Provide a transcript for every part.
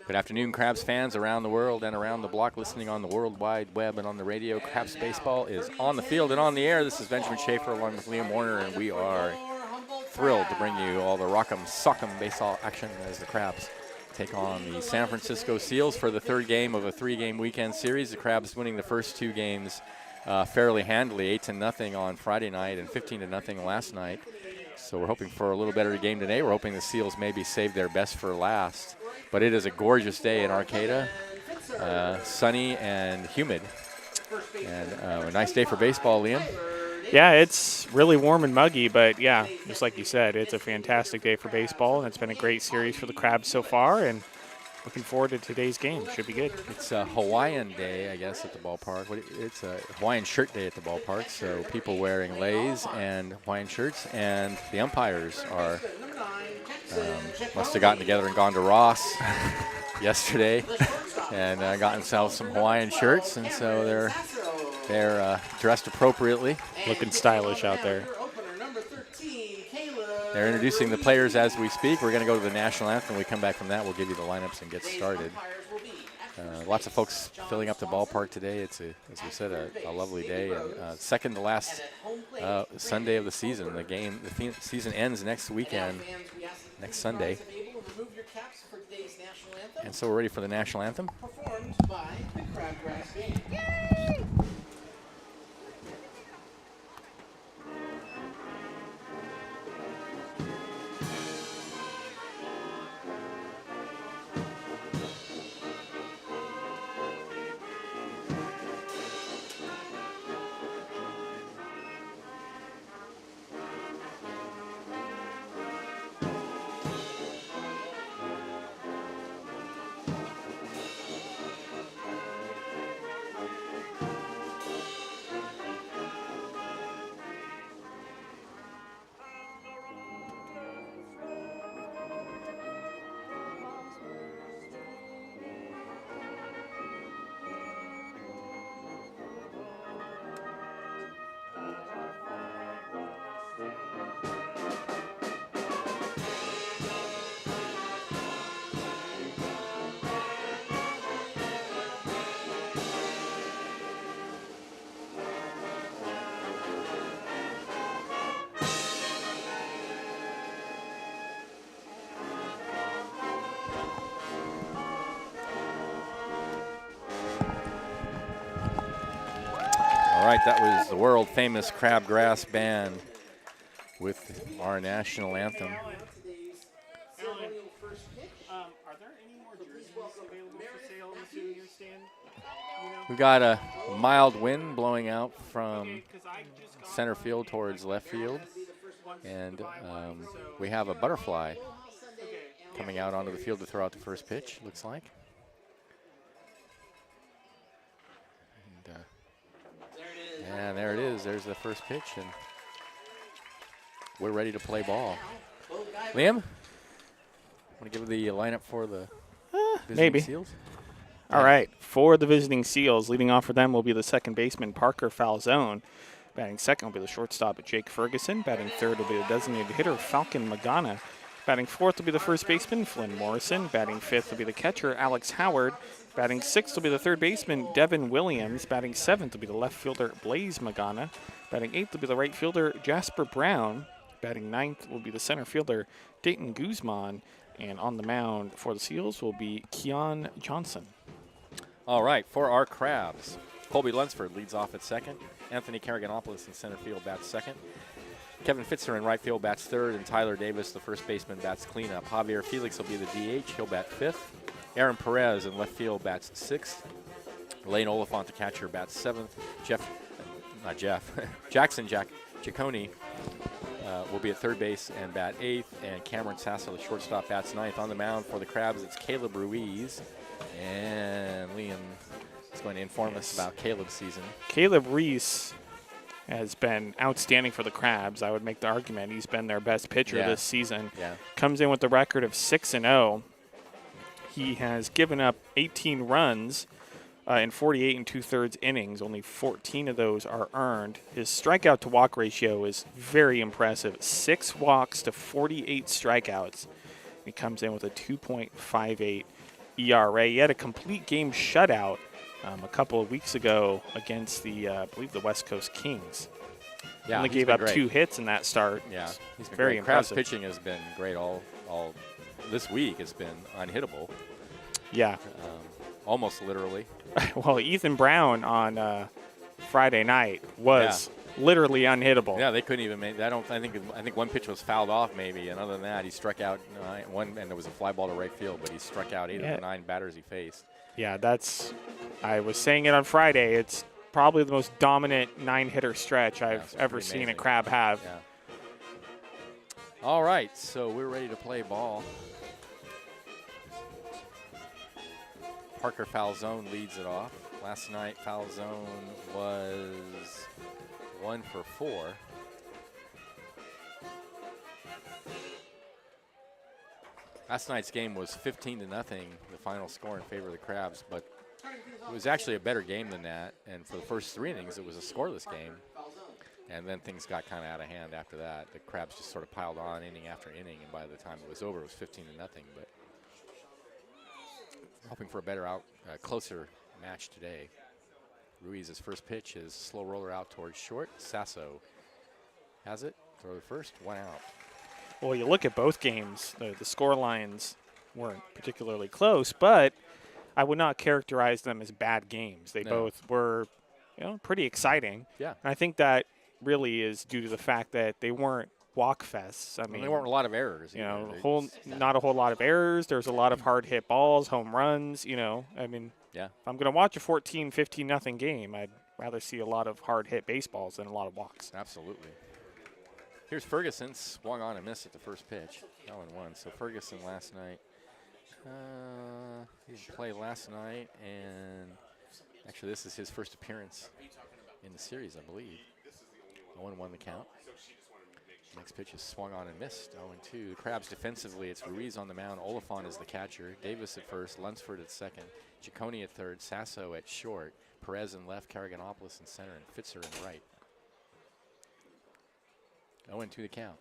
Good afternoon, Crabs fans around the world and around the block, listening on the World Wide Web and on the radio. Crabs Baseball is on the field and on the air. This is Benjamin Schaefer along with Liam Warner, and we are thrilled to bring you all the rock'em sock'em baseball action as the Crabs take on the San Francisco Seals for the third game of a three-game weekend series. The Crabs winning the first two games fairly handily, 8-0 on Friday night and 15-0 last night. So we're hoping for a little better game today. We're hoping the Seals maybe save their best for last. But it is a gorgeous day in Arcata, sunny and humid, and a nice day for baseball, Liam. Yeah, it's really warm and muggy, but yeah, just like you said, it's a fantastic day for baseball, and it's been a great series for the Crabs so far, and looking forward to today's game. Should be good. It's a Hawaiian day, I guess, at the ballpark. It's a Hawaiian shirt day at the ballpark, so people wearing leis and Hawaiian shirts, and the umpires are must have gotten together and gone to Ross yesterday and got themselves some Hawaiian shirts, and so they're dressed appropriately. Looking stylish out there. They're introducing the players as we speak. We're going to go to the national anthem. When we come back from that, we'll give you the lineups and get started. Lots of folks filling up the ballpark today. It's, as we said, a lovely day. And second to last Sunday of the season. The season ends next weekend, next Sunday. And so we're ready for the national anthem. Performed by the Crabgrass Band. Yay! All right, that was the world-famous Crabgrass Band with our national anthem. Alan, are there any more jerseys available for sale in the souvenir stand? We've got a mild wind blowing out from center field towards left field, and we have a butterfly coming out onto the field to throw out the first pitch, looks like. And there it is. There's the first pitch, and we're ready to play ball. Liam, want to give the lineup for the visiting Seals? All right. For the visiting Seals, leading off for them will be the second baseman, Parker Falzone. Batting second will be the shortstop, Jake Ferguson. Batting third will be the designated hitter, Falcon Magana. Batting fourth will be the first baseman, Flynn Morrison. Batting fifth will be the catcher, Alex Howard. Batting sixth will be the third baseman, Devin Williams. Batting seventh will be the left fielder, Blaze Magana. Batting eighth will be the right fielder, Jasper Brown. Batting ninth will be the center fielder, Dayton Guzman. And on the mound for the Seals will be Keon Johnson. All right, for our Crabs, Colby Lunsford leads off at second. Anthony Karaganopoulos in center field bats second. Kevin Fitzer in right field bats third, and Tyler Davis, the first baseman, bats cleanup. Javier Felix will be the DH. He'll bat fifth. Aaron Perez in left field bats sixth. Lane Oliphant, the catcher, bats seventh. Jackson Giacone will be at third base and bat eighth. And Cameron Sasso, the shortstop, bats ninth. On the mound for the Crabs, it's Caleb Ruiz. And Liam is going to inform us about Caleb's season. Caleb Ruiz has been outstanding for the Crabs. I would make the argument he's been their best pitcher this season. Yeah. Comes in with a record of 6-0. He has given up 18 runs in 48 and 2/3 innings. Only 14 of those are earned. His strikeout to walk ratio is very impressive. 6 walks to 48 strikeouts. He comes in with a 2.58 ERA. He had a complete game shutout a couple of weeks ago against the, I believe, the West Coast Kings. Yeah, Only gave up 2 hits in that start. Yeah, he's been very great. impressive. Crab's pitching has been great all this week. It's been unhittable. Yeah. Almost literally. Well, Ethan Brown on Friday night was literally unhittable. Yeah, they couldn't even make. I think one pitch was fouled off maybe, and other than that, he struck out one, and there was a fly ball to right field, but he struck out 8 of the 9 batters he faced. Yeah, I was saying it on Friday. It's probably the most dominant 9-hitter stretch I've ever seen a Crab have. Yeah. All right, so we're ready to play ball. Parker Falzone leads it off. Last night, Falzone was 1 for 4. Last night's game was 15-0, the final score in favor of the Crabs, but it was actually a better game than that. And for the first 3 innings, it was a scoreless game. And then things got kind of out of hand after that. The Crabs just sort of piled on inning after inning, and by the time it was over, it was 15-0. But hoping for a better closer match today. Ruiz's first pitch is slow roller out towards short. Sasso has it. Throw the first, 1 out. Well, you look at both games, the score lines weren't particularly close, but I would not characterize them as bad games. They both were, pretty exciting. Yeah. And I think that really is due to the fact that they weren't walk fests. I mean, there weren't a lot of errors. Not a whole lot of errors. There's a lot of hard hit balls, home runs. I mean, yeah. If I'm going to watch a 15-0 game, I'd rather see a lot of hard hit baseballs than a lot of walks. Absolutely. Here's Ferguson, swung on and missed at the first pitch, 0-1. So Ferguson last night, he didn't play last night, and actually this is his first appearance in the series, I believe. 0-1 the count. Next pitch is swung on and missed, 0-2. The Crabs defensively, it's Ruiz on the mound, Oliphant is the catcher, Davis at first, Lunsford at second, Ciccone at third, Sasso at short, Perez in left, Karaganopoulos in center, and Fitzer in right. 0-2 the count.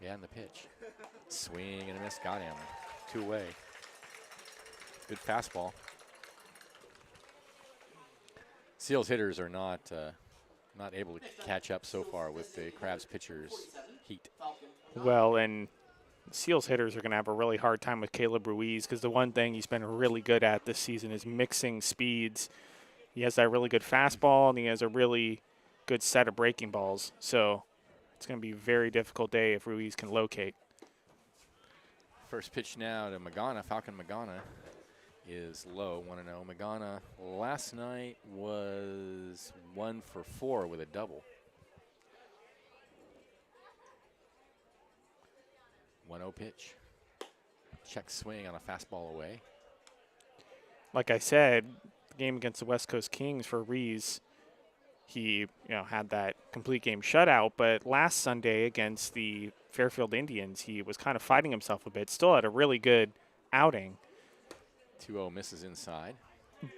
Yeah, and the pitch. Swing and a miss, got him. 2 away. Good fastball. Seals hitters are not able to catch up so far with the Crabs pitchers' heat. Well, and Seals hitters are going to have a really hard time with Caleb Ruiz because the one thing he's been really good at this season is mixing speeds. He has that really good fastball, and he has a really good set of breaking balls. So it's going to be a very difficult day if Ruiz can locate. First pitch now to Magana. Falcon Magana is low, 1-0. Magana last night was 1 for 4 with a double. 1-0 pitch. Check swing on a fastball away. Like I said, the game against the West Coast Kings for Ruiz, he had that complete game shutout, but last Sunday against the Fairfield Indians, he was kind of fighting himself a bit. Still had a really good outing. 2-0 misses inside.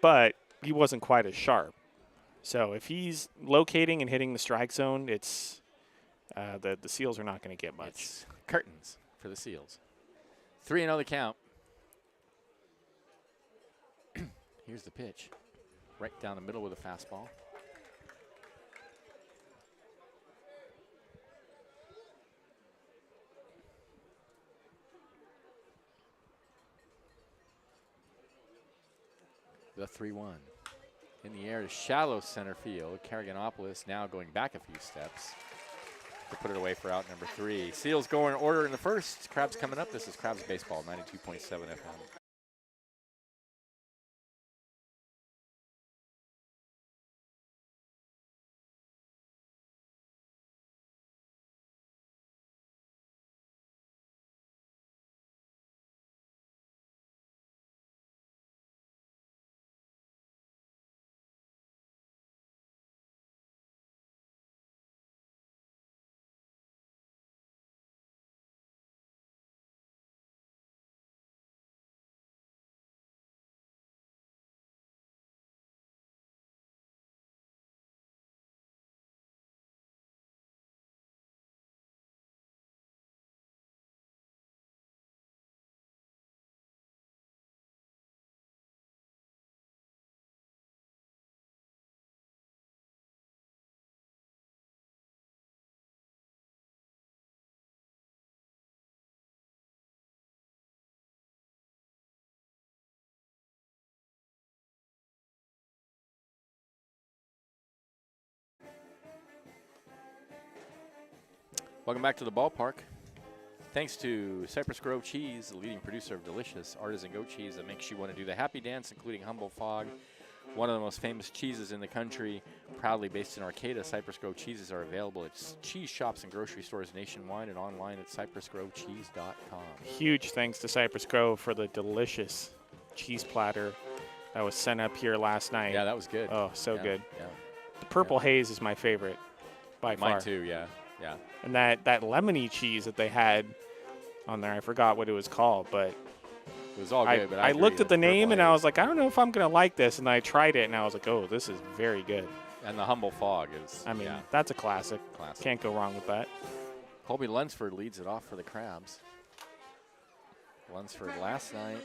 But he wasn't quite as sharp. So if he's locating and hitting the strike zone, it's the Seals are not going to get much. It's curtains for the Seals. 3-0 the count. Here's the pitch. Right down the middle with a fastball. The 3-1. In the air to shallow center field. Karaganopoulos now going back a few steps to put it away for out number 3. Seals go in order in the first. Crabs coming up. This is Crabs Baseball, 92.7 FM. Welcome back to the ballpark. Thanks to Cypress Grove Cheese, the leading producer of delicious artisan goat cheese that makes you want to do the happy dance, including Humble Fog, one of the most famous cheeses in the country. Proudly based in Arcata, Cypress Grove cheeses are available at cheese shops and grocery stores nationwide and online at cypressgrovecheese.com. Huge thanks to Cypress Grove for the delicious cheese platter that was sent up here last night. Yeah, that was good. Oh, so good. Yeah. The purple haze is my favorite by far. Mine too, yeah. Yeah. And that lemony cheese that they had on there, I forgot what it was called, but it was all good. But I looked at the name and haze. I was like, I don't know if I'm going to like this. And I tried it and I was like, oh, this is very good. And the Humble Fog is, I mean, that's a classic. Can't go wrong with that. Colby Lunsford leads it off for the Crabs. Lunsford last night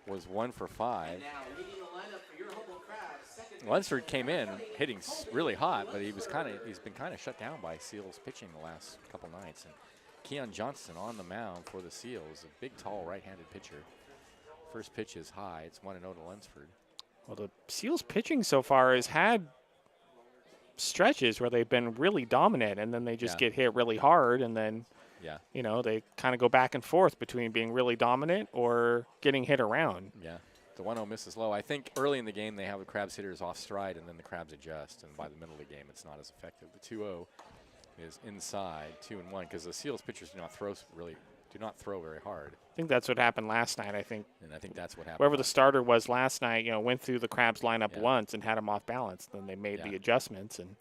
was 1 for 5. Lunsford came in hitting really hot, but he's been kind of shut down by Seals pitching the last couple nights. And Keon Johnson on the mound for the Seals, a big, tall, right-handed pitcher. First pitch is high. It's 1-0 to Lunsford. Well, the Seals pitching so far has had stretches where they've been really dominant, and then they just get hit really hard, and then you know, they kind of go back and forth between being really dominant or getting hit around. Yeah. The 1-0 misses low. I think early in the game they have the Crabs hitters off stride, and then the Crabs adjust, and by the middle of the game it's not as effective. The 2-0 is inside, 2-1, because the Seals pitchers do not throw very hard. I think that's what happened last night. I think that's what happened. Whoever the starter was last night, you know, went through the Crabs lineup once and had them off balance. Then they made the adjustments and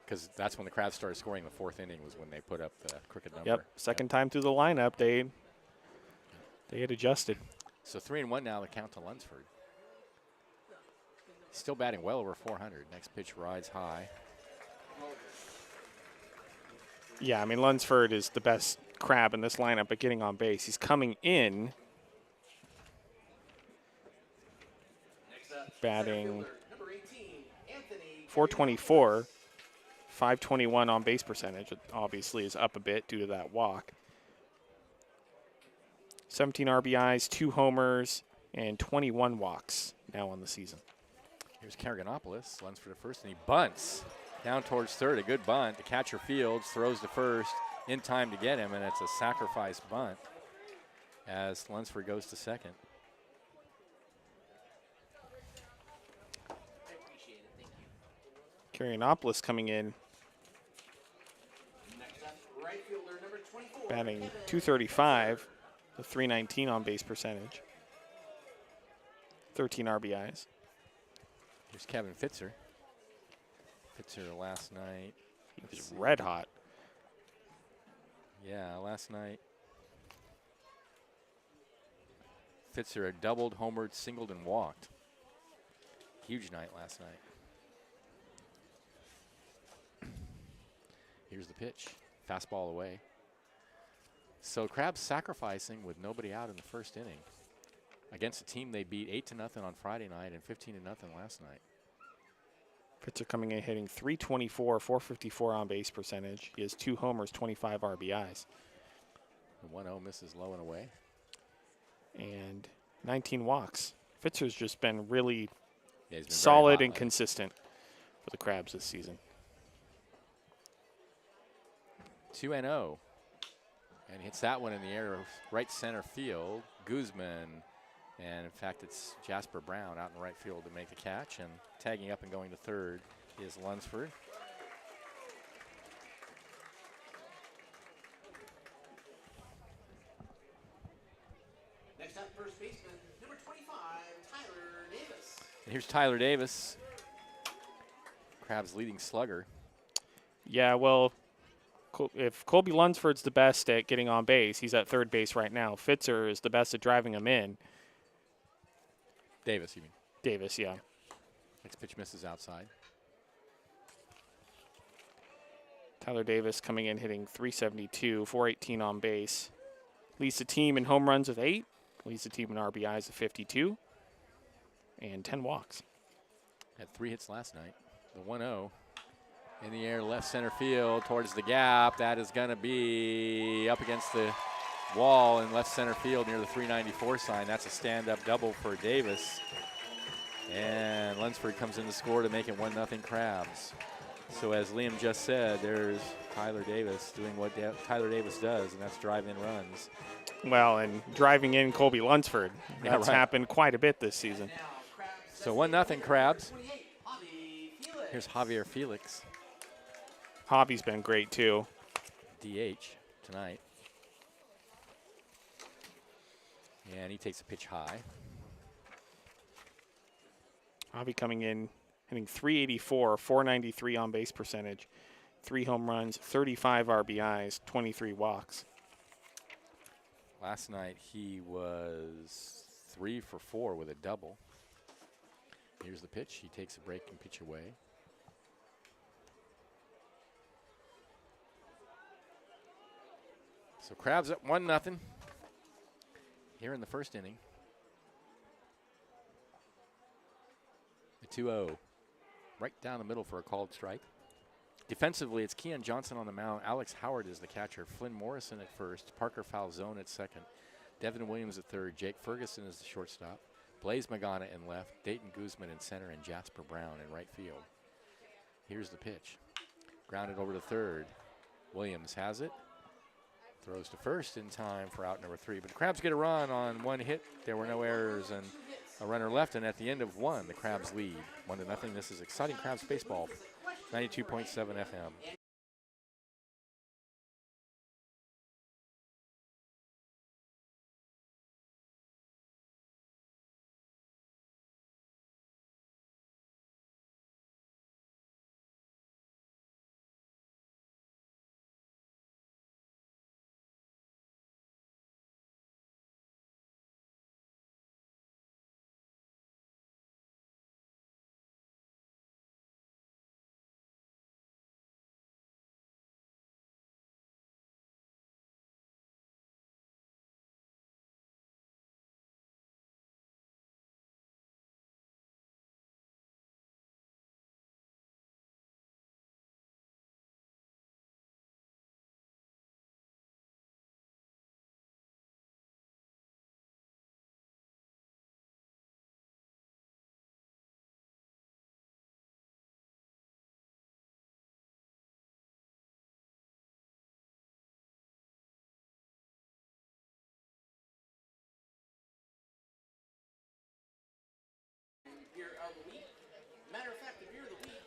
because that's when the Crabs started scoring. The fourth inning was when they put up the crooked number. Yep, second time through the lineup, they had adjusted. So 3-1 now. The count to Lunsford. Still batting well over 400. Next pitch rides high. Yeah, I mean, Lunsford is the best Crab in this lineup at getting on base. He's coming in batting .424, .521 on base percentage. It obviously is up a bit due to that walk. 17 RBIs, 2 homers, and 21 walks now on the season. Here's Karaganopoulos, Lunsford at first, and he bunts down towards third. A good bunt. The catcher fields, throws to first in time to get him, and it's a sacrifice bunt as Lunsford goes to second. Karaganopoulos coming in, batting .235, the .319 on base percentage, 13 RBIs. Here's Kevin Fitzer. Fitzer last night. He was red hot. Yeah, last night. Fitzer had doubled, homered, singled, and walked. Huge night last night. Here's the pitch. Fastball away. So Crabs sacrificing with nobody out in the first inning against a team they beat 8-0 on Friday night and 15-0 last night. Fitzer coming in hitting .324, .454 on base percentage. He has 2 homers, 25 RBIs. The 1-0 misses low and away. And 19 walks. Fitzer's just been really been solid and consistent for the Crabs this season. 2-0. And hits that one in the air, right center field. Guzman. And in fact, it's Jasper Brown out in right field to make the catch. And tagging up and going to third is Lunsford. Next up, first baseman, number 25, Tyler Davis. And here's Tyler Davis, Crabs' leading slugger. Yeah, well, if Colby Lunsford's the best at getting on base, he's at third base right now. Fitzer is the best at driving him in. Davis, you mean? Davis, yeah. Next pitch misses outside. Tyler Davis coming in hitting .372, .418 on base. Leads the team in home runs with 8. Leads the team in RBIs with 52. And 10 walks. Had 3 hits last night. The 1-0 in the air, left center field towards the gap. That is going to be up against the wall in left center field near the 394 sign. That's a stand-up double for Davis. And Lunsford comes in to score to make it 1-0 Crabs. So as Liam just said, there's Tyler Davis doing what Tyler Davis does, and that's drive in runs. Well, and driving in Colby Lunsford. Yeah, That's right. happened quite a bit this season. So 1-0 Crabs. Here's Javier Felix, Javi's been great too. DH tonight. And he takes a pitch high. Javi coming in, hitting 384, 493 on base percentage, 3 home runs, 35 RBIs, 23 walks. Last night he was 3 for 4 with a double. Here's the pitch. He takes a break and pitch away. So Crabs up 1-0 here in the first inning. The 2-0 right down the middle for a called strike. Defensively, it's Keon Johnson on the mound. Alex Howard is the catcher. Flynn Morrison at first. Parker Falzone at second. Devin Williams at third. Jake Ferguson is the shortstop. Blaze Magana in left. Dayton Guzman in center. And Jasper Brown in right field. Here's the pitch. Grounded over to third. Williams has it. Throws to first in time for out number 3. But the Crabs get a run on one hit. There were no errors and a runner left. And at the end of one, the Crabs lead 1-0. This is exciting Crabs baseball. 92.7 FM.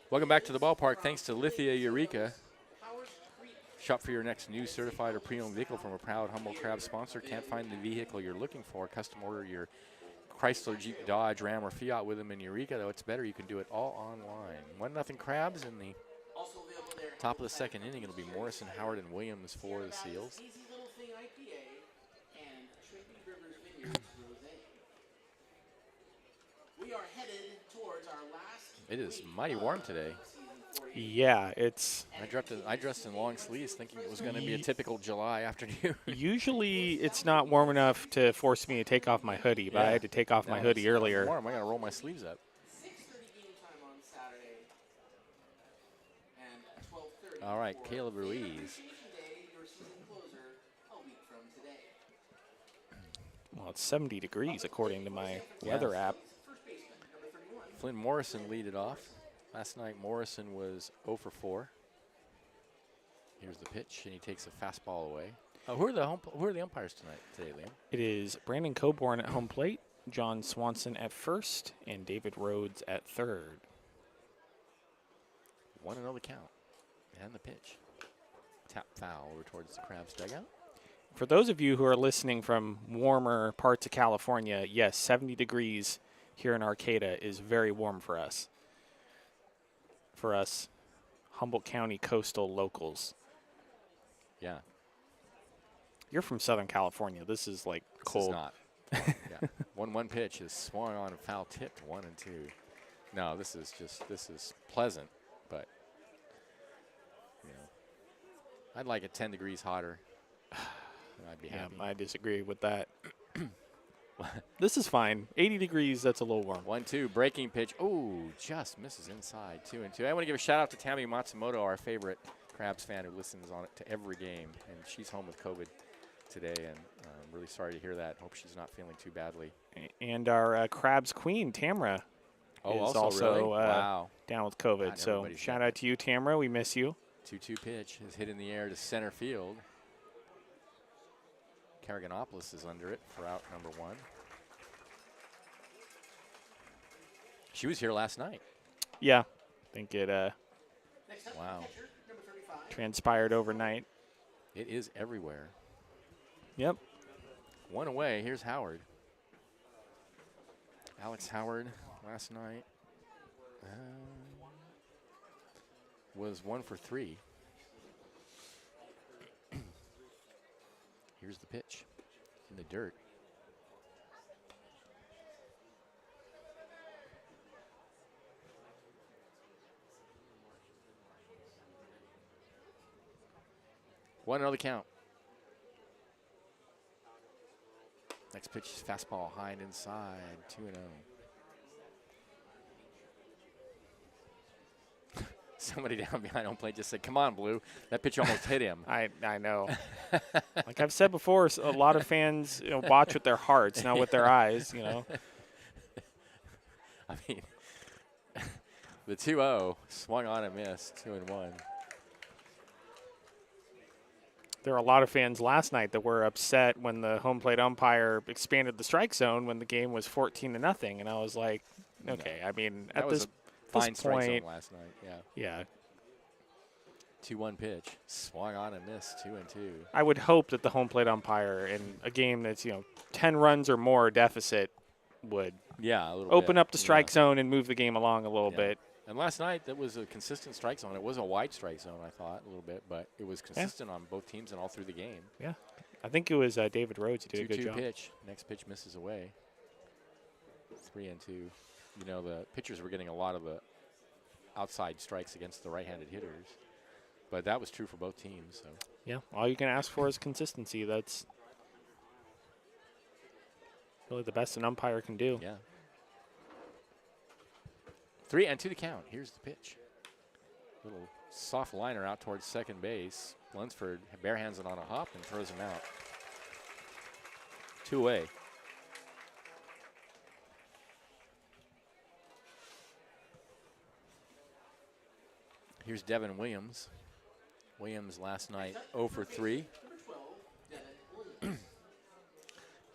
Welcome back to the ballpark. Thanks to Lithia Eureka. Shop for your next new certified or pre-owned vehicle from a proud Humboldt Crab sponsor. Can't find the vehicle you're looking for? Custom order your Chrysler, Jeep, Dodge, Ram, or Fiat with them in Eureka. Though it's better, you can do it all online. 1-0 Crabs in the top of the second inning. It'll be Morrison, Howard, and Williams for the Seals. We are headed towards our last. It is mighty warm today. Yeah, it's I dressed in long sleeves thinking it was going to be a typical July afternoon. usually it's not warm enough to force me to take off my hoodie, but I had to take off my hoodie earlier. Warm. I got to roll my sleeves up. 6:30 game time on Saturday. And 12:30. All right, Caleb Ruiz. Appreciation Day, your season closer, a week from today. Well, it's 70 degrees according to my weather app. First baseman, number 31. Flynn Morrison lead it off. Last night, Morrison was 0 for 4. Here's the pitch, and he takes a fastball away. Who are the umpires today, Liam? It is Brandon Coburn at home plate, John Swanson at first, and David Rhodes at third. 1-0 the count, and the pitch. Tap foul over towards the Crabs dugout. For those of you who are listening from warmer parts of California, yes, 70 degrees here in Arcata is very warm for us. For us Humboldt County coastal locals. Yeah. You're from Southern California. This is like cold. This is not. Yeah. 1-1 pitch is swung on and foul tipped 1-2. No, this is pleasant, but you know, I'd like it 10 degrees hotter. I'd be happy. I disagree with that. This is fine. 80 degrees, that's a little warm. 1-2, breaking pitch. Oh, just misses inside. 2-2. I want to give a shout out to Tammy Matsumoto, our favorite Crabs fan who listens on it to every game. And she's home with COVID today, and I'm really sorry to hear that. Hope she's not feeling too badly. And our Crabs queen, Tamra, Oh, is also really? also Wow. down with COVID. God, So everybody's shout got out to you, Tamara. We miss you. 2-2 pitch is hit in the air to center field. Karaganopoulos is under it for out number 1. She was here last night. Yeah, I think it Next up, Wow. catcher, number 35. transpired overnight. It is everywhere. Yep. 1 away. Here's Howard. Alex Howard last night was 1 for 3. Here's the pitch in the dirt. One another count. Next pitch is fastball high and inside, 2-0. Somebody down behind home plate just said, "Come on, Blue." That pitch almost hit him. I know. Like I've said before, a lot of fans watch with their hearts, not with their eyes. I mean, the 2-0 swung on and missed, 2-1. There were a lot of fans last night that were upset when the home plate umpire expanded the strike zone when the game was 14-0, and I was like, okay. I mean, That at was this a fine strike zone point, last night. Yeah. yeah, 2-1 pitch, swung on and missed, 2-2. I would hope that the home plate umpire in a game that's 10 runs or more deficit would Yeah, a little open bit. up the strike zone and move the game along a little Yeah. bit. And last night, that was a consistent strike zone. It was a wide strike zone, I thought, a little bit, but it was consistent on both teams and all through the game. Yeah, I think it was David Rhodes who did a good 2-2 job. pitch. Next pitch misses away. 3-2. The pitchers were getting a lot of the outside strikes against the right-handed hitters, but that was true for both teams. So Yeah, all you can ask for is consistency. That's really the best an umpire can do. yeah. 3-2 the count. Here's the pitch. Little soft liner out towards second base. Lunsford barehands it on a hop and throws him out. 2 away. Here's Devin Williams. Williams last night 0 for 3. Number 12, Devin Williams.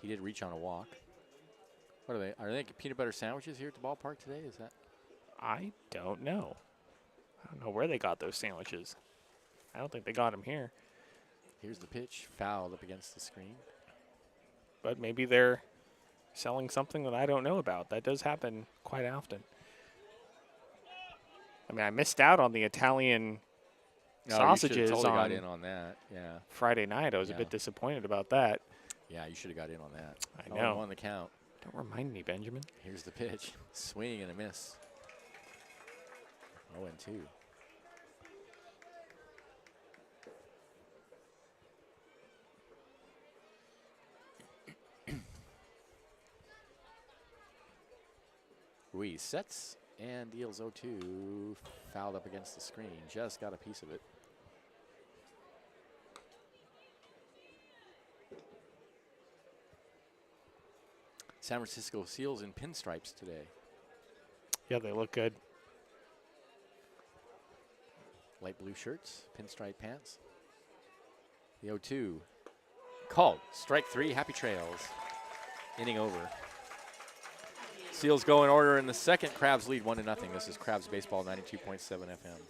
He did reach on a walk. What are they? Are they peanut butter sandwiches here at the ballpark today? Is that? I don't know. I don't know where they got those sandwiches. I don't think they got them here. Here's the pitch, fouled up against the screen. But maybe they're selling something that I don't know about. That does happen quite often. I mean, I missed out on the Italian No, sausages you totally got on in on that. Yeah, Friday night. I was a Yeah. bit disappointed about that. yeah, you should have got in on that. I 0 know. on the count. Don't remind me, Benjamin. Here's the pitch, swing and a miss. 0-2. Ruiz sets and deals 0-2. Fouled up against the screen. Just got a piece of it. San Francisco Seals in pinstripes today. Yeah, they look good. Light blue shirts, pinstripe pants. The 0-2. Called. Strike 3. Happy trails. Inning over. Seals go in order in the second. Crabs lead 1-0. This is Crabs Baseball 92.7 FM.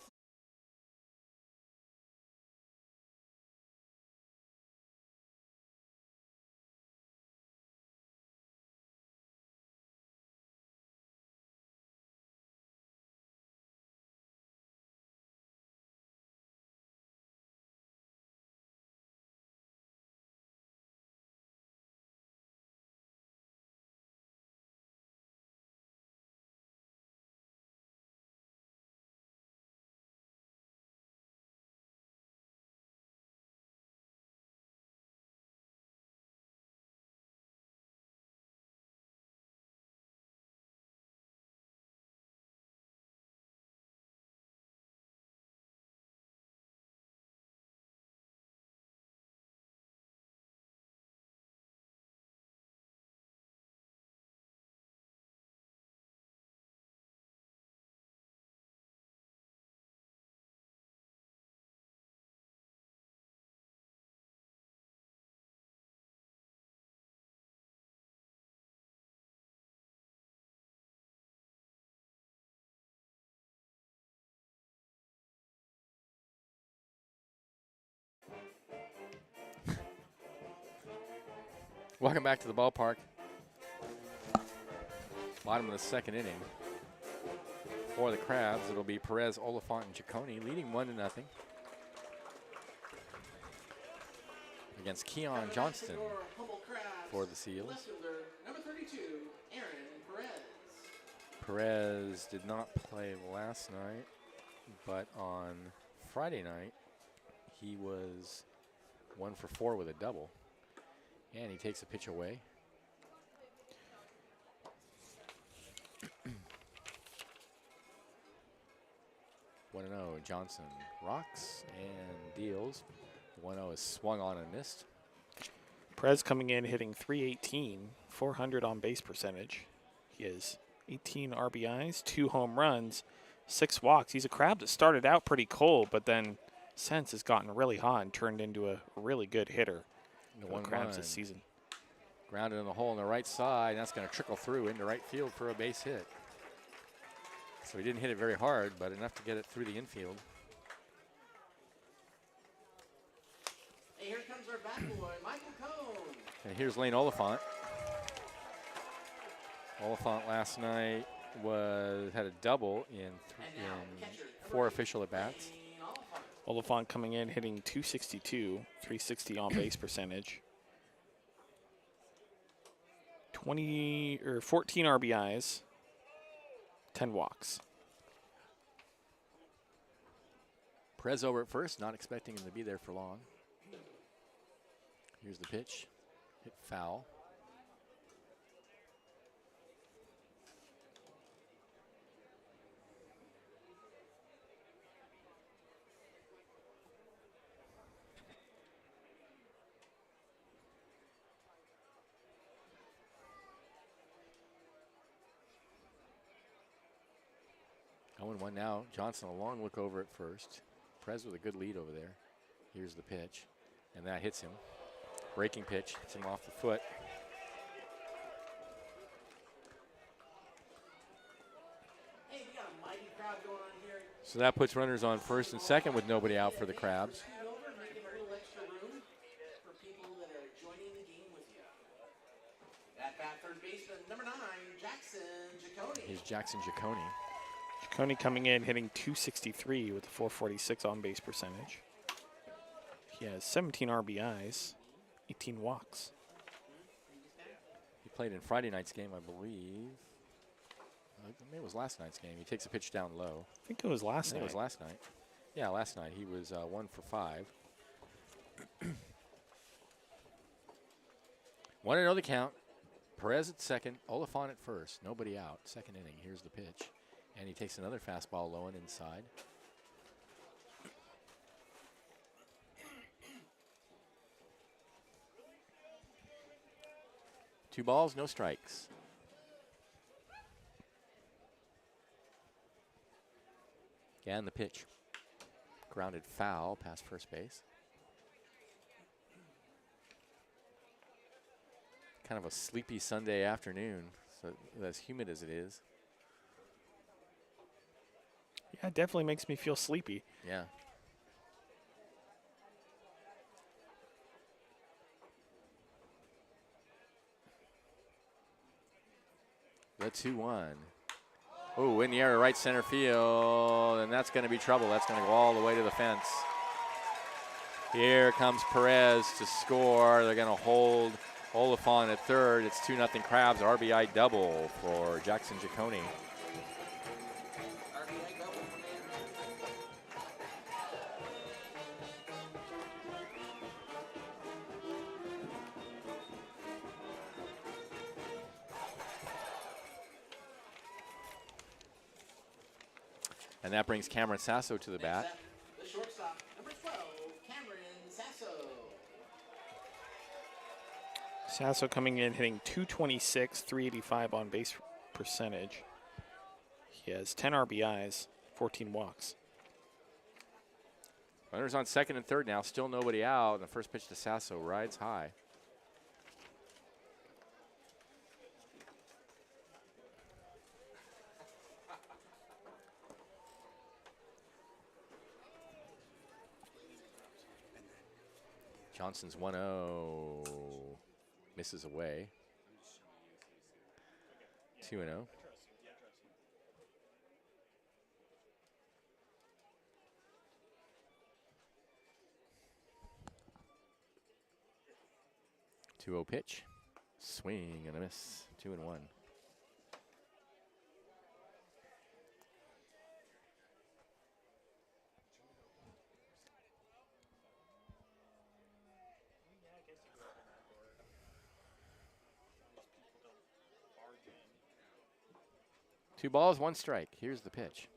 Welcome back to the ballpark. Bottom of the second inning. For the Crabs, it'll be Perez, Oliphant, and Ciccone leading 1-0 against Keon Johnston for the Seals. Left fielder, number 32, Aaron Perez. Perez did not play last night, but on Friday night, he was 1 for 4 with a double. And he takes a pitch away. One 0 Johnson rocks and deals. 1-0 is swung on and missed. Perez coming in hitting .318, 400 on base percentage. He has 18 RBIs, 2 home runs, 6 walks. He's a Crab that started out pretty cold, but then since has gotten really hot and turned into a really good hitter. The for the Crabs this season. Grounded in the hole on the right side, and that's going to trickle through into right field for a base hit. So he didn't hit it very hard, but enough to get it through the infield. Hey, here comes our bat boy, Michael Cone. And here's Lane Oliphant. Oliphant last night had a double in 4 official at-bats. Oliphant coming in hitting .262, 360 on base percentage. 14 RBIs, 10 walks. Perez over at first, not expecting him to be there for long. Here's the pitch. Hit foul. Oh, 1 now. Johnson a long look over at first. Perez with a good lead over there. Here's the pitch, and that hits him. Breaking pitch, hits him off the foot. Hey, we got a mighty crowd going on here. So that puts runners on first and second with nobody out for the Crabs. Scoot over, making a little extra room for people that are joining the game with you. At bat, third baseman, number 9, Jackson Ciccone. Here's Jackson Ciccone. Ciccone coming in hitting .263 with a 446 on base percentage. He has 17 RBIs, 18 walks. He played in Friday night's game, I believe. Maybe it was last night's game. He takes a pitch down low. I think it was last night. It was last night. Yeah, last night. He was 1 for 5. 1-0 the count. Perez at second, Oliphant at first. Nobody out. Second inning. Here's the pitch. And he takes another fastball low and inside. Two balls, no strikes. And the pitch. Grounded foul past first base. Kind of a sleepy Sunday afternoon, so as humid as it is. Yeah, it definitely makes me feel sleepy. Yeah. The 2-1. Oh, in the air to right center field, and that's going to be trouble. That's going to go all the way to the fence. Here comes Perez to score. They're going to hold Oliphant at third. It's 2-0 Crabs. RBI double for Jackson Ciccone. RBI double from Aaron. And that brings Cameron Sasso to the bat. Next up, the shortstop, number 12, Cameron Sasso. Sasso coming in hitting .226, 385 on base percentage. He has 10 RBIs, 14 walks. Runners on second and third now, still nobody out. And the first pitch to Sasso rides high. Johnson's 1-0. Misses away. 2-0. Two-0 pitch. Swing and a miss. 2-1. Two balls, one strike. Here's the pitch.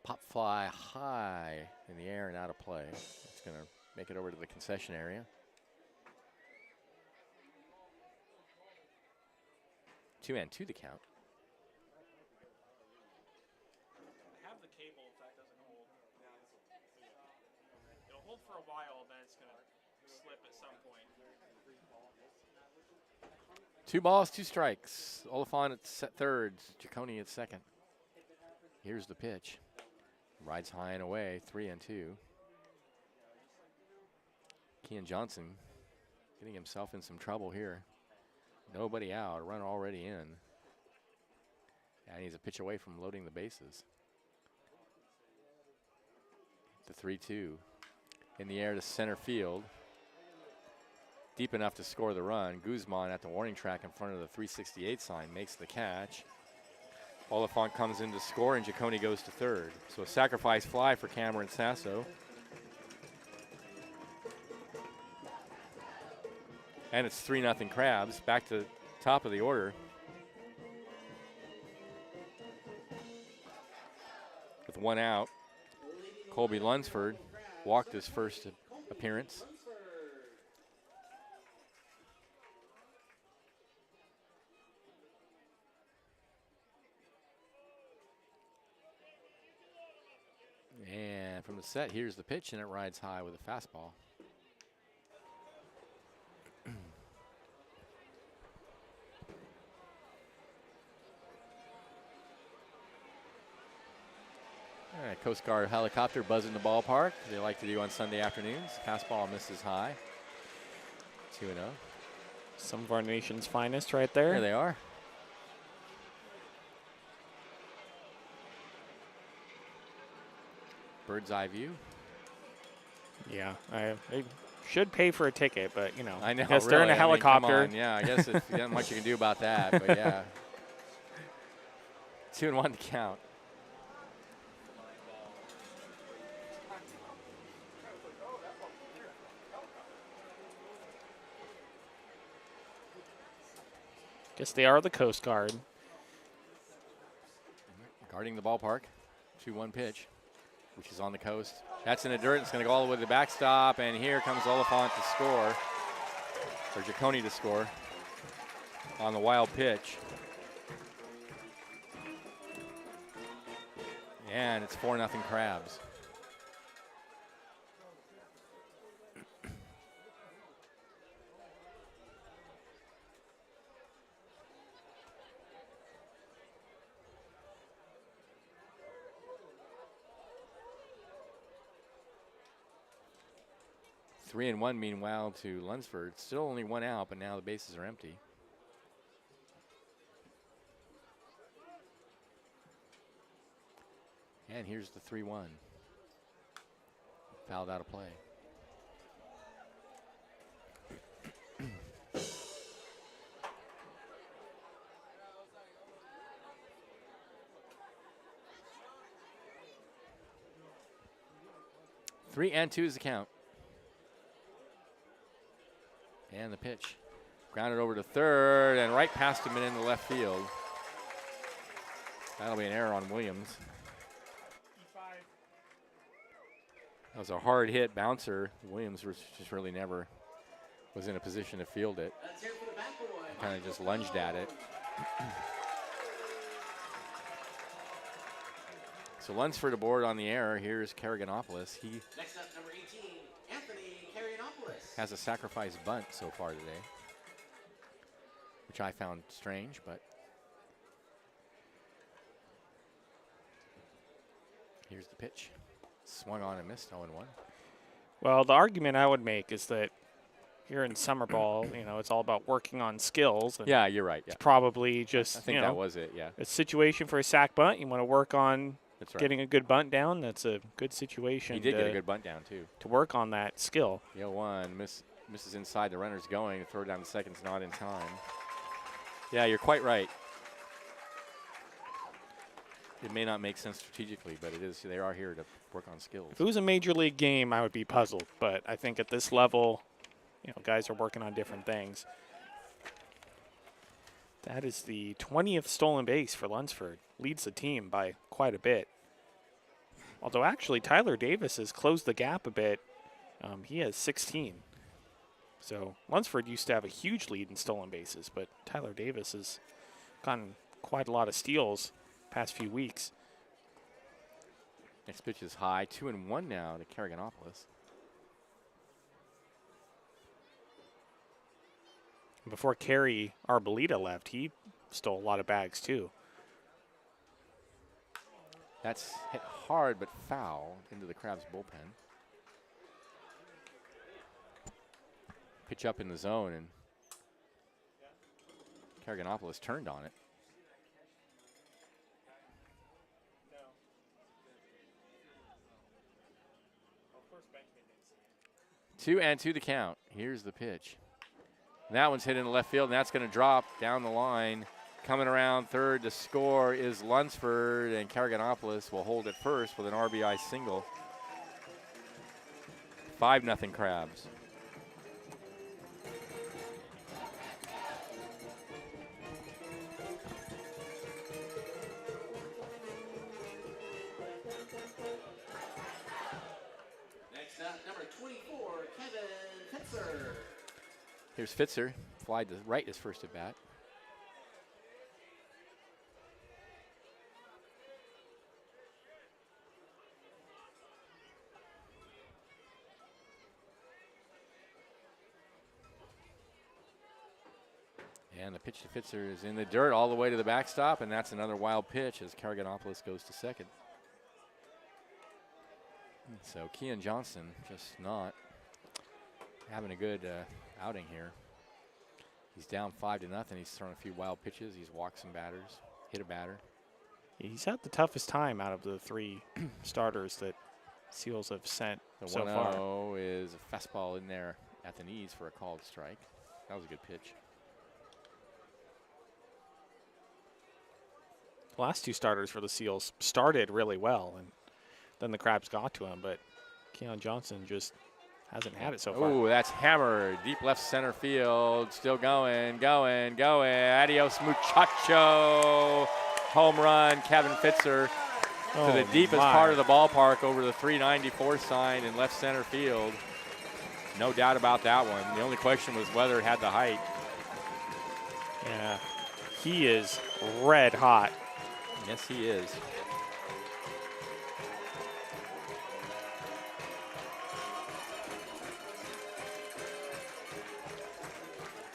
Pop fly high in the air and out of play. It's going to make it over to the concession area. 2-2 the count. I have the cable if that doesn't hold. It'll hold for a while, then it's going to slip at some point. 2 balls, 2 strikes. Oliphant at third, Ciccone at second. Here's the pitch. Rides high and away, 3-2. Kean Johnson getting himself in some trouble here. Nobody out, a run already in. And he's a pitch away from loading the bases. The 3-2. In the air to center field. Deep enough to score the run. Guzman at the warning track in front of the 368 sign makes the catch. Oliphant comes in to score, and Ciccone goes to third. So a sacrifice fly for Cameron Sasso. And it's 3-0 Crabs, back to top of the order. With 1 out, Colby Lunsford walked his first appearance. And from the set, here's the pitch, and it rides high with a fastball. All right, Coast Guard helicopter buzzing the ballpark. They like to do on Sunday afternoons. Fastball misses high. 2-0. Some of our nation's finest right there. There they are. Bird's eye view. Yeah, I should pay for a ticket, but, you know. I know, guess they're in a really. I mean, come helicopter. on. Yeah, I guess there's not much you can do about that, but yeah. 2-1 to count. Guess they are the Coast Guard. Guarding the ballpark. 2-1 pitch, which is on the coast. That's in the dirt. It's going to go all the way to the backstop, and here comes Oliphant to score, or Ciccone to score on the wild pitch. And it's 4-0 Crabs. Three and one, meanwhile, to Lunsford. Still only 1 out, but now the bases are empty. And here's the 3-1. Fouled out of play. Three and 2 is the count. And the pitch. Grounded over to third and right past him and into left field. That'll be an error on Williams. That was a hard hit bouncer. Williams was just really never was in a position to field it. Kind of just lunged at it. So Lunsford aboard on the error. Here's Carriganopoulos. He Next up, number 18, Anthony Carriganopoulos. has a sacrifice bunt so far today, which I found strange, but here's the pitch. Swung on and missed, 0-1. Well, the argument I would make is that here in summer ball, it's all about working on skills. And Yeah, you're right. Yeah. it's probably I just, think that was it, yeah. a situation for a sack bunt. You want to work on That's right. getting a good bunt down. That's a good situation. He did get a good bunt down, too. to work on that skill. The 0-1 misses inside. The runner's going. The throw down the second's not in time. Yeah, you're quite right. It may not make sense strategically, but it is. They are here to work on skills. If it was a major league game, I would be puzzled. But I think at this level, guys are working on different things. That is the 20th stolen base for Lunsford. Leads the team by quite a bit. Although actually Tyler Davis has closed the gap a bit. He has 16. So Lunsford used to have a huge lead in stolen bases, but Tyler Davis has gotten quite a lot of steals past few weeks. Next pitch is high. 2-1 now to Carriganopolis. Before Kerry Arbolita left, he stole a lot of bags too. That's hit hard but foul into the Crabs bullpen. Pitch up in the zone, and Carriganopolis turned on it. 2-2 the count. Here's the pitch. And that one's hit in the left field, and that's going to drop down the line. Coming around third to score is Lunsford, and Carriganopolis will hold it first with an RBI single. 5-0 Crabs. Next up, number 24, Kevin Fitzer. Here's Fitzer. Fly to right his first at bat. And the pitch to Fitzer is in the dirt all the way to the backstop, and that's another wild pitch as Carriganopolis goes to second. So Keon Johnson just not having a good outing here. He's down 5-0. He's thrown a few wild pitches. He's walked some batters, hit a batter. He's had the toughest time out of the three starters that Seals have sent The so 1-0 far. is a fastball in there at the knees for a called strike. That was a good pitch. The last two starters for the Seals started really well, and then the Crabs got to him, but Keon Johnson just hasn't had it so far. Oh, that's hammered. Deep left center field. Still going. Adios, muchacho. Home run, Kevin Fitzer to the deepest part of the ballpark over the 394 sign in left center field. No doubt about that one. The only question was whether it had the height. Yeah, he is red hot. Yes, he is.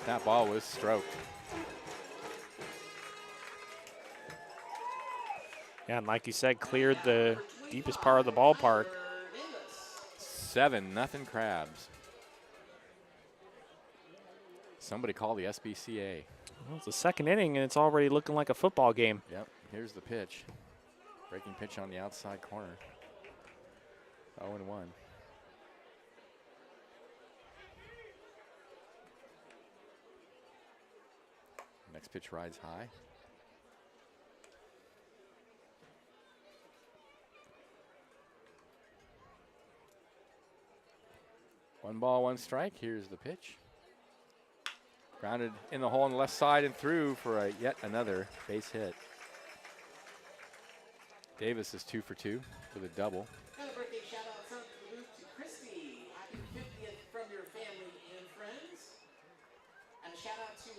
That ball was stroked. Yeah, and like you said, cleared the deepest part of the ballpark. 7-0 Crabs. Somebody call the SBCA. Well, it's the second inning, and it's already looking like a football game. Yep, here's the pitch. Breaking pitch on the outside corner. 0-1. Next pitch rides high. One ball, one strike. Here's the pitch. Grounded in the hole on the left side and through for a yet another base hit. Davis is 2 for 2 with a double. Got a birthday shout out from the booth to Christy. Happy 50th from your family and friends. And a shout out to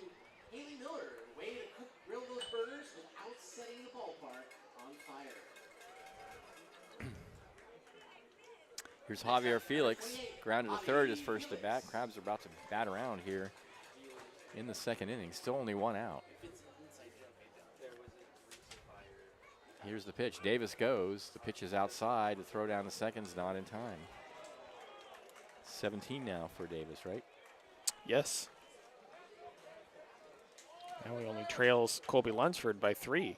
Haley Miller. Way to cook, grill those burgers without setting the ballpark on fire. Here's Javier Felix, grounded to third his first at bat. Crabs are about to bat around here in the second inning. Still only one out. Here's the pitch. Davis goes. The pitch is outside. The throw down the second's not in time. 17 now for Davis, right? Yes. Now he only trails Colby Lunsford by 3.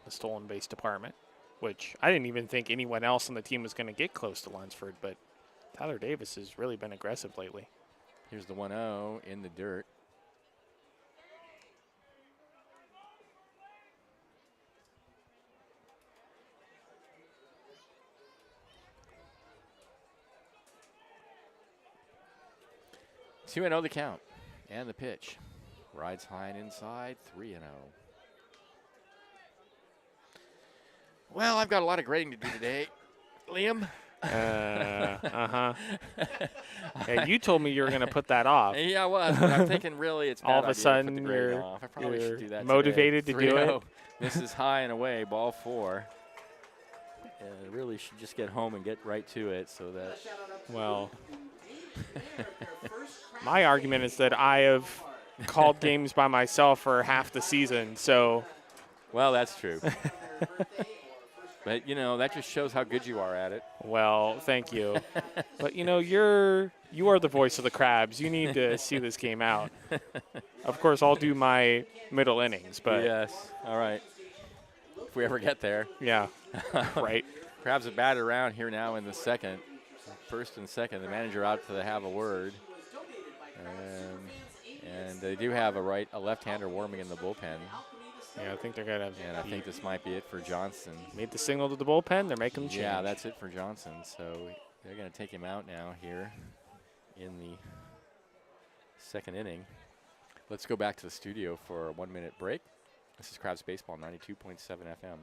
The stolen base department, which I didn't even think anyone else on the team was going to get close to Lunsford, but Tyler Davis has really been aggressive lately. Here's the 1-0 in the dirt. Two and 0 the count, and the pitch. Rides high and inside, 3-0. Well, I've got a lot of grading to do today, Liam. Yeah, you told me you were going to put that off. Yeah, I was, but I'm thinking really it's all bad of a idea to put sudden the grading you're, off. I probably should do that motivated today. to do it. 3-0. This is high and away, ball 4. Really should just get home and get right to it so that. Well, my argument is that I have called games by myself for half the season, so. Well, that's true. But, you know, that just shows how good you are at it. Well, thank you. But, you know, you are the voice of the Crabs. You need to see this game out. Of course, I'll do my middle innings, but. Yes. All right. If we ever get there. Yeah. Right. Crabs have batted around here now in the second. First and second. The manager out to have a word. And they do have a left-hander warming in the bullpen. Yeah, I think they're going to. And I think this might be it for Johnson. Made the signal to the bullpen. They're making the change. Yeah, that's it for Johnson. So they're going to take him out now here in the second inning. Let's go back to the studio for a 1-minute break. This is Crabs Baseball, 92.7 FM.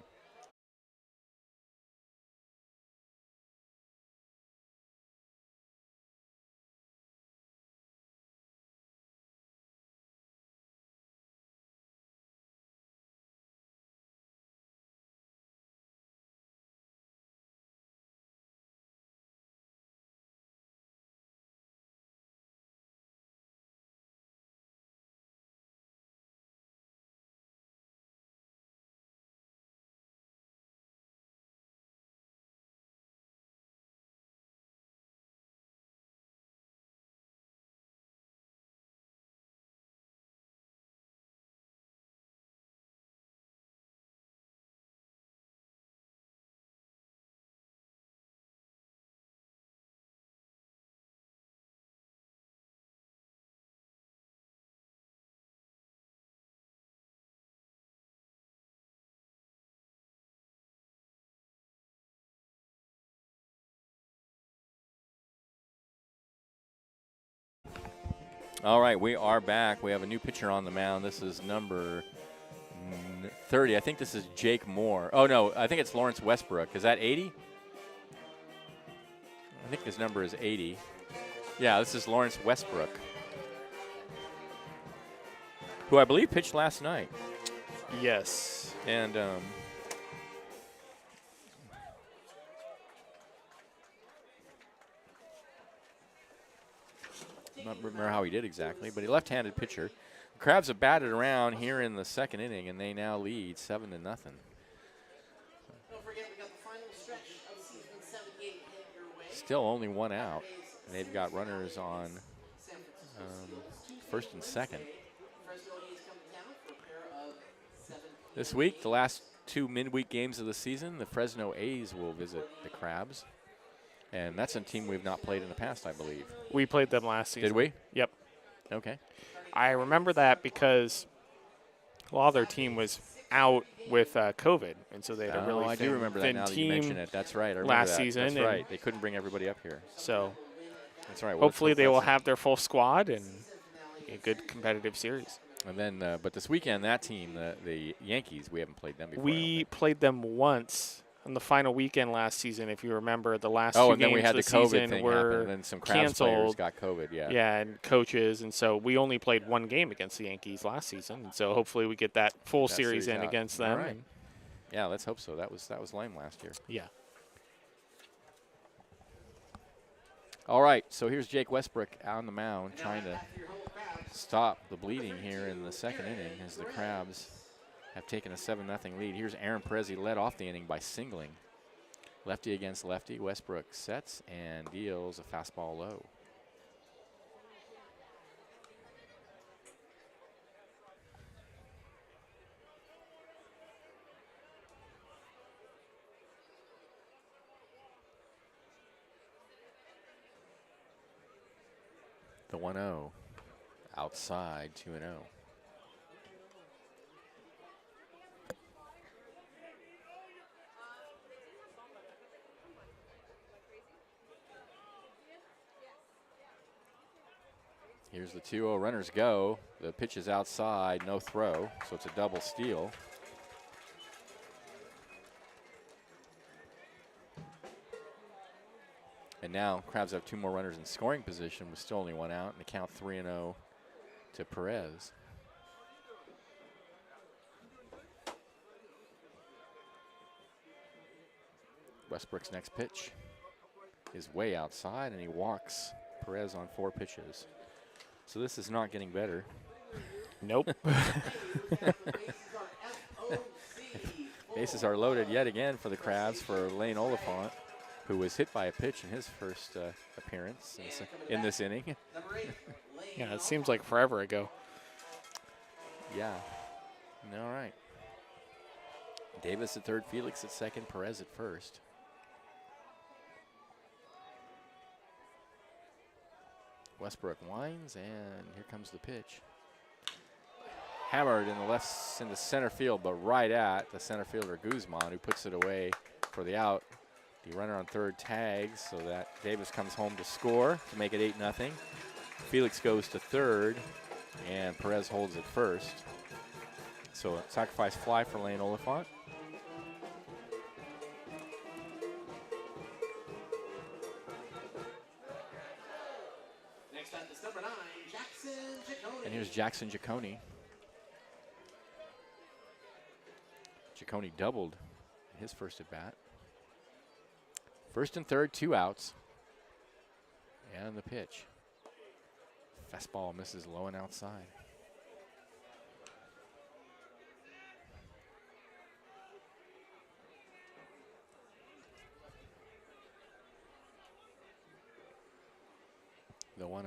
All right, we are back. We have a new pitcher on the mound. This is number 30. I think this is Jake Moore. Oh, no, I think it's Lawrence Westbrook. Is that 80? I think his number is 80. Yeah, this is Lawrence Westbrook, who I believe pitched last night. Yes. And not remember how he did exactly, but he left-handed pitcher. The Crabs have batted around here in the second inning, and they now lead 7-0. Don't forget, we got the final stretch of season 78 heading your way. Still only one out, and they've got runners on first and second. This week, the last 2 midweek games of the season, the Fresno A's will visit the Crabs. And that's a team we've not played in the past, I believe. We played them last season. Did we? Yep. Okay. I remember that because a lot of their team was out with COVID, and so they had a really I do remember that now that you mention it. That's right. I remember last that. season. That's right. They couldn't bring everybody up here. So that's right. Well, hopefully they will have their full squad and a good competitive series. And then, but this weekend, that team, the Yankees, we haven't played them before. We played them once on the final weekend last season, if you remember. The last two and then games we had of the the COVID season thing were happen, and then some Crabs players got COVID, yeah. Yeah, and coaches, and so we only played one game against the Yankees last season, and so hopefully we get that full series in against them. All right. Yeah, let's hope so. That was lame last year. Yeah. All right, so here's Jake Westbrook on the mound trying to stop the bleeding here in the second inning as the Crabs have taken a 7-0 lead. Here's Aaron Perez. He led off the inning by singling. Lefty against lefty. Westbrook sets and deals a fastball low. The 1-0. Outside 2-0. Here's the 2-0. Runners go. The pitch is outside, no throw, so it's a double steal. And now Crabs have 2 more runners in scoring position with still only 1 out, and the count 3-0 to Perez. Westbrook's next pitch is way outside, and he walks Perez on 4 pitches. So this is not getting better. Nope. Bases are loaded yet again for the Crabs for Lane Oliphant, who was hit by a pitch in his first appearance in this inning. Yeah, it seems like forever ago. Yeah. All right. Davis at third, Felix at second, Perez at first. Westbrook winds, and here comes the pitch. Hammered in the center field, but right at the center fielder Guzman, who puts it away for the out. The runner on third tags, so that Davis comes home to score to make it 8-0. Felix goes to third, and Perez holds at first. So a sacrifice fly for Lane Oliphant. Next up is number 9, Jackson Giacone. And here's Jackson Giacone. Giacone doubled his first at bat. First and third, 2 outs. And the pitch. Fastball misses low and outside. The 1-0.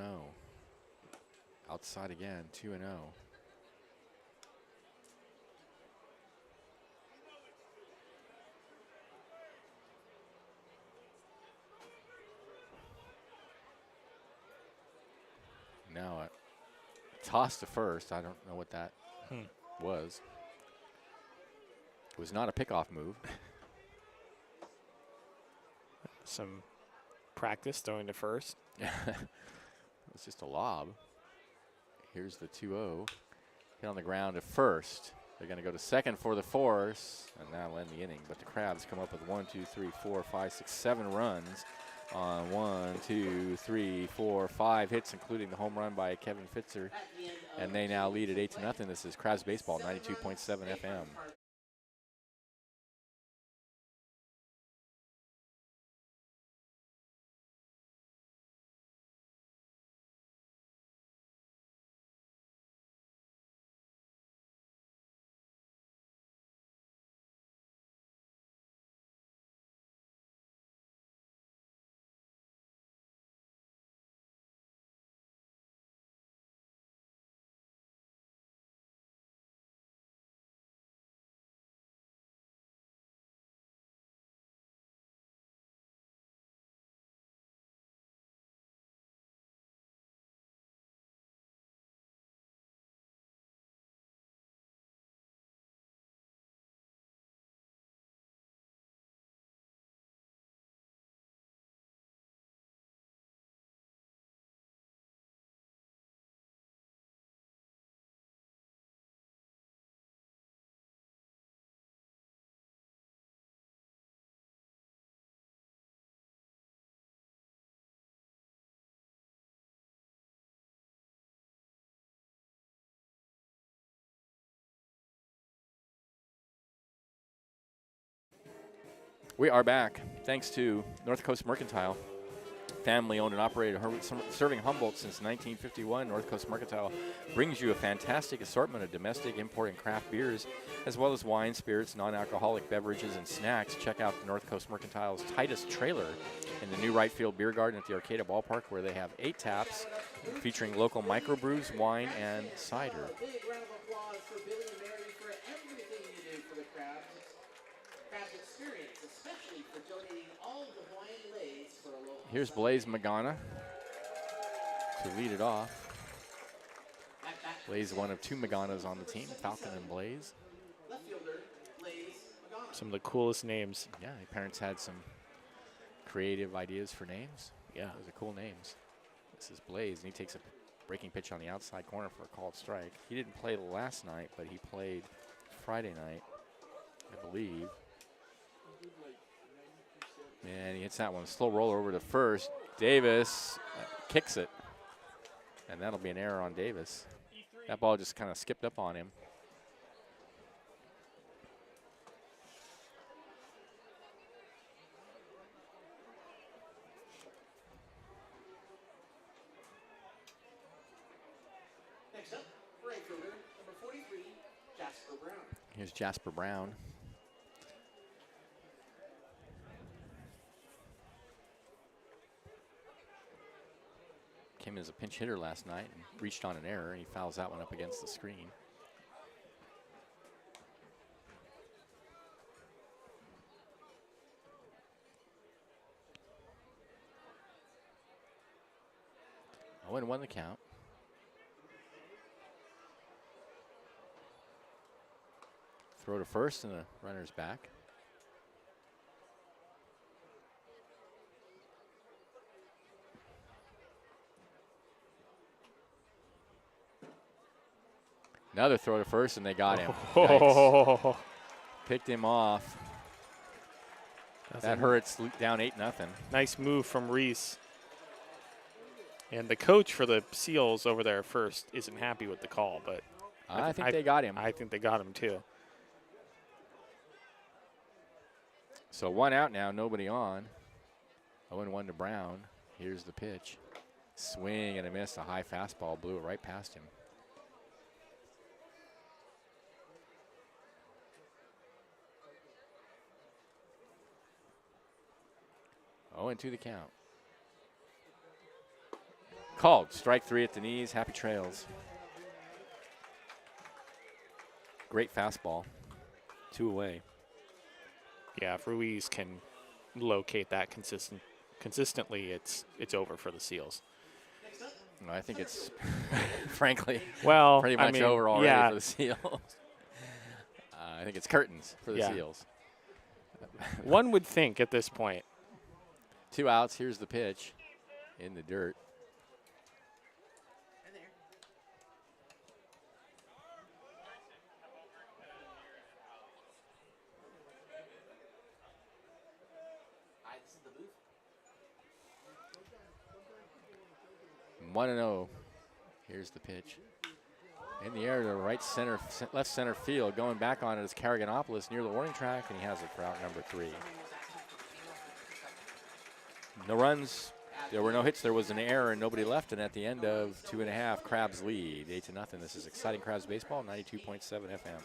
Outside again, 2-0. Now a toss to first. I don't know what that was. It was not a pickoff move. Some practice throwing to first. It's just a lob. Here's the 2-0. Hit on the ground to first. They're going to go to second for the force, and that'll end the inning. But the Crabs come up with 1, 2, 3, 4, 5, 6, 7 runs on 1, 2, 3, 4, 5 hits, including the home run by Kevin Fitzer. And they now lead at 8-0. This is Crabs Baseball, 92.7 FM. We are back, thanks to North Coast Mercantile. Family owned and operated, serving Humboldt since 1951. North Coast Mercantile brings you a fantastic assortment of domestic, import, and craft beers, as well as wine, spirits, non-alcoholic beverages, and snacks. Check out the North Coast Mercantile's tightest trailer in the new right field beer garden at the Arcata ballpark, where they have 8 taps featuring local microbrews, wine, and cider. A big round of applause for Billy and Mary for everything you do for the Crabs experience, especially for donating all the Hawaiian leis for a local. Here's Blaze Magana to lead it off. Blaze, one of two Maganas on the team, Falcon and Blaze. Some of the coolest names. Yeah, the parents had some creative ideas for names. Yeah. Those are cool names. This is Blaze, and he takes a breaking pitch on the outside corner for a called strike. He didn't play last night, but he played Friday night, I believe. And he hits that one. Slow roller over to first. Davis kicks it. And that'll be an error on Davis. That ball just kind of skipped up on him. Next up, right fielder, number 43, Jasper Brown. Here's Jasper Brown. Came as a pinch hitter last night and reached on an error, and he fouls that one up against the screen. Oh, and won the count. Throw to first, and the runner's back. Another throw to first, and they got him. Yikes. Picked him off. That hurts, down 8-0. Nice move from Reese. And the coach for the Seals over there first isn't happy with the call, but I think they got him. I think they got him too. So 1 out now, nobody on. 0-1 to Brown. Here's the pitch. Swing and a miss. A high fastball blew it right past him. 0-2 the count. Called. Strike 3 at the knees. Happy trails. Great fastball. 2 away. Yeah, if Ruiz can locate that consistently, it's over for the Seals. I think it's, frankly, well, pretty much over already yeah. for the Seals. I think it's curtains for the Seals. One would think at this point. 2 outs. Here's the pitch in the dirt. Hi, this is the booth. 1-0. Here's the pitch. In the air to right center, left center field. Going back on it is Karaganopoulos near the warning track, and he has it for out number 3. No runs. There were no hits. There was an error and nobody left. And at the end of 2.5, Crabs lead 8-0. This is exciting Crabs baseball, 92.7 FM.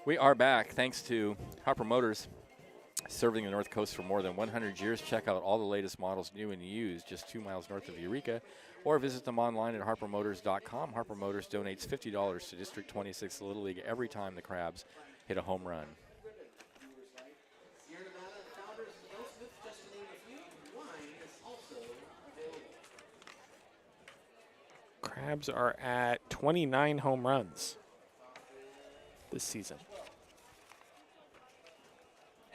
We are back thanks to Harper Motors, serving the North Coast for more than 100 years. Check out all the latest models, new and used, just 2 miles north of Eureka, or visit them online at harpermotors.com. Harper Motors donates $50 to District 26 Little League every time the Crabs hit a home run. Sierra Nevada Founders Bill Smith, just to name a few. Wine is also available. Crabs are at 29 home runs. this season.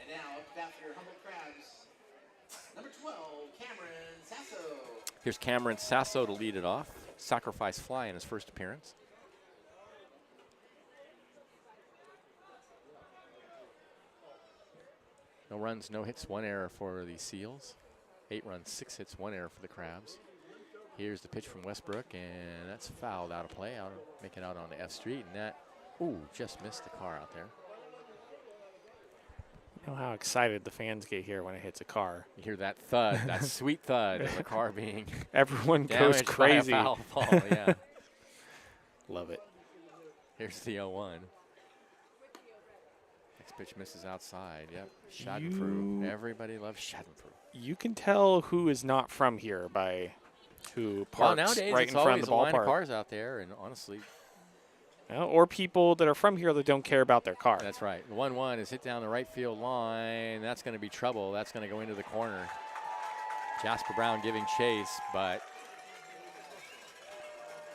And now, up bat for your Humboldt Crabs, number 12, Cameron Sasso. Here's Cameron Sasso to lead it off. Sacrifice fly in his first appearance. No runs, no hits, 1 error for the Seals. 8 runs, 6 hits, 1 error for the Crabs. Here's the pitch from Westbrook, and that's fouled out of play. Make it out on the F Street, and that, just missed the car out there. You know how excited the fans get here when it hits a car. You hear that thud, that sweet thud of the car being Everyone goes damaged crazy. by a foul ball, yeah. Love it. Here's the 0-1. Next pitch misses outside. Yep, Schadenfreude. Everybody loves Schadenfreude. You can tell who is not from here by who parks nowadays right it's in front of always the a line of ballpark. cars out there, and honestly, Or people that are from here that don't care about their car. that's right. The 1-1 is hit down the right field line. That's going to be trouble. That's going to go into the corner. Jasper Brown giving chase, but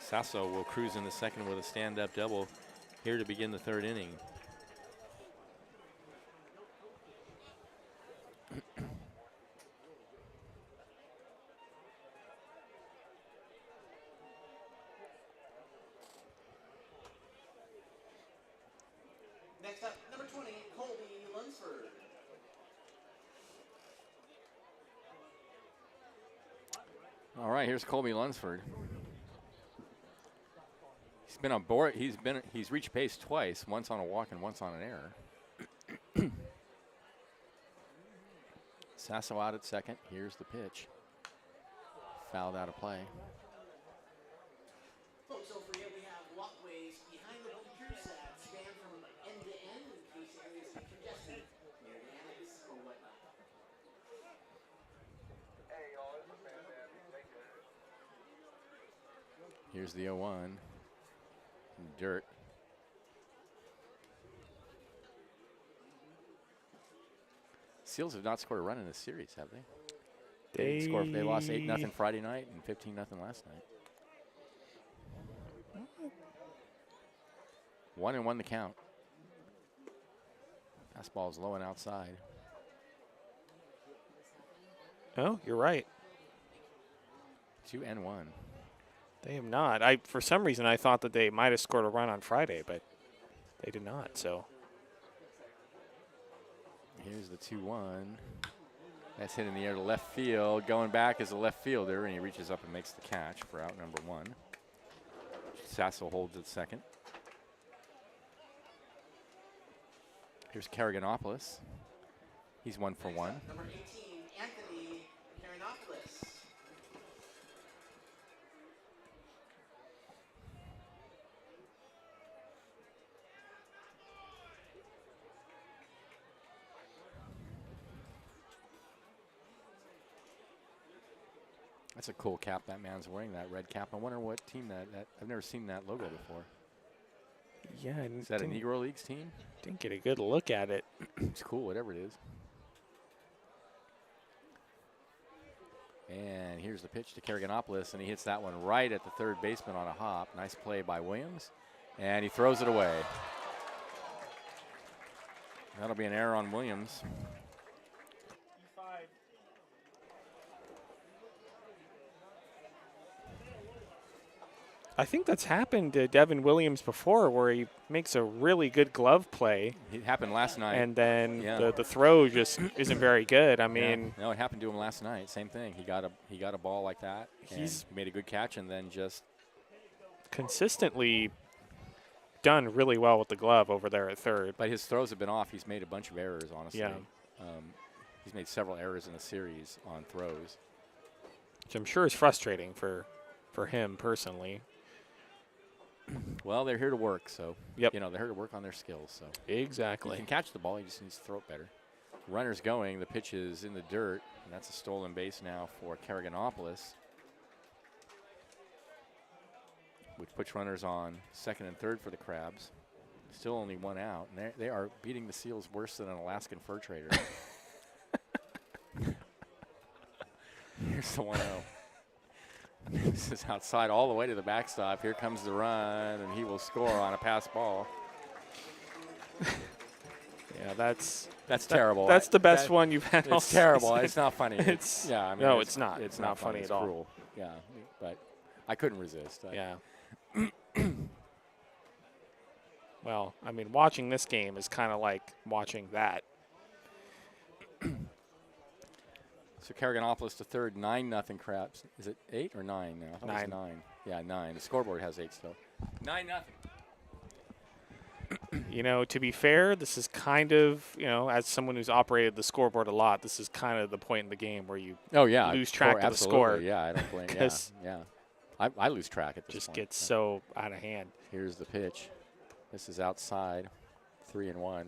Sasso will cruise in the second with a stand-up double here to begin the 3rd inning. Next up, number 20, Colby Lunsford. All right, here's Colby Lunsford. He's been on board. He's reached base twice, once on a walk and once on an error. Sasso out at second. Here's the pitch. Fouled out of play. Folks, don't forget we have walkways behind the bleachers that span from end to end in case areas get congested near the annex or whatnot. Here's the 0-1. Dirt. Seals have not scored a run in this series, have they? They lost 8-0 Friday night and 15-0 last night. 1-1 the count. Fastball is low and outside. Oh, you're right. 2-1. They have not. For some reason, I thought that they might have scored a run on Friday, but they did not. So here's the 2-1. That's hit in the air to left field. Going back is a left fielder, and he reaches up and makes the catch for out number 1. Sasso holds at second. Here's Karaganopoulos. He's 1 for 1. Number 18, Anthony Karanopoulos. That's a cool cap that man's wearing, that red cap. I wonder what team that I've never seen that logo before. yeah, I Is that a Negro Leagues team? didn't get a good look at it. It's cool, whatever it is. And here's the pitch to Karaganopoulos, and he hits that one right at the third baseman on a hop. Nice play by Williams, and he throws it away. That'll be an error on Williams. I think that's happened to Devin Williams before, where he makes a really good glove play, It happened last night. and then Yeah. the throw just isn't very good. I mean, no, it happened to him last night. Same thing. He got a ball like that. He's and made a good catch, and then just consistently done really well with the glove over there at third. But his throws have been off. He's made a bunch of errors, honestly. Yeah. He's made several errors in the series on throws. Which I'm sure is frustrating for him personally. Well, they're here to work, so Yep. they're here to work on their skills. So he Exactly. can catch the ball. He just needs to throw it better. Runner's going. The pitch is in the dirt, and that's a stolen base now for Karaganopoulos, which puts runners on second and third for the Crabs. Still only 1 out, and they are beating the Seals worse than an Alaskan fur trader. Here's the 1-0. This is outside all the way to the backstop. Here comes the run, and he will score on a pass ball. Yeah, that's terrible. That's the best one you've had all It's terrible. season. It's not funny. It's yeah. I mean, no, it's not. It's not funny It's at all. cruel. Yeah, but I couldn't resist. Yeah. Well, I mean, watching this game is kind of like watching that. So Carriganopolis to third, 9-0 Crabs. Is it 8 or 9 now? I thought it was 9. Yeah, 9. The scoreboard has 8 still. 9-0. You know, to be fair, this is kind of, you know, as someone who's operated the scoreboard a lot, this is kind of the point in the game where you lose track of the score. Yeah, I don't blame yeah. I lose track at this just point. Gets so out of hand. Here's the pitch. This is outside, 3-1.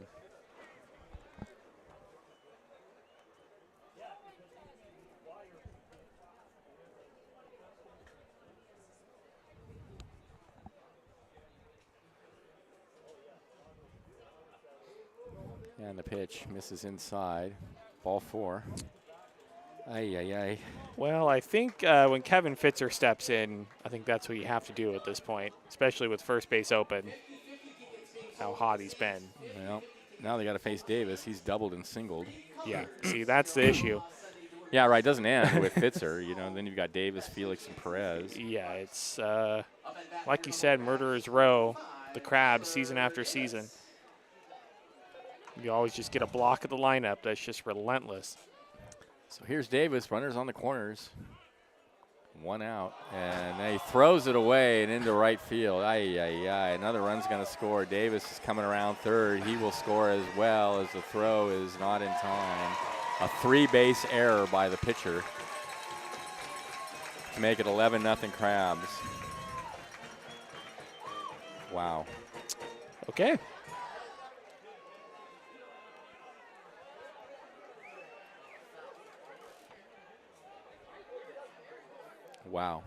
And the pitch misses inside. Ball 4. Ay. Well, I think when Kevin Fitzer steps in, I think that's what you have to do at this point, especially with first base open. How hot he's been. Well, now they got to face Davis. He's doubled and singled. Yeah, see, that's the issue. Yeah, right. Doesn't end with Fitzer, you know. And then you've got Davis, Felix, and Perez. Yeah, it's like you said, Murderer's Row, the Crabs, season after season. You always just get a block of the lineup that's just relentless. So here's Davis, runners on the corners. 1 out, and he throws it away and into right field. Ay. Another run's going to score. Davis is coming around third. He will score as well as the throw is not in time. A 3-base error by the pitcher to make it 11-0 Crabs. Wow. Okay. Wow.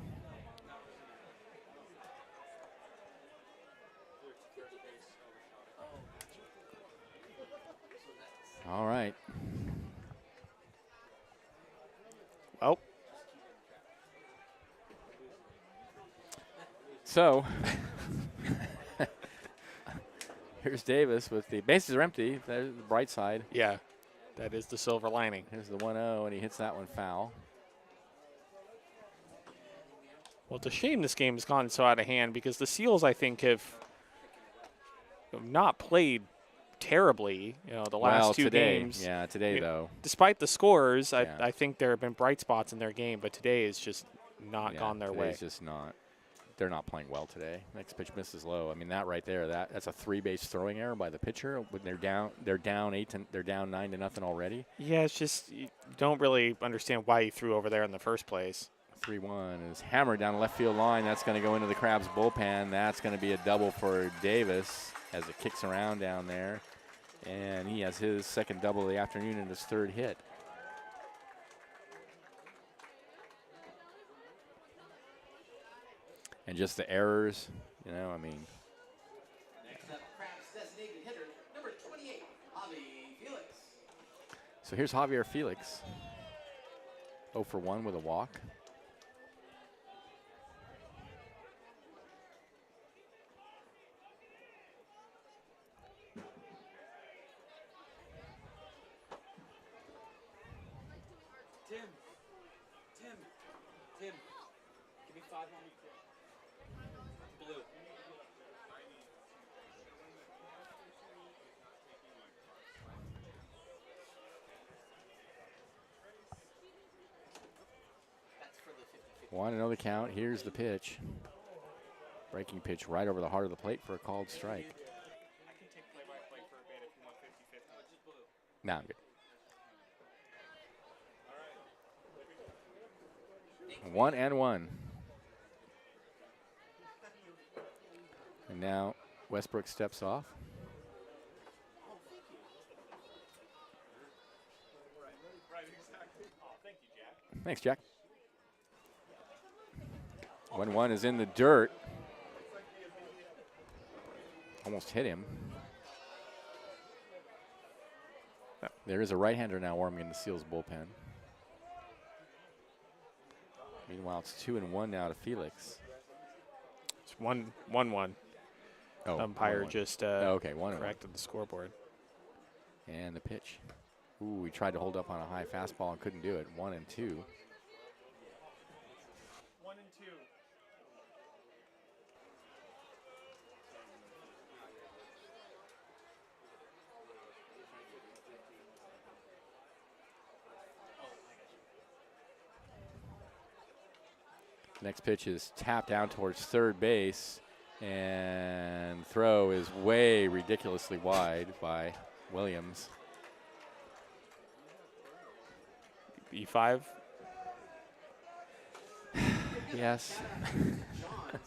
All right. Oh. So here's Davis with the bases are empty. There's the bright side. Yeah, that is the silver lining. Here's the 1-0, and he hits that one foul. Well, it's a shame this game has gone so out of hand because the Seals, I think, have not played terribly, you know, the last two games. Yeah, today, though. Despite the scores, I think there have been bright spots in their game, but today is just not gone their way. It's just not. They're not playing well today. Next pitch misses low. I mean, that right there, that's a 3-base throwing error by the pitcher. When they're down 9-0 already. Yeah, it's just you don't really understand why he threw over there in the first place. 3-1 is hammered down the left field line. That's going to go into the Crabs bullpen. That's going to be a double for Davis as it kicks around down there. And he has his second double of the afternoon and his third hit. And just the errors, you know, I mean. Next up, Crabs designated hitter, number 28, Javi Felix. So here's Javier Felix. 0 for 1 with a walk. Tim, give me 5 on blue. That's for the 50-50. 1-0 the count. Here's the pitch. Breaking pitch right over the heart of the plate for a called strike. I can take play-by-play for a bit if you want 50-50. Nah, I'm good. 1-1. And now Westbrook steps off. Thanks, Jack. 1-1 is in the dirt. Almost hit him. There is a right-hander now warming in the Seals bullpen. Meanwhile, it's 2-1 now to Felix. It's 1-1. Oh, Umpire 1-1. just okay, 1-1. corrected the scoreboard. And the pitch. Ooh, he tried to hold up on a high fastball and couldn't do it. 1-2. 1-2. Next pitch is tapped down towards third base, and throw is way ridiculously wide by Williams. E5. Yes. John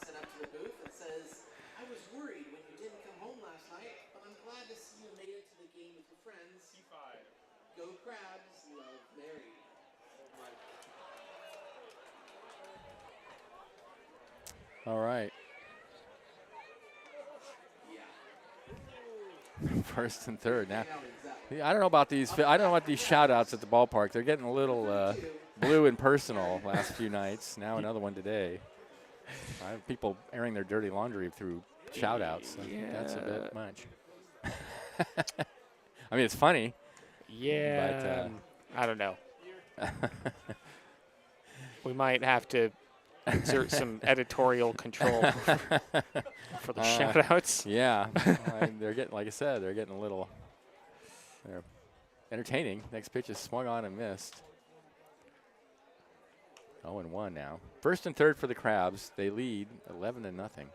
sent up to the booth and says, I was worried when you didn't come home last night, but I'm glad to see you made it to the game with your friends. Go Crabs, love Mary. All right. First and third. Now, I don't know about these. I don't know about these shout-outs at the ballpark. They're getting a little blue and personal last few nighs. Now another one today. I have people airing their dirty laundry through shout-outs. I think that's a bit much. I mean, it's funny. Yeah. I don't know. We might have to exert some editorial control for the shout-outs. Yeah. They're getting, like I said, they're getting a little they're entertaining. Next pitch is swung on and missed. 0-1 now. First and third for the Crabs. They lead 11-0.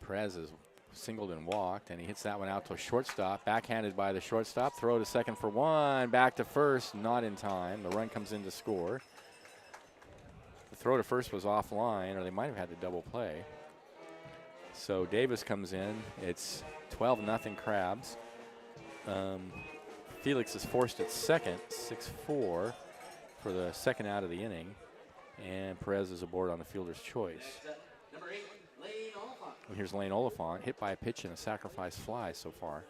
Perez is singled and walked, and he hits that one out to a shortstop. Backhanded by the shortstop. Throw to second for one. Back to first. Not in time. The run comes in to score. The throw to first was offline, or they might have had the double play. So Davis comes in. It's 12-0 Crabs. Felix is forced at second, 6-4 for the second out of the inning. And Perez is aboard on the fielder's choice. Number 8, Lane Oliphant. And here's Lane Oliphant, hit by a pitch and a sacrifice fly so far.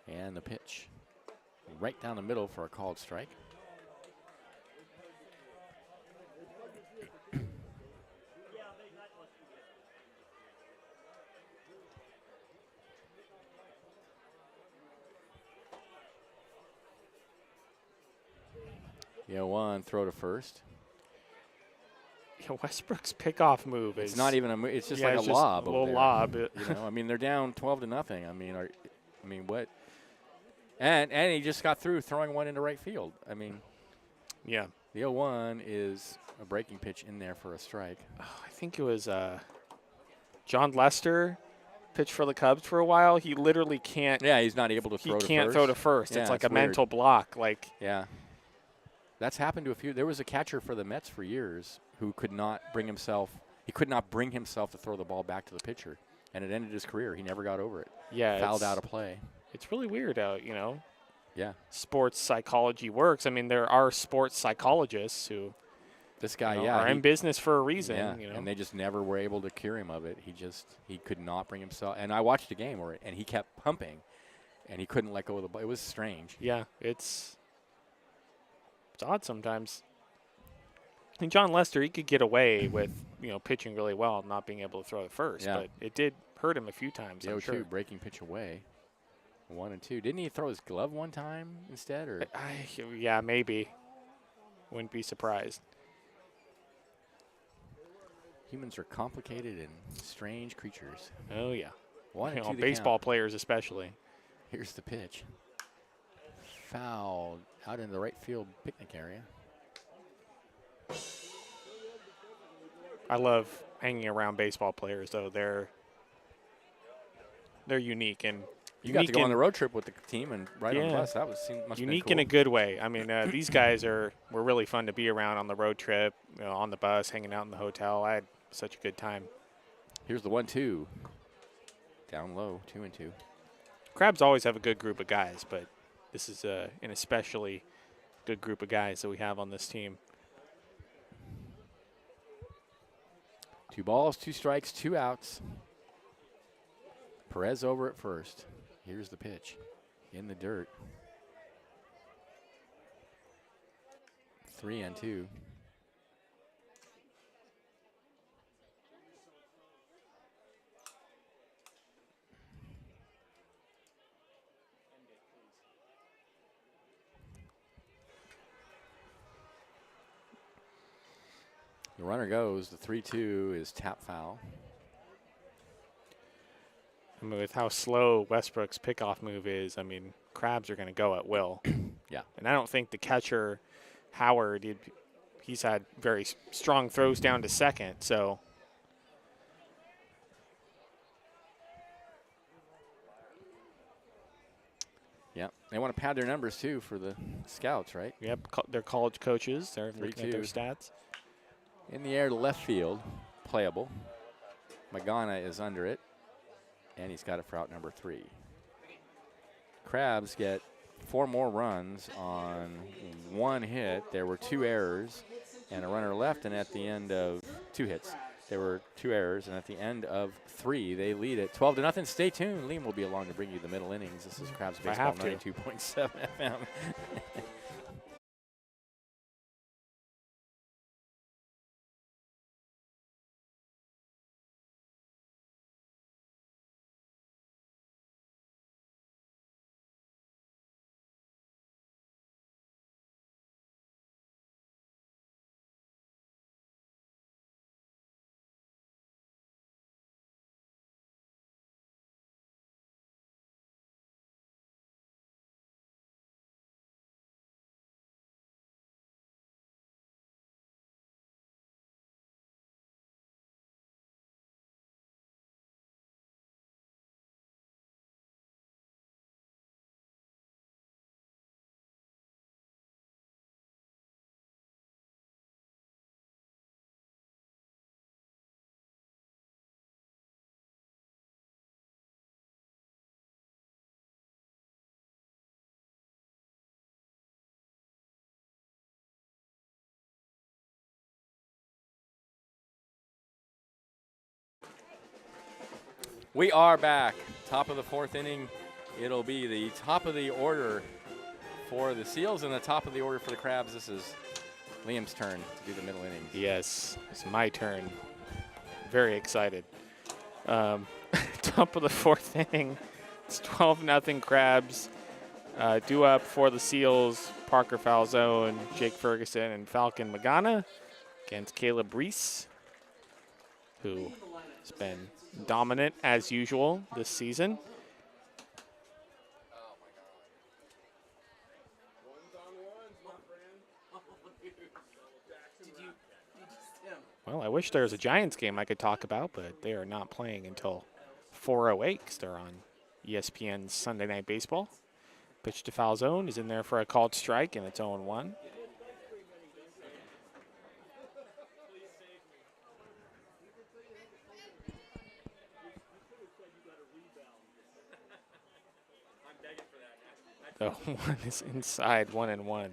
And the pitch. Right down the middle for a called strike. Yeah, one throw to first. Yeah, Westbrook's pickoff move is It's not even a move. It's just like a it's lob. a over little there. lob. You know, I mean, they're down 12-0. I mean, what? And he just got through throwing one into right field. I mean, Yeah. the 0-1 is a breaking pitch in there for a strike. Oh, I think it was John Lester pitched for the Cubs for a while. He literally can't. Yeah, he's not able to He throw to can't first. throw to first. Yeah, it's like a weird. mental block. Like, Yeah. That's happened to a few. There was a catcher for the Mets for years who could not bring himself. He could not bring himself to throw the ball back to the pitcher, and it ended his career. He never got over it. yeah, Fouled it's- out a play. It's really weird how, Yeah. sports psychology works. I mean, there are sports psychologists who This guy, are in business for a reason. Yeah, and they just never were able to cure him of it. He could not bring himself. And I watched a game and he kept pumping, and he couldn't let go of the ball. It was strange. Yeah, it's odd sometimes. And John Lester, he could get away with pitching really well, and not being able to throw at first. Yeah. But it did hurt him a few times. The I'm 0-2 sure. breaking pitch away. 1-2. Didn't he throw his glove one time instead? Or Yeah, maybe. Wouldn't be surprised. humans are complicated and strange creatures. Oh yeah, 1-2 the baseball count. players especially. Here's the pitch. Fouled out in the right field picnic area. I love hanging around baseball players, though. They're unique and You got to go on the road trip with the team and ride on the Yeah. bus. That must have unique been in a cool. good way. I mean, these guys were really fun to be around on the road trip, on the bus, hanging out in the hotel. I had such a good time. Here's the 1-2. Down low, 2-2. Crabs always have a good group of guys, but this is an especially good group of guys that we have on this team. 2 balls, 2 strikes, 2 outs. Perez over at first. Here's the pitch in the dirt. 3-2. The runner goes. The 3-2 is tap foul. I mean, with how slow Westbrook's pickoff move is, I mean, Crabs are going to go at will. Yeah. And I don't think the catcher, Howard, he's had very strong throws down to second, so. Yeah, they want to pad their numbers too for the scouts, right? Yep, they're college coaches. They're looking at their 3-2. stats. In the air to left field, playable. Magana is under it, and he's got it for out number 3. Crabs get 4 more runs on 1 hit. There were 2 errors and a runner left, and at the end of 2 hits, there were 2 errors, and at the end of 3, they lead it 12-0. Stay tuned. Liam will be along to bring you the middle innings. This is Crabs Baseball 92.7 FM. We are back. Top of the 4th inning. It'll be the top of the order for the Seals and the top of the order for the Crabs. This is Liam's turn to do the middle innings. Yes, it's my turn. Very excited. Top of the 4th inning. It's 12-0 Crabs. Due up for the Seals, Parker Falzone, Jake Ferguson, and Falcon Magana against Caleb Reese, who has been dominant as usual this season. Well, I wish there was a Giants game I could talk about, but they are not playing until 4:08 because they're on ESPN's Sunday Night Baseball. Pitch to Falzone is in there for a called strike, and it's 0-1. The 1 is inside, 1-1.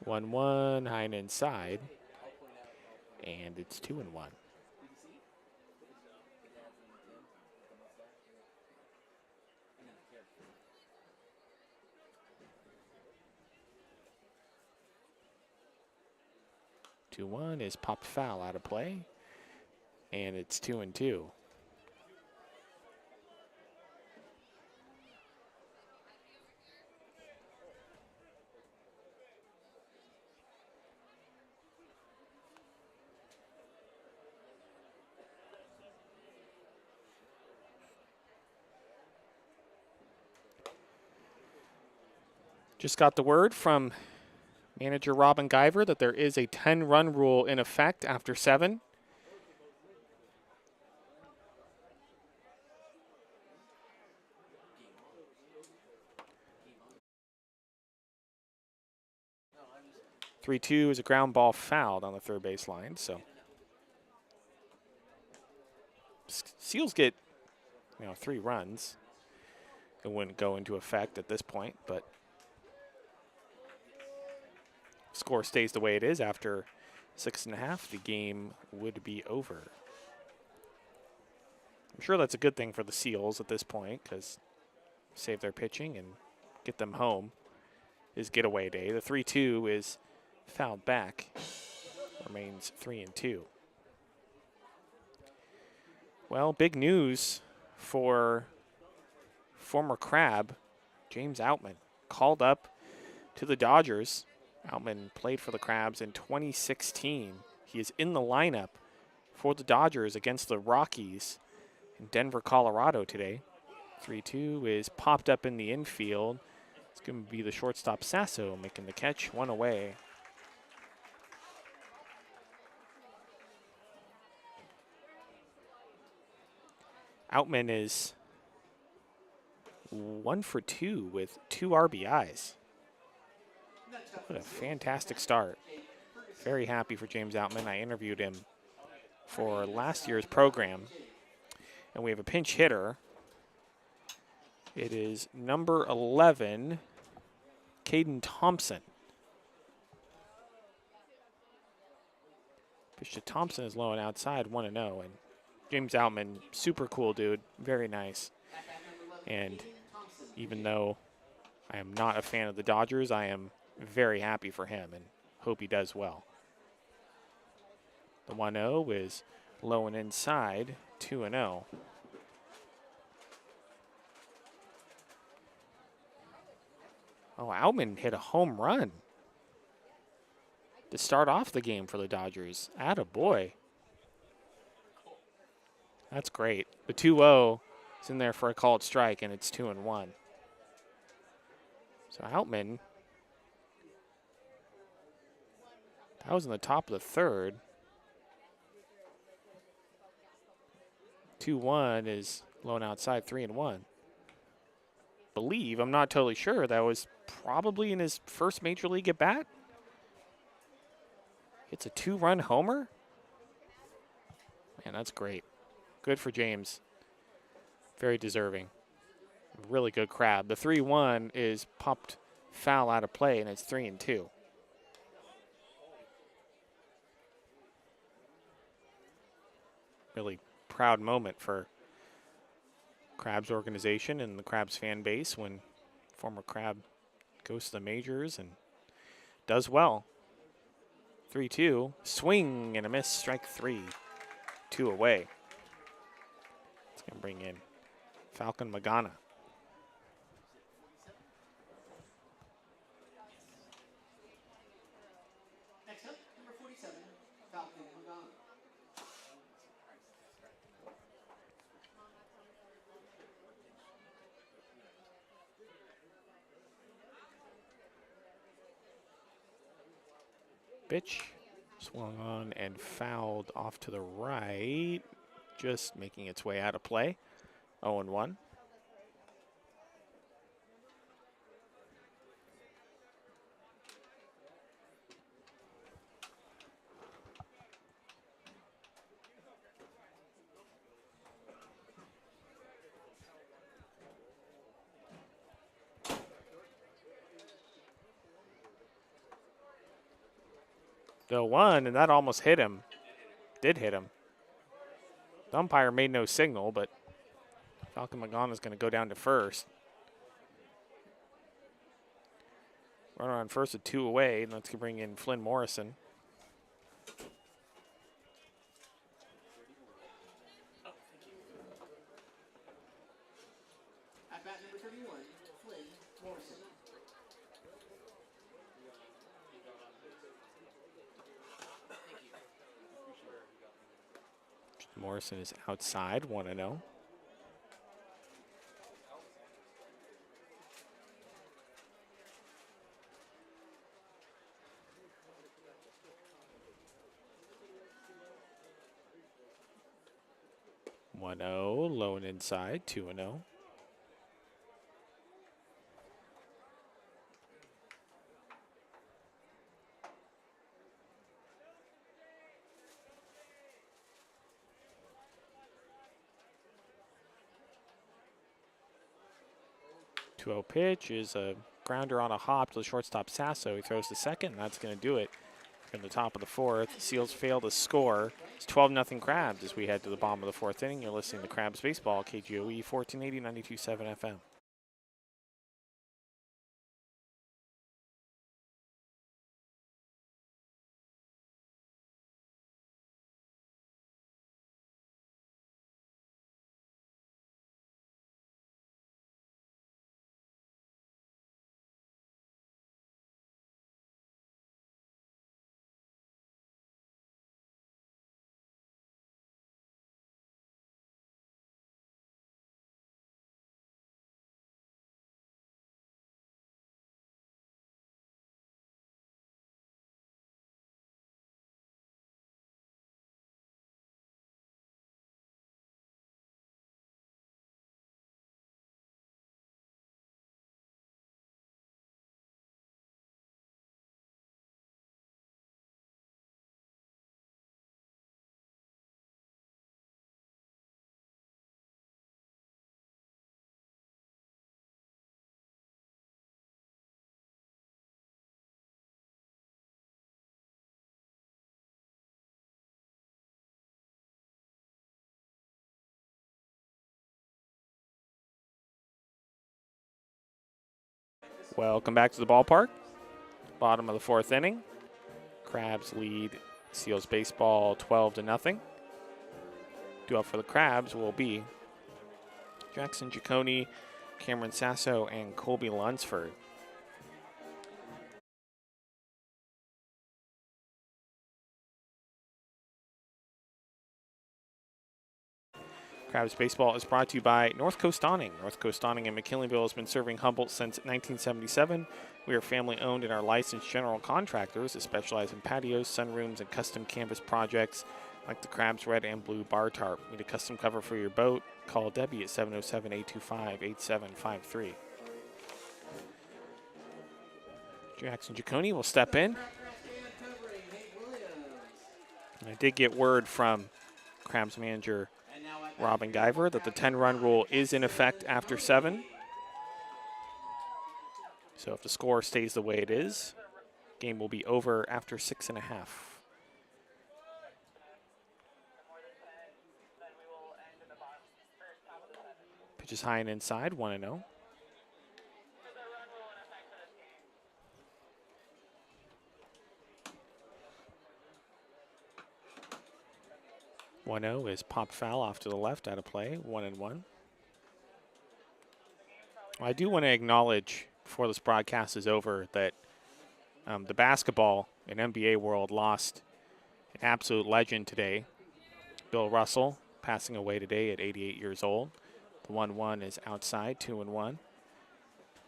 One, high and inside, and it's 2-1. Two-one is popped foul out of play, and it's 2-2. Just got the word from manager Robin Guyver that there is a 10-run rule in effect after 7. Three-two is a ground ball fouled on the third base line. So Seals get 3 runs. it wouldn't go into effect at this point, but score stays the way it is after 6.5, the game would be over. I'm sure that's a good thing for the Seals at this point because save their pitching and get them home is getaway day. The 3-2 is fouled back, remains 3-2. Well, big news for former Crab, James Outman, called up to the Dodgers. Outman played for the Crabs in 2016. He is in the lineup for the Dodgers against the Rockies in Denver, Colorado today. 3-2 is popped up in the infield. It's going to be the shortstop Sasso making the catch, one away. Outman is 1 for 2 with 2 RBIs. What a fantastic start. Very happy for James Outman. I interviewed him for last year's program. And we have a pinch hitter. It is number 11, Caden Thompson. Pitch to Thompson is low and outside, 1-0. And James Outman, super cool dude, very nice. And even though I am not a fan of the Dodgers, I am very happy for him and hope he does well. The 1-0 is low and inside, 2-0. Oh, Outman hit a home run to start off the game for the Dodgers. Attaboy. That's great. The 2-0 is in there for a called strike, and it's 2-1. So Outman, that was in the top of the third. 2-1 is low and outside, 3-1. I'm not totally sure, that was probably in his first major league at bat. It's a 2-run homer. Man, that's great. Good for James. Very deserving. Really good Crab. The 3-1 is popped foul out of play, and it's 3-2. Really proud moment for Crabs organization and the Crabs fan base when former Crab goes to the majors and does well. 3-2, swing and a miss, strike 3, 2 away. It's going to bring in Falcon Magana. Next up, number 47, Falcon Magana. Pitch swung on and fouled off to the right, just making its way out of play. 0-1. The 1, and that almost hit him. Did hit him. The umpire made no signal, but Falcon Magana is going to go down to first. Runner on first with 2 away, and let's bring in Flynn Morrison. At bat number 31, Flynn Morrison. Morrison is outside, 1-0. Low and inside, 2-0. 2-0 pitch is a grounder on a hop to the shortstop Sasso. He throws to second, and that's going to do it. In the top of the fourth, Seals fail to score. It's 12-0 Crabs as we head to the bottom of the fourth inning. You're listening to Crabs Baseball, KGOE 1480, 92.7 FM. Welcome back to the ballpark. Bottom of the fourth inning. Crabs lead Seals baseball 12-0. Due up for the Crabs will be Jackson Giacone, Cameron Sasso, and Colby Lunsford. Crabs Baseball is brought to you by North Coast Awning. North Coast Awning in McKinleyville has been serving Humboldt since 1977. We are family owned and are licensed general contractors that specialize in patios, sunrooms, and custom canvas projects like the Crabs Red and Blue Bar Tarp. Need a custom cover for your boat? Call Debbie at 707-825-8753. Jackson Giacone will step in. And I did get word from Crabs manager Robin Guyver that the 10-run rule is in effect after 7. So if the score stays the way it is, game will be over after 6.5. Pitch is high and inside, 1-0. 1-0 is popped foul off to the left, out of play, 1-1. I do want to acknowledge before this broadcast is over that the basketball and NBA world lost an absolute legend today. Bill Russell passing away today at 88 years old. The 1-1 is outside, 2-1.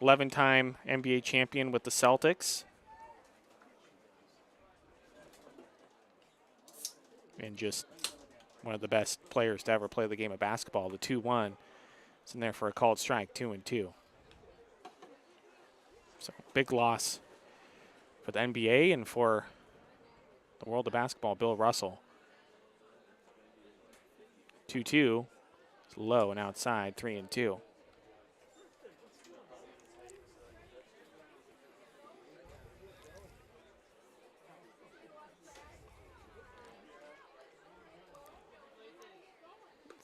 11-time NBA champion with the Celtics. And just one of the best players to ever play the game of basketball. The 2-1 is in there for a called strike, 2-2. So big loss for the NBA and for the world of basketball, Bill Russell. 2-2 is low and outside, 3-2.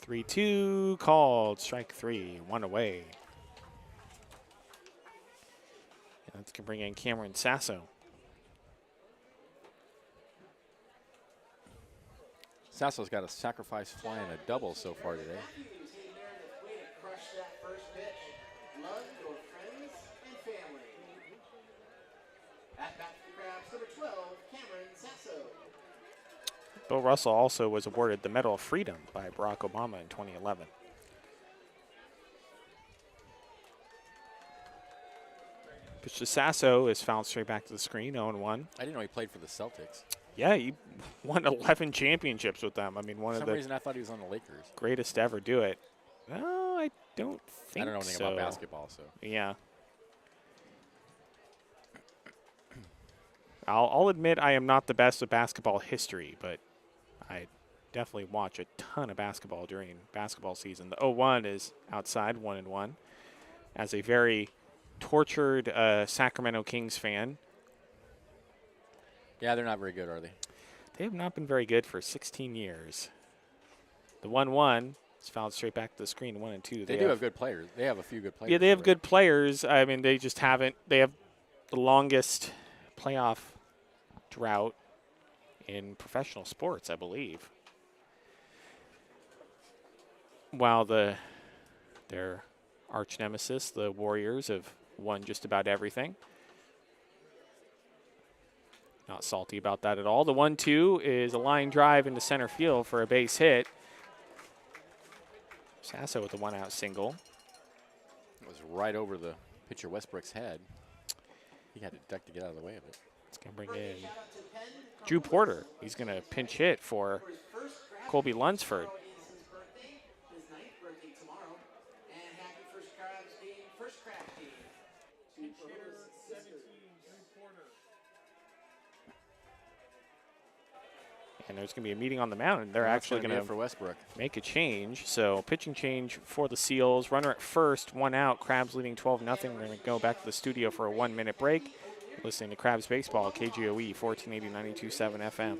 Three-two called, strike 3, 1 away. And that's going to bring in Cameron Sasso. Sasso's got a sacrifice fly and a double so far today. Bill Russell also was awarded the Medal of Freedom by Barack Obama in 2011. Pitch to Sasso is fouled straight back to the screen, 0-1. I didn't know he played for the Celtics. Yeah, he won 11 championships with them. I mean, one For of some the reason I thought he was on the Lakers. greatest to ever do it. No, I don't think so. I don't know anything about basketball, so. Yeah. I'll admit I am not the best at basketball history, but I definitely watch a ton of basketball during basketball season. The 0-1 is outside, 1-1. As a very tortured Sacramento Kings fan. Yeah, they're not very good, are they? They have not been very good for 16 years. The 1-1 is fouled straight back to the screen. 1 and 2. They do have good players. They have a few good players. Yeah, they have right? good players. I mean, they just haven't. They have the longest playoff drought in professional sports, I believe. While their arch nemesis, the Warriors, have won just about everything. Not salty about that at all. The 1-2 is a line drive into center field for a base hit. Sasso with the 1-out single. It was right over the pitcher Westbrook's head. He had to duck to get out of the way of it. It's going to bring in Drew Porter. He's going to pinch hit for Colby Lunsford. His 9th birthday tomorrow. And happy first Crabs Day, first Crab Day. To Porter's sister. And there's going to be a meeting on the mound, and they're That's actually gonna going be it for Westbrook. make a change. So pitching change for the Seals. Runner at first, 1 out. Crabs leading 12-0. We're going to go back to the studio for a 1-minute break. Listening to Crabs Baseball, KGOE 1480 92.7 FM.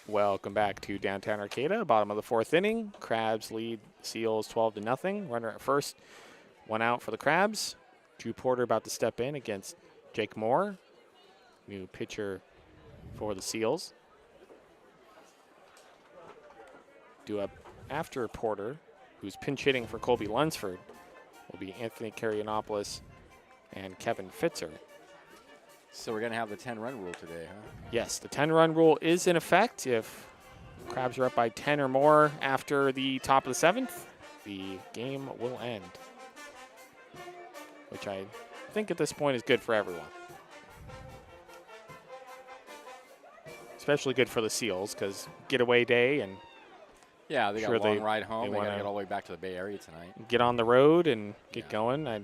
Welcome back to downtown Arcata, bottom of the 4th inning. Crabs lead Seals 12-0. Runner at first, 1 out for the Crabs. Drew Porter about to step in against Jake Moore, new pitcher for the Seals. Due up after Porter, who's pinch hitting for Colby Lunsford, will be Anthony Karianopoulos and Kevin Fitzer. So we're going to have the 10-run rule today, huh? Yes, the 10-run rule is in effect. If Crabs are up by 10 or more after the top of the 7th, the game will end, which I think at this point is good for everyone. Especially good for the Seals because getaway day and Yeah, they got Sure, a long they- ride home. they They got to wanna- get all the way back to the Bay Area tonight. get on the road and get Yeah. going. I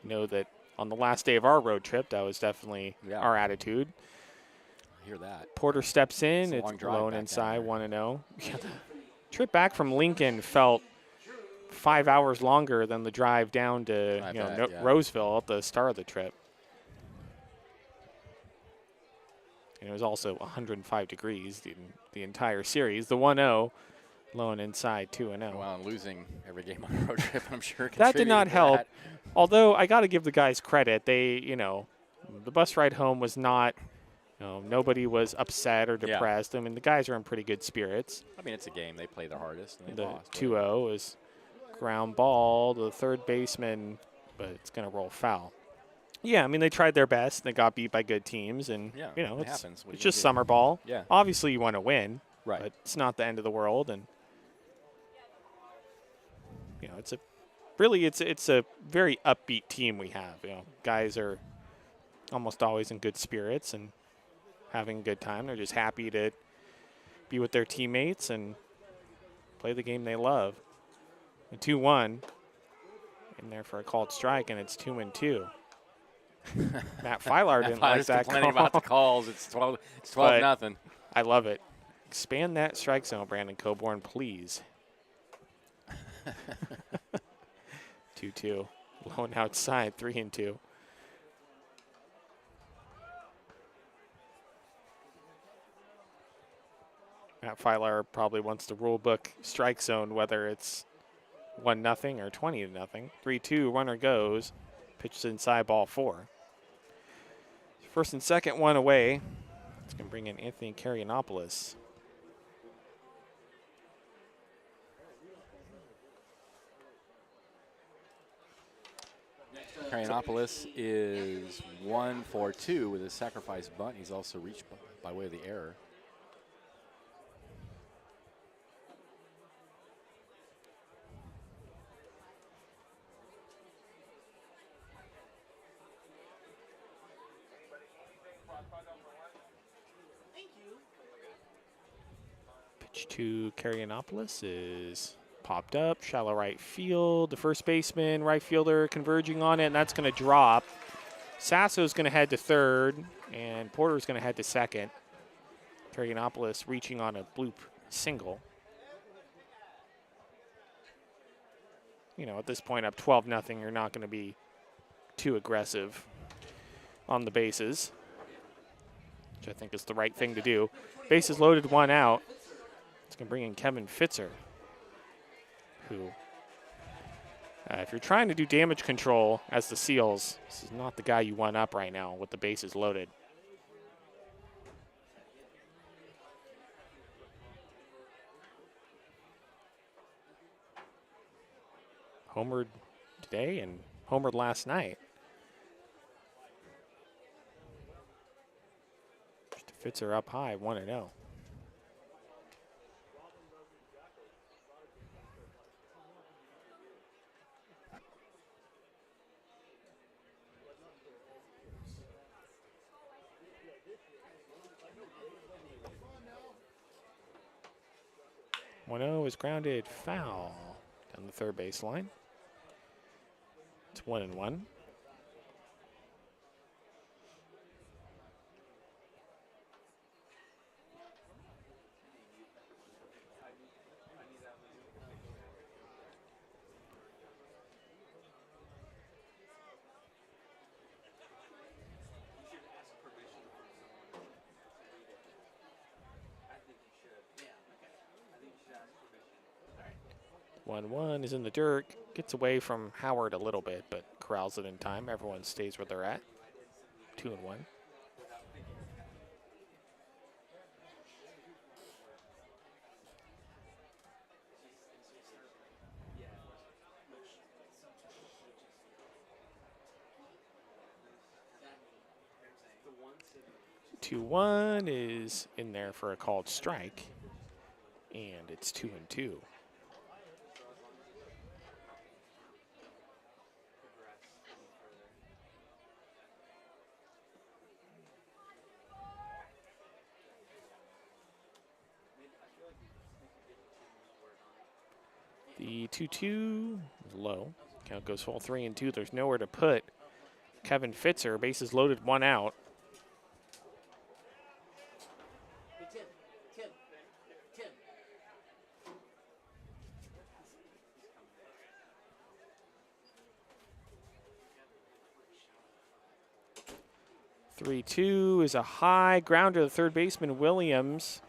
know that on the last day of our road trip, that was definitely Yeah. our attitude. I hear that. Porter steps in. It's a It's long drive lone back down inside, there. 1-0. Yeah, the trip back from Lincoln felt 5 hours longer than the drive down to I bet, yeah. Roseville at the start of the trip. And it was also 105 degrees the entire series. The 1-0, lone inside, 2-0. Well, and losing every game on a road trip, I'm sure That did not contributed to help. that. Although I got to give the guys credit. They, the bus ride home was not, nobody was upset or Yeah. depressed. I mean, the guys are in pretty good spirits. I mean, it's a game. They play their hardest, and they The lost. 2-0 is ground ball to the third baseman, but it's going to roll foul. Yeah, I mean, they tried their best. They got beat by good teams, and, Yeah, it it's, happens. What are it's you just gonna do? summer ball. Yeah. Obviously, you want to win, Right. but it's not the end of the world. And, it's a very upbeat team we have. Guys are almost always in good spirits and having a good time. They're just happy to be with their teammates and play the game they love. The 2-1 in there for a called strike, and it's 2-2. Matt Filar didn't like Filar's that complaining call. about the calls. It's 12 But- nothing. I love it. Expand that strike zone, Brandon Coburn, please. 2-2. Lone outside, 3-2. Matt Filar probably wants the rule book strike zone, whether it's 1-0 or 20-0. 3-2, runner goes. Pitches inside, ball 4. First and second, one away. It's going to bring in Anthony Karianopoulos. Karianopoulos is 1 for 2 with a sacrifice bunt. He's also reached by way of the error. Pitch to Karianopoulos is popped up, shallow right field. The first baseman, right fielder converging on it, and that's going to drop. Sasso's going to head to third, and Porter's going to head to second. Karianopoulos reaching on a bloop single. You know, at this point up 12-0, you're not going to be too aggressive on the bases, which I think is the right thing to do. Bases loaded, one out. It's going to bring in Kevin Fitzer, who, if you're trying to do damage control as the Seals, this is not the guy you want up right now with the bases loaded. Homered today and homered last night. Fitzer up high, 1-0. Is grounded foul down the third baseline. It's 1-1. One is in the dirt, gets away from Howard a little bit, but corrals it in time. Everyone stays where they're at. 2-1. The 2-1 is in there for a called strike, and it's 2-2. The 2-2 is low. Count goes full 3-2. There's nowhere to put Kevin Fitzer. Bases loaded, one out. Tim. 3-2 is a high grounder. The third baseman, Williams,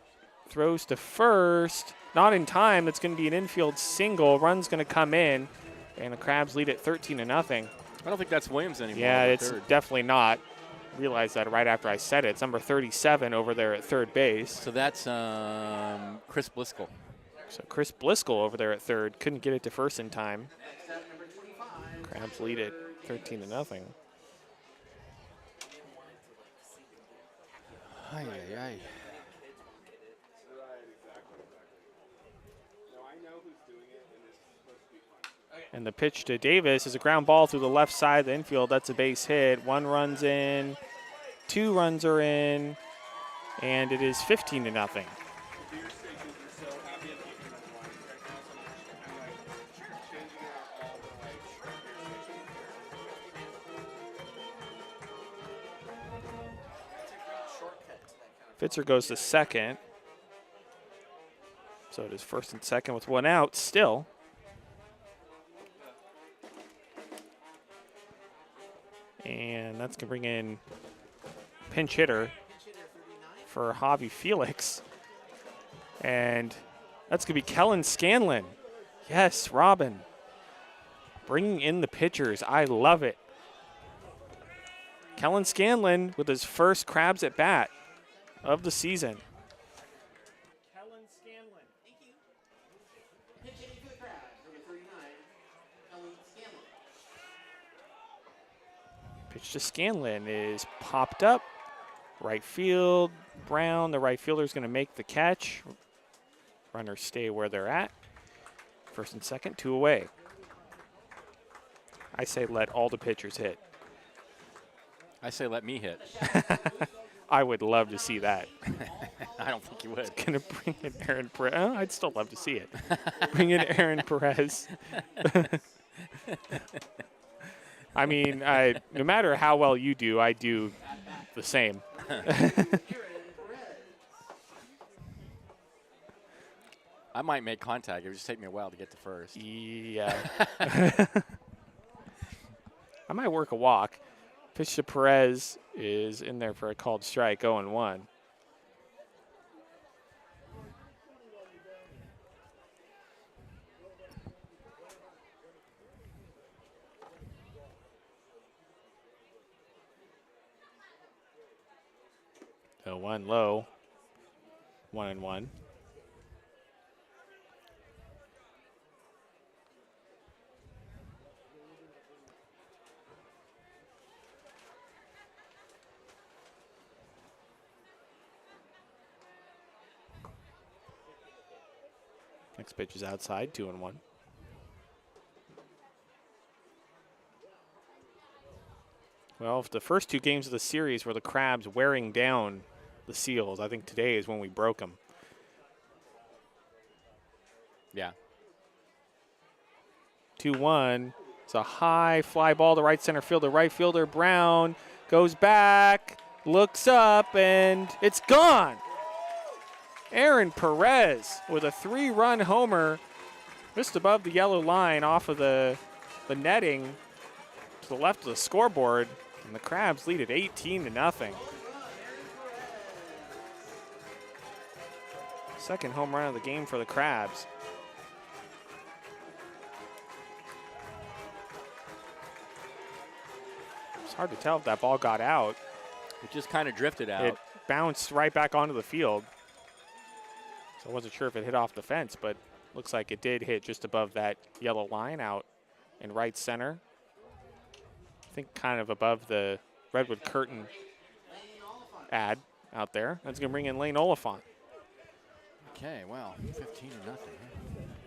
throws to first. Not in time. It's going to be an infield single. Run's going to come in, and the Crabs lead at 13-0. I don't think that's Williams anymore. Yeah, it's definitely not. Realized that right after I said it. It's number 37 over there at third base. So that's Chris Bliscoe. So Chris Bliscoe over there at third. Couldn't get it to first in time. Crabs lead it 13-0. Ay, ay, ay. And the pitch to Davis is a ground ball through the left side of the infield. That's a base hit. 1 run's in, 2 runs are in, and it is 15-0. Fitzer goes to second. So it is first and second with 1 out still. And that's going to bring in pinch hitter for Javi Felix. And that's going to be Kellen Scanlon. Yes, Robin. Bringing in the pitchers. I love it. Kellen Scanlon with his first Crabs at bat of the season. Kellen Scanlon. Thank you. Pitch hitting for the Crabs, number 39, Ellen Scanlon. Pitch to Scanlon is popped up. Right field. Brown, the right fielder, is going to make the catch. Runners stay where they're at. First and second, 2 away. I say let all the pitchers hit. I say let me hit. I would love to see that. I don't think you would. Gonna bring in Aaron Perez. I'd still love to see it. Bring in Aaron Perez. I mean, no matter how well you do, I do the same. I might make contact. It would just take me a while to get to first. Yeah. I might work a walk. Pitch to Perez is in there for a called strike, 0-1. So 1 low, 1-1. Next pitch is outside, 2-1. Well, if the first 2 games of the series were the Crabs wearing down the Seals, I think today is when we broke them. Yeah. 2-1. It's a high fly ball to right center fielder. Right fielder Brown goes back, looks up, and it's gone. Aaron Perez with a 3-run homer just above the yellow line off of the netting to the left of the scoreboard, and the Crabs lead it 18-0. Second home run of the game for the Crabs. It's hard to tell if that ball got out. It just kind of drifted out. It bounced right back onto the field. So I wasn't sure if it hit off the fence, but looks like it did hit just above that yellow line out in right center. I think kind of above the Redwood Curtain ad out there. That's going to bring in Lane Oliphant. Okay, well, 15-0.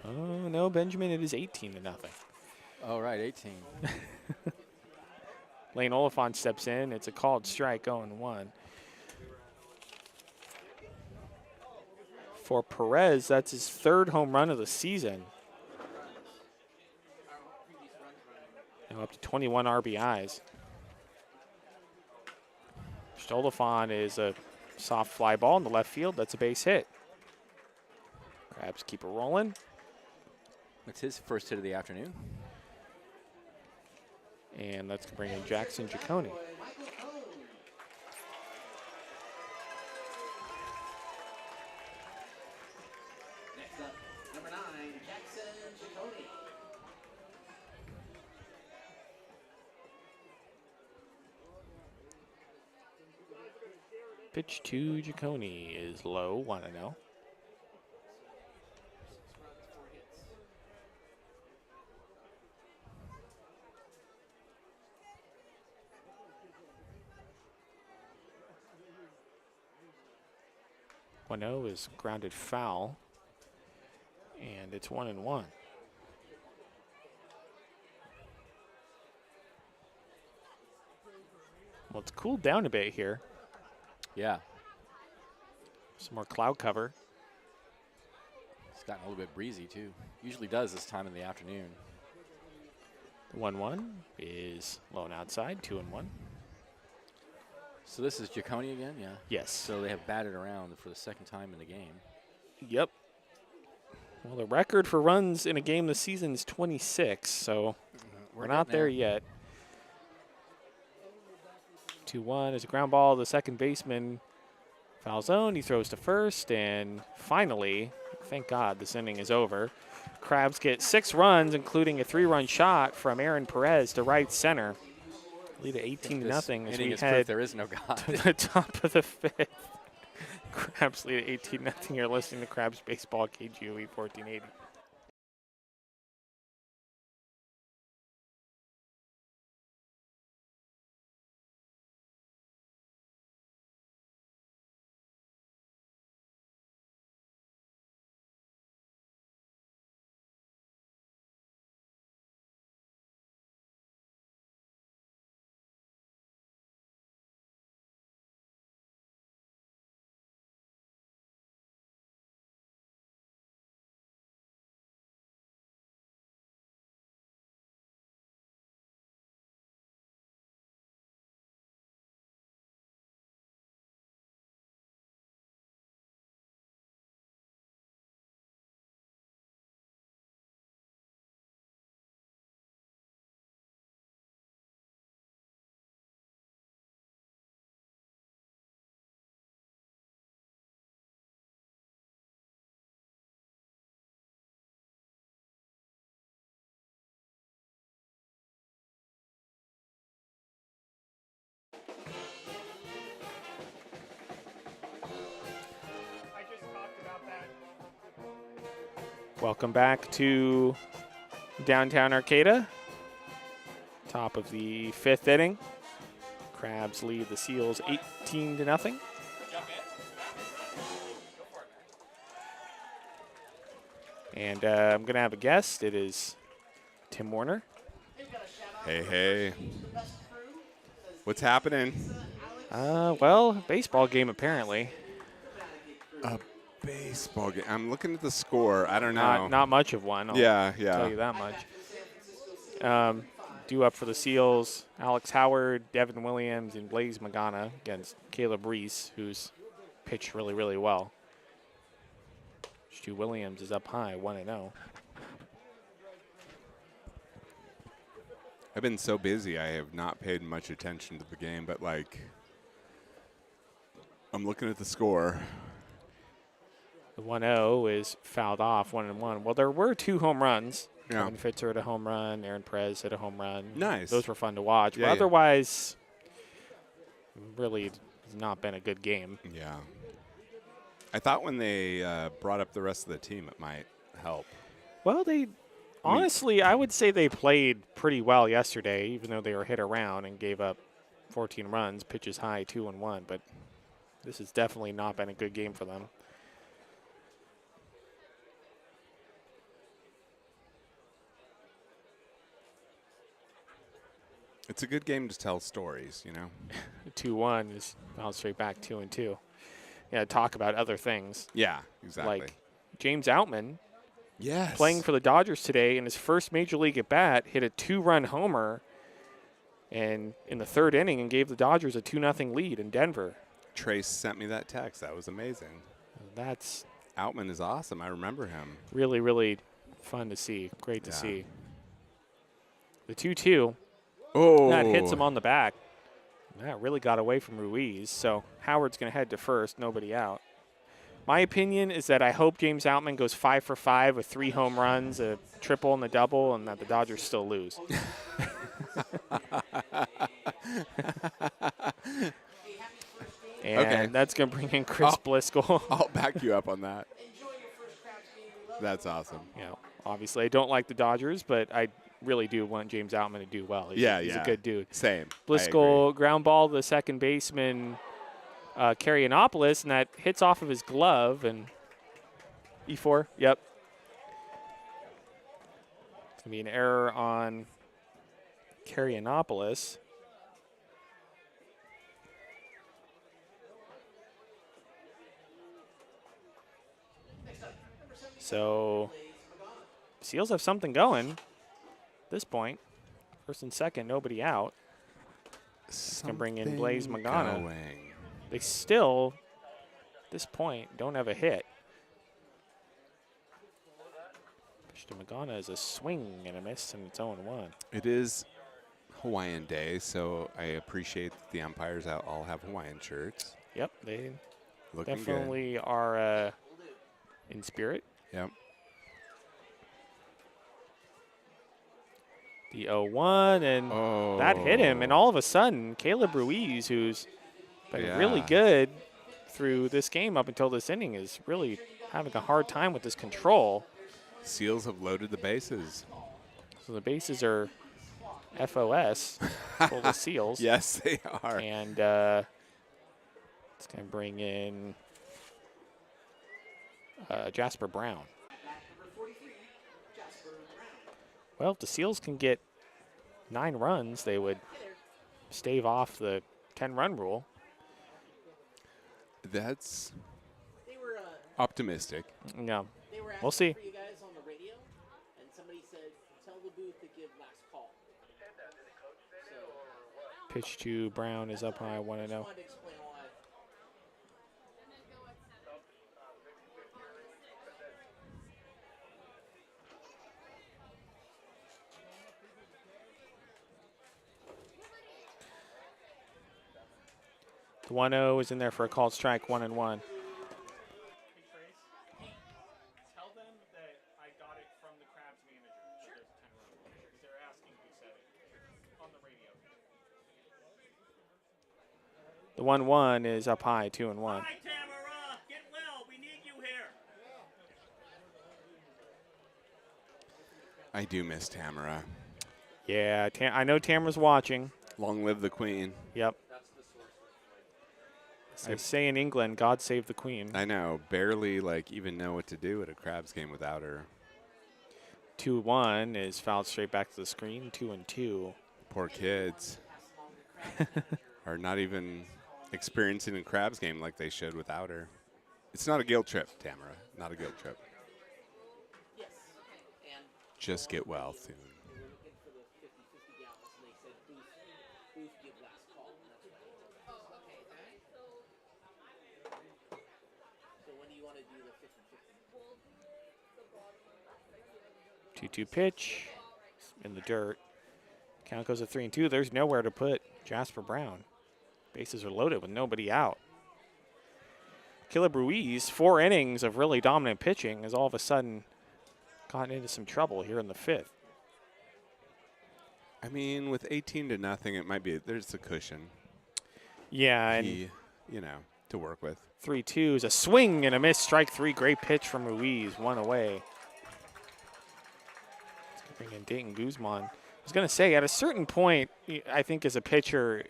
Oh, no, Benjamin, it is 18-0. Oh, right, 18. Lane Oliphant steps in. It's a called strike, 0-1. For Perez, that's his 3rd home run of the season. Now up to 21 RBIs. Oliphant is a soft fly ball in the left field. That's a base hit. Crabs keep it rolling. That's his first hit of the afternoon. And let's bring in Jackson Giacone. Next up, number 9, Jackson Giacone. Pitch to Giacone is low, 1-0. Is grounded foul, and it's 1-1. Well, it's cooled down a bit here. Yeah. Some more cloud cover. It's gotten a little bit breezy, too. Usually does this time in the afternoon. 1-1 is low and outside, 2-1. So this is Giacone again, yeah? Yes. So they have batted around for the second time in the game. Yep. Well, the record for runs in a game this season is 26, so we're not there yet. 2-1 is a ground ball. The second baseman Foul zone, he throws to first, and finally, thank God this inning is over. Crabs get 6 runs, including a 3-run shot from Aaron Perez to right center. Lead at 18 to nothing as Inning we is proof head there is no God. to the top of the 5th. Crabs lead at 18 nothing. You're listening to Crabs Baseball, KGOE 1480. Welcome back to downtown Arcata. Top of the 5th inning. Crabs lead the Seals 18 to nothing. And I'm going to have a guest. It is Tim Warner. Hey, hey. What's happening? Well, baseball game apparently. A baseball game. I'm looking at the score. I don't know. Not much of one. I'll tell you that much. Due up for the Seals, Alex Howard, Devin Williams, and Blaze Magana against Caleb Reese, who's pitched really, really well. Stu Williams is up high, 1-0. I've been so busy, I have not paid much attention to the game, but, like, I'm looking at the score. The 1-0 is fouled off, 1-1. Well, there were 2 home runs. Yeah. Kevin Fitzer hit a home run. Aaron Perez hit a home run. Nice. Those were fun to watch. Yeah, but yeah. otherwise, really has not been a good game. Yeah. I thought when they brought up the rest of the team, it might help. Well, honestly, I would say they played pretty well yesterday, even though they were hit around and gave up 14 runs, pitches high, 2-1. But this has definitely not been a good game for them. It's a good game to tell stories, you know? 2-1 is bounced straight back 2-2. Yeah, talk about other things. Yeah, exactly. Like James Outman, yes. playing for the Dodgers today in his first major league at bat, hit a 2-run homer and in the 3rd inning and gave the Dodgers a 2-0 lead in Denver. Trace sent me that text. That was amazing. That's Outman is awesome. I remember him. really, really fun to see. Great to see. The 2-2. Oh. That hits him on the back. That really got away from Ruiz. So Howard's going to head to first, nobody out. My opinion is that I hope James Outman goes 5 for 5 with 3 home runs, a triple and a double, and that the Dodgers still lose. And that's going to bring in Chris Bliscoe. I'll back you up on that. That's awesome. You know, obviously, I don't like the Dodgers, but I really do want James Outman to do well. He's a good dude. Same. Bliscoe ground ball to the second baseman, Karyanopoulos, and that hits off of his glove. And E4, yep. It's going to be an error on Karyanopoulos. So Seals have something going at this point. First and second, nobody out. It's going to bring in Blaze Magana. They still, at this point, don't have a hit. Pitch to Magana is a swing and a miss, and it's 0-1. It is Hawaiian Day, so I appreciate that the umpires all have Hawaiian shirts. Yep, they Looking Definitely are in spirit. good. Yep. The 0-1, and that hit him. And all of a sudden, Caleb Ruiz, who's been really good through this game up until this inning, is really having a hard time with this control. Seals have loaded the bases. So the bases are FOS, full of Seals. Yes, they are. And it's going to bring in Jasper Brown. Well, if the Seals can get 9 runs, they would stave off the 10-run rule. That's optimistic. Yeah, They were we'll asking see. for you guys on the radio, and somebody said, tell the booth to give last call. So, Pitch to Brown is up high, 1-0. wanted to explain why. The 1-0 is in there for a called strike, 1-1. Tell them that I got it from the Crabs manager. Sure. Because they're asking who said it on the radio. The 1-1 is up high, 2-1. Hi, Tamara. Get well. We need you here. I do miss Tamara. Yeah, I know Tamara's watching. Long live the queen. Yep. As they say in England, God save the Queen. I know. Barely, even know what to do at a Crabs game without her. 2-1 is fouled straight back to the screen, 2-2. Poor kids are not even experiencing a Crabs game like they should without her. It's not a guilt trip, Tamara. Not a guilt trip. Yes. And Just get well soon. they were looking for the 50-50 gallons, and they said, booth give last call. And that's what I did. Oh, okay. So when do you want to do the 50-50? 2-2 pitch in the dirt. Count goes to 3-2. There's nowhere to put Jasper Brown. Bases are loaded with nobody out. Caleb Ruiz, 4 innings of really dominant pitching, has all of a sudden gotten into some trouble here in the 5th. I mean, with 18-0, it might be, there's a cushion. Yeah, and to work with. 3-2 is a swing and a miss. Strike 3. Great pitch from Ruiz. 1 away. Let's bring in Dayton Guzman. I was going to say, at a certain point, I think as a pitcher,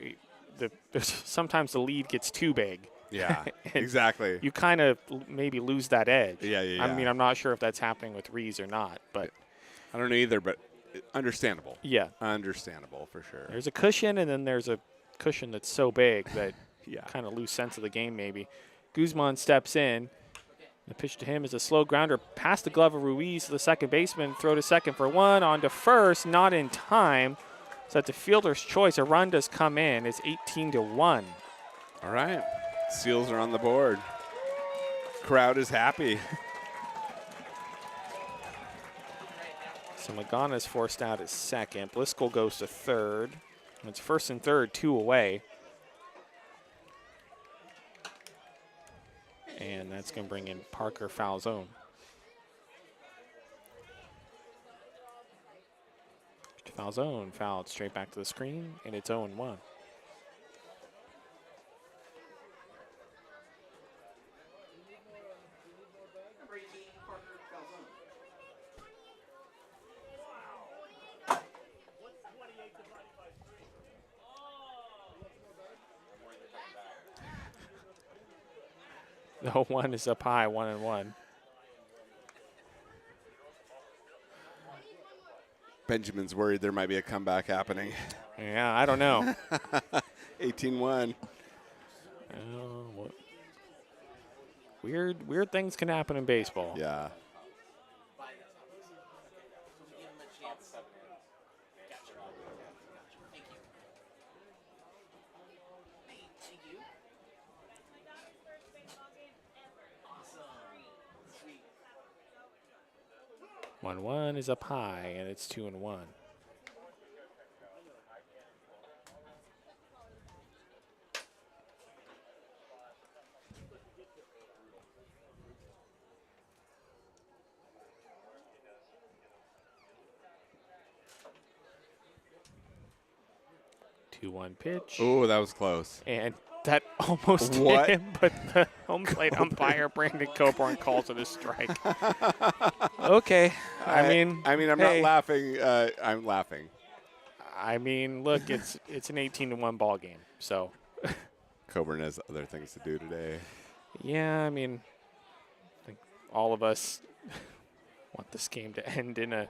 sometimes the lead gets too big. Yeah, exactly. You kind of maybe lose that edge. Yeah. I mean, I'm not sure if that's happening with Ruiz or not, but I don't know either, but understandable. yeah. Understandable for sure. There's a cushion, and then there's a cushion that's so big that Yeah. kind of lose sense of the game maybe. Guzman steps in. The pitch to him is a slow grounder past the glove of Ruiz to the second baseman. Throw to second for 1. On to first, not in time. So that's a fielder's choice. A run does come in. It's 18-1. All right. Seals are on the board. Crowd is happy. So Magana's forced out at second. Bliscoe goes to third. And it's first and third, 2 away. And that's going to bring in Parker foul zone. Foul zone, fouled straight back to the screen, and it's 0-1. Number 18, Parker Calzone. The 0-1 is up high, 1-1. Benjamin's worried there might be a comeback happening. Yeah, I don't know. 18-1. What? Weird things can happen in baseball. Yeah. Give him a chance. Gotcha. Thank you. Hey, thank you. Awesome. Sweet. 1-1 is up high, and it's 2-1. 2-1 pitch. Oh, that was close. And that almost What? hit him, but the home plate umpire, Brandon Coburn, calls it a strike. Okay. I mean, I'm hey, not laughing. I'm laughing. I mean, look, it's an 18-1 ball game. So, Coburn has other things to do today. yeah, I mean, I think all of us want this game to end in a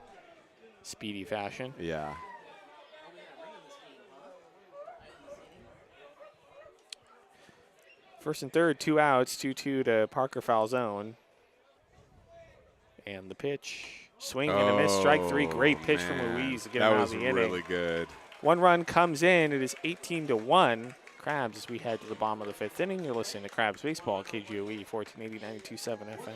speedy fashion. Yeah. First and third, 2 outs, 2-2 to Parker Falzone. And the pitch, swing and a miss, strike 3. Great pitch from man. Louise to get that him out was of the inning. really good. 1 run comes in. It is 18-1. Crabs as we head to the bottom of the 5th inning. You're listening to Crabs Baseball, KGOE 1480 92.7 FM.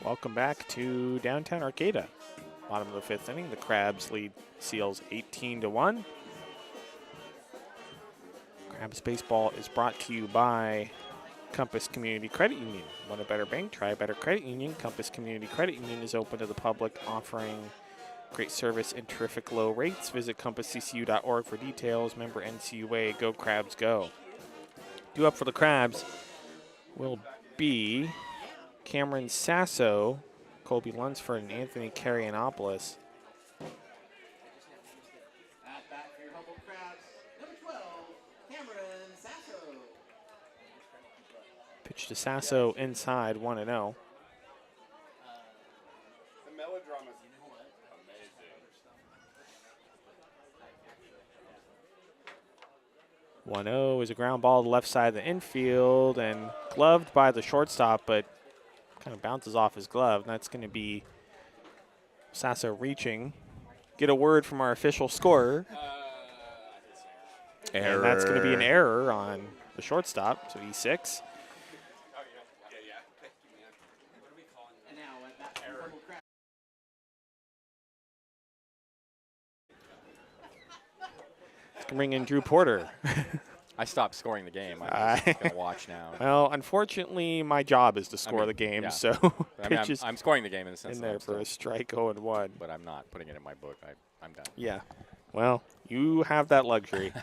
Welcome back to downtown Arcata. Bottom of the 5th inning. The Crabs lead Seals 18-1. Crabs Baseball is brought to you by Compass Community Credit Union. Want a better bank? Try a better credit union. Compass Community Credit Union is open to the public, offering great service and terrific low rates. Visit compassccu.org for details. Member NCUA. Go Crabs, go. Due up for the Crabs will be Cameron Sasso, Colby Lunsford, and Anthony Carianopoulos. At bat for your Humboldt Crabs, number 12, Cameron Sasso. Pitch to Sasso inside, 1-0. The melodrama is amazing. 1-0 is a ground ball to the left side of the infield and gloved by the shortstop, but kind of bounces off his glove. And that's going to be Sasso reaching. Get a word from our official scorer. Error. And that's going to be an error on the shortstop, so E6. And now at bat for your Humboldt Crabs. It's going to bring in Drew Porter. I stopped scoring the game. I'm just going to watch now. Well, unfortunately, my job is to score mean, the game, yeah. so I mean, pitches I'm scoring the game in the sense in that there I'm for still, a strike 0-1. but I'm not putting it in my book. I'm done. Yeah. Well, you have that luxury.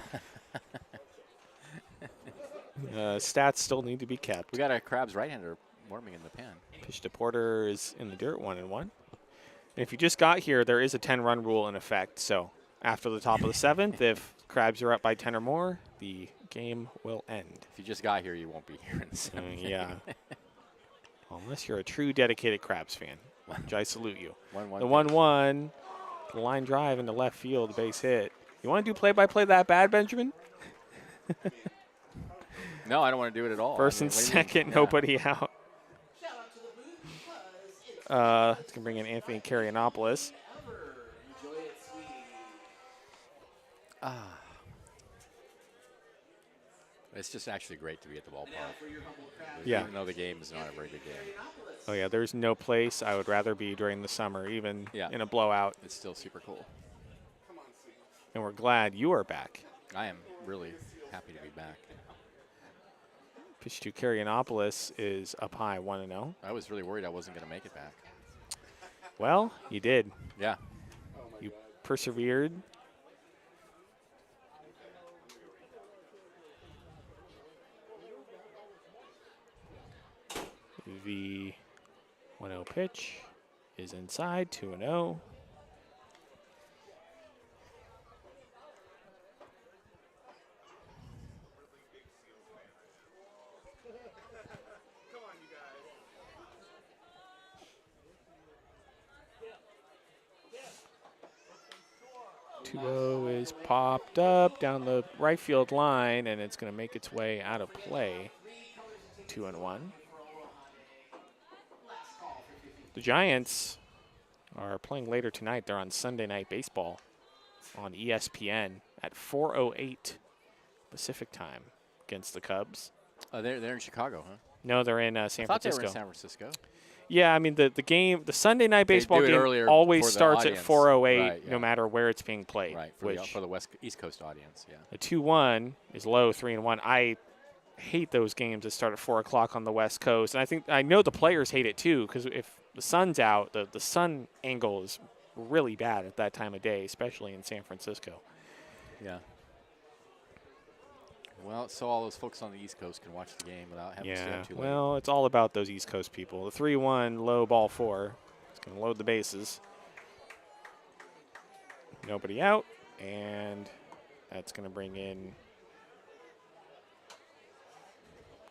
Stats still need to be kept. We got a Crabs right-hander warming in the pen. Pitch to Porter is in the dirt, 1-1. And if you just got here, there is a 10-run rule in effect. So after the top of the 7th, if Crabs are up by 10 or more, the game will end. If you just got here, you won't be here in the 7th. Yeah. Unless you're a true dedicated Crabs fan, which I salute you. 1-1. The 1-1, the line drive into left field, base hit. You want to do play-by-play that bad, Benjamin? No, I don't want to do it at all. First I mean, and what do you mean? second, Yeah. nobody out. Shout out to the booth because it's It's going to bring in Anthony Carianopoulos. ever. Enjoy it, sweetie. It's just actually great to be at the ballpark. For your Humboldt Crabs, Yeah. Even though the game is not a very good game. Oh, yeah, there's no place I would rather be during the summer, even Yeah. in a blowout. It's still super cool. And we're glad you are back. I am really happy to be back. Pitch to Carianopoulos is up high, 1-0. I was really worried I wasn't going to make it back. Well, you did. Yeah. You persevered. The 1-0 pitch is inside, 2-0. Is popped up down the right field line, and it's going to make its way out of play. 2-1. The Giants are playing later tonight. They're on Sunday Night Baseball on ESPN at 4:08 Pacific time against the Cubs. They're in Chicago, huh? No, they're in San I thought Francisco. they were in San Francisco. Yeah, I mean the game, the Sunday Night Baseball do it game earlier always for the starts at audience. 4:08, Right, yeah. no matter where it's being played. Right, for the East Coast audience, yeah. The 2-1 is low, 3-1. I hate those games that start at 4 o'clock on the West Coast, and I know the players hate it too, because if the sun's out, the sun angle is really bad at that time of day, especially in San Francisco. Yeah. Well, so all those folks on the East Coast can watch the game without having to stay up too late. Well, it's all about those East Coast people. The 3-1, low, ball 4. It's going to load the bases. Nobody out, and that's going to bring in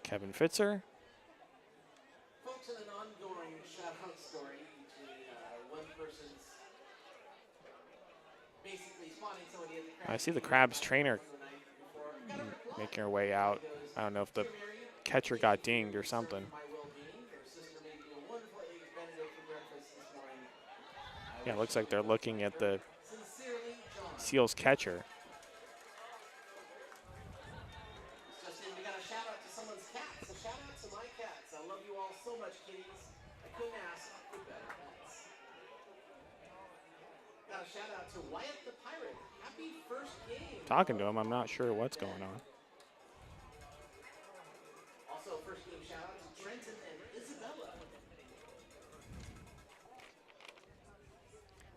Kevin Fitzer. Folks, in an ongoing shout-out story between one person's basically spotting somebody at the crowd. I see the Crabs trainer making her way out. I don't know if the catcher got dinged or something. Yeah, it looks like they're looking at the Seals catcher. Justin, we got a shout out to someone's cats. A shout out to my cats. I love you all so much, kitties. I couldn't ask for better pets. Got a shout out to Wyatt the Pirate. Happy first game. Talking to him, I'm not sure what's going on. Also, first game shout out to Trenton and Isabella.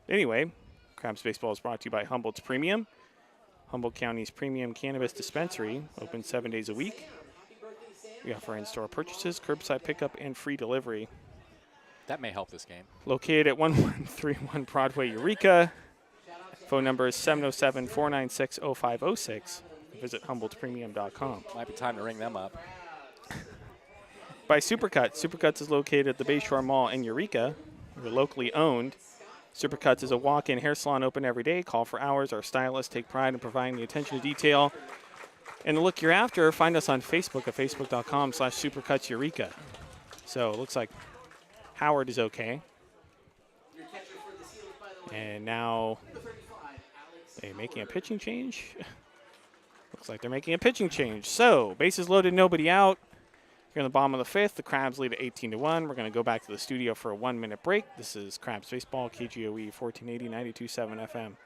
Anyway, Crabs Baseball is brought to you by Humboldt's Premium. Humboldt County's premium cannabis dispensary, open 7 days a week. We offer in-store purchases, curbside pickup, and free delivery. That may help this game. Located at 1131 Broadway, Eureka. Phone number is 707-496-0506. Visit HumboldtPremium.com. Might be time to ring them up. By Supercuts. Supercuts is located at the Bayshore Mall in Eureka. We're locally owned. Supercuts is a walk-in hair salon open every day. Call for hours. Our stylists take pride in providing the attention to detail and the look you're after. Find us on Facebook at facebook.com/SupercutsEureka. So it looks like Howard is okay. And now they're making a pitching change. Looks like they're making a pitching change. So bases loaded, nobody out. Here in the bottom of the fifth, the Crabs lead at 18-1. We're going to go back to the studio for a 1-minute break. This is Crabs Baseball, KGOE 1480, 92.7 FM.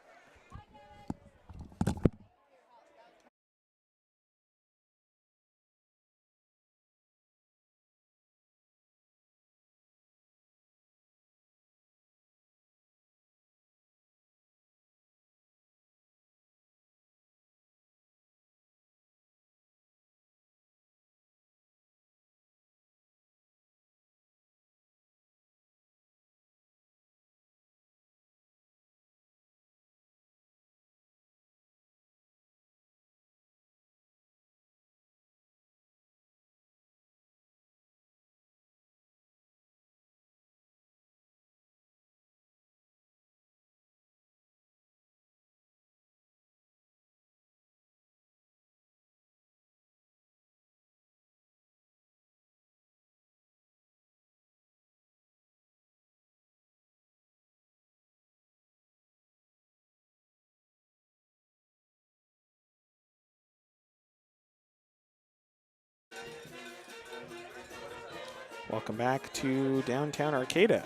Welcome back to downtown Arcata.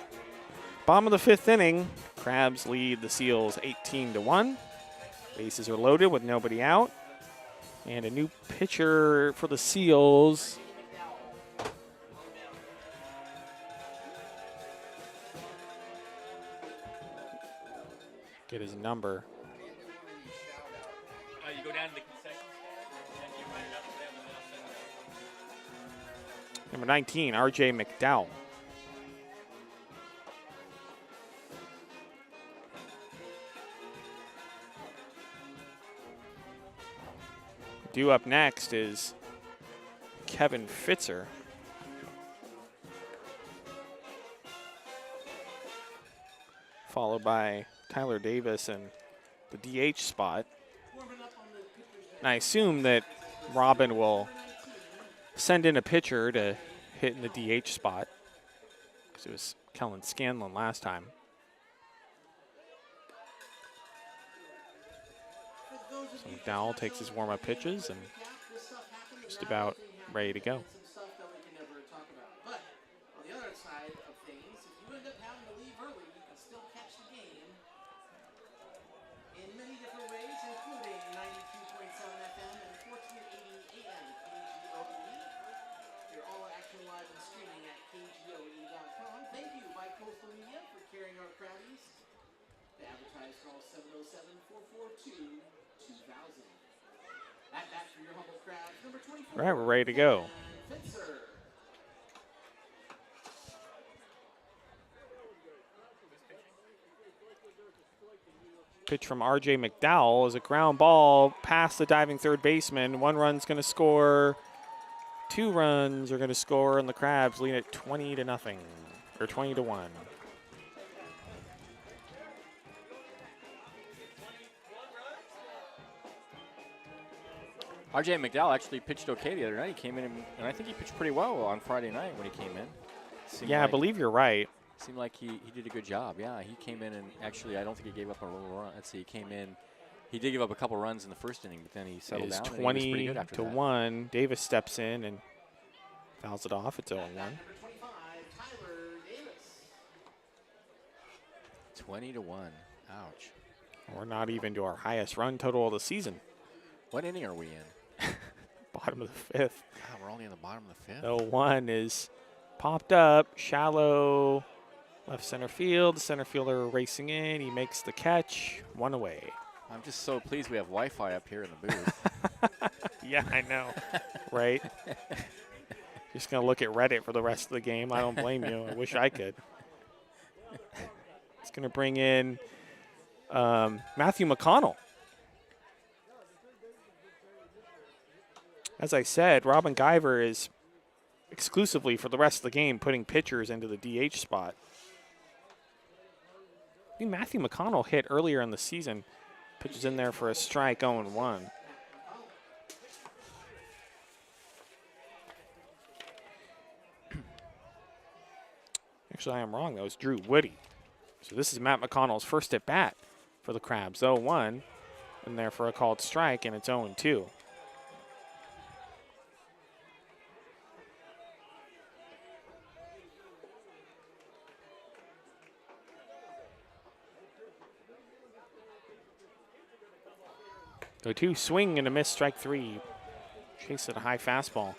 Bottom of the fifth inning, Crabs lead the Seals 18-1. Bases are loaded with nobody out. And a new pitcher for the Seals. Get his number. You go down to the concession stand and you write it up for them and they'll send it. Number 19, R.J. McDowell. Due up next is Kevin Fitzer. Followed by Tyler Davis in the DH spot. And I assume that Robin will send in a pitcher to hit in the DH spot, because it was Kellen Scanlon last time. So McDowell takes his warm-up pitches and just about ready to go. But on the other side of things, if you end up having to leave early, you can still catch the game in many different ways, including 92.7 FM and 1480 AM KGOE. You're all action live and streaming at KGOE.com. Thank you, by Coastal Media, for carrying our crowd east. To advertise, call 707-442-2000. At bat for your humble crowd, number 24. All right, we're ready to go. Fitzer. Pitch from R.J. McDowell is a ground ball past the diving third baseman. 1 run's going to score. 2 runs are going to score, and the Crabs lead at 20-0, or 20-1. R.J. McDowell actually pitched okay the other night. He came in, and I think he pitched pretty well on Friday night when he came in. Yeah, I believe you're right. Seemed like he did a good job. Yeah, he came in, and actually I don't think he gave up a run. Let's see, he came in. He did give up a couple runs in the first inning, but then he settled down. And he was pretty good after that. 20-1. Davis steps in and fouls it off. It's 0-1. 20-1. Ouch. We're not even to our highest run total of the season. What inning are we in? Bottom of the 5th. God, we're only in the bottom of the 5th. 0-1 is popped up, shallow left center field. The center fielder racing in. He makes the catch. 1 away. I'm just so pleased we have Wi-Fi up here in the booth. Yeah, I know. Right? Just going to look at Reddit for the rest of the game. I don't blame you. I wish I could. It's going to bring in Matthew McConnell. As I said, Robin Guyver is exclusively for the rest of the game putting pitchers into the DH spot. I think Matthew McConnell hit earlier in the season. Pitches in there for a strike, 0-1. Actually, I am wrong. That was Drew Woody. So this is Matt McConnell's first at bat for the Crabs. 0-1, in there for a called strike, and it's 0-2. Go 2, swing and a miss, strike 3. Chase at a high fastball.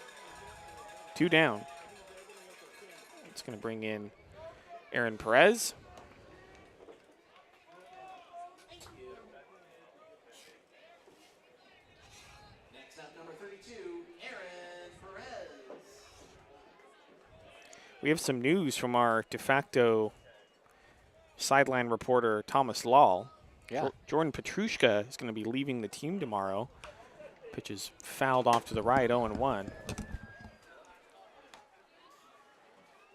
2 down. It's going to bring in Aaron Perez. Next up, number 32, Aaron Perez. We have some news from our de facto sideline reporter, Thomas Lull. Yeah. Jordan Petrushka is going to be leaving the team tomorrow. Pitch is fouled off to the right, 0-1.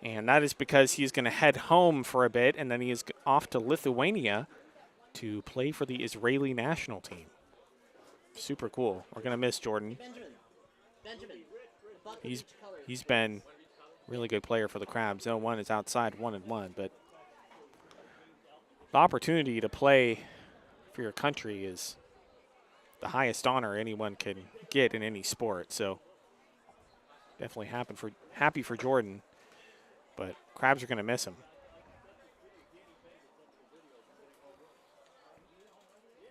And that is because he's going to head home for a bit, and then he is off to Lithuania to play for the Israeli national team. Super cool. We're going to miss Jordan. He's been a really good player for the Crabs. 0-1 is outside, 1-1, but the opportunity to play for your country is the highest honor anyone can get in any sport. So definitely happy for Jordan, but Crabs are going to miss him.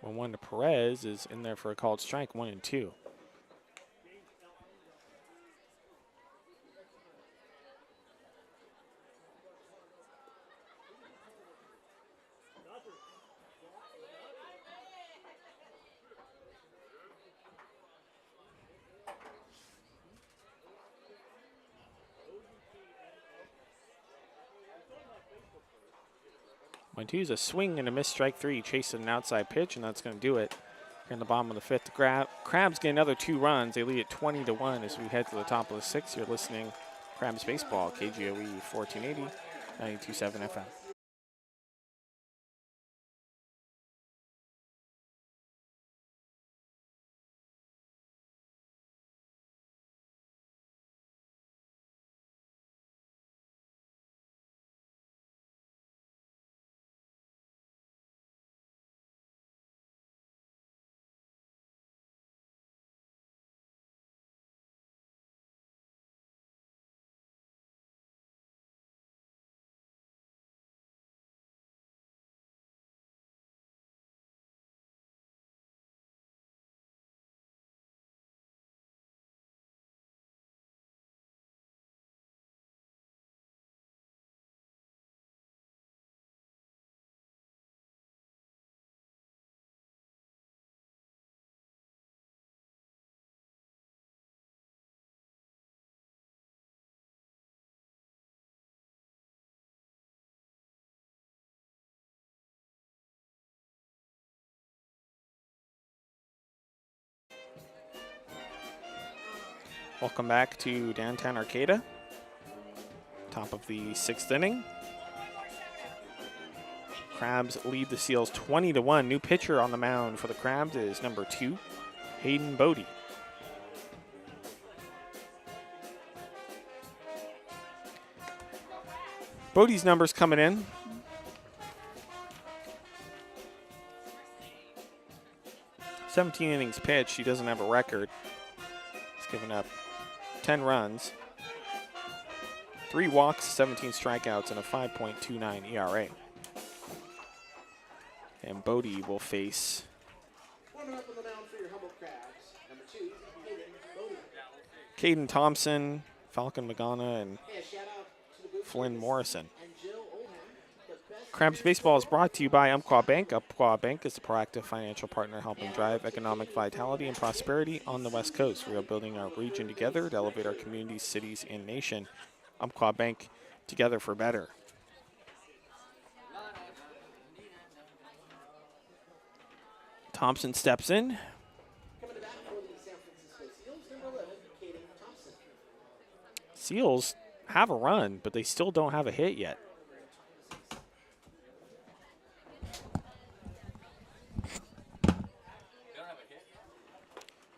1-1 to Perez is in there for a called strike, 1-2. 1-2 is a swing and a miss, strike 3, chasing an outside pitch, and that's going to do it. Here in the bottom of the 5th, the Crabs get another 2 runs. They lead at 20-1 as we head to the top of the 6th. You're listening Crabs Baseball, KGOE 1480, 92.7 FM. Welcome back to downtown Arcata. Top of the 6th inning. Crabs lead the Seals 20-1. New pitcher on the mound for the Crabs is number 2, Hayden Bodie. Bodie's numbers coming in. "17 innings pitched. He doesn't have a record. He's given up 10 runs, 3 walks, 17 strikeouts, and a 5.29 ERA. And Bodie will face Warming up on the mound for your Humboldt Crabs. Number 2, Hayden Bodie. Caden Thompson, Falcon Magana, and Hey, a shout out to the booth Flynn Morrison. and Jill Oldham. The best Crabs Baseball is brought to you by Umpqua Bank. Umpqua Bank is the proactive financial partner helping drive economic vitality and prosperity on the West Coast. We are building our region together to elevate our communities, cities, and nation. Umpqua Bank, together for better. Thompson steps in. coming to bat for the San Francisco Seals. Number 11, Caden Thompson. Seals have a run, but they still don't have a hit yet.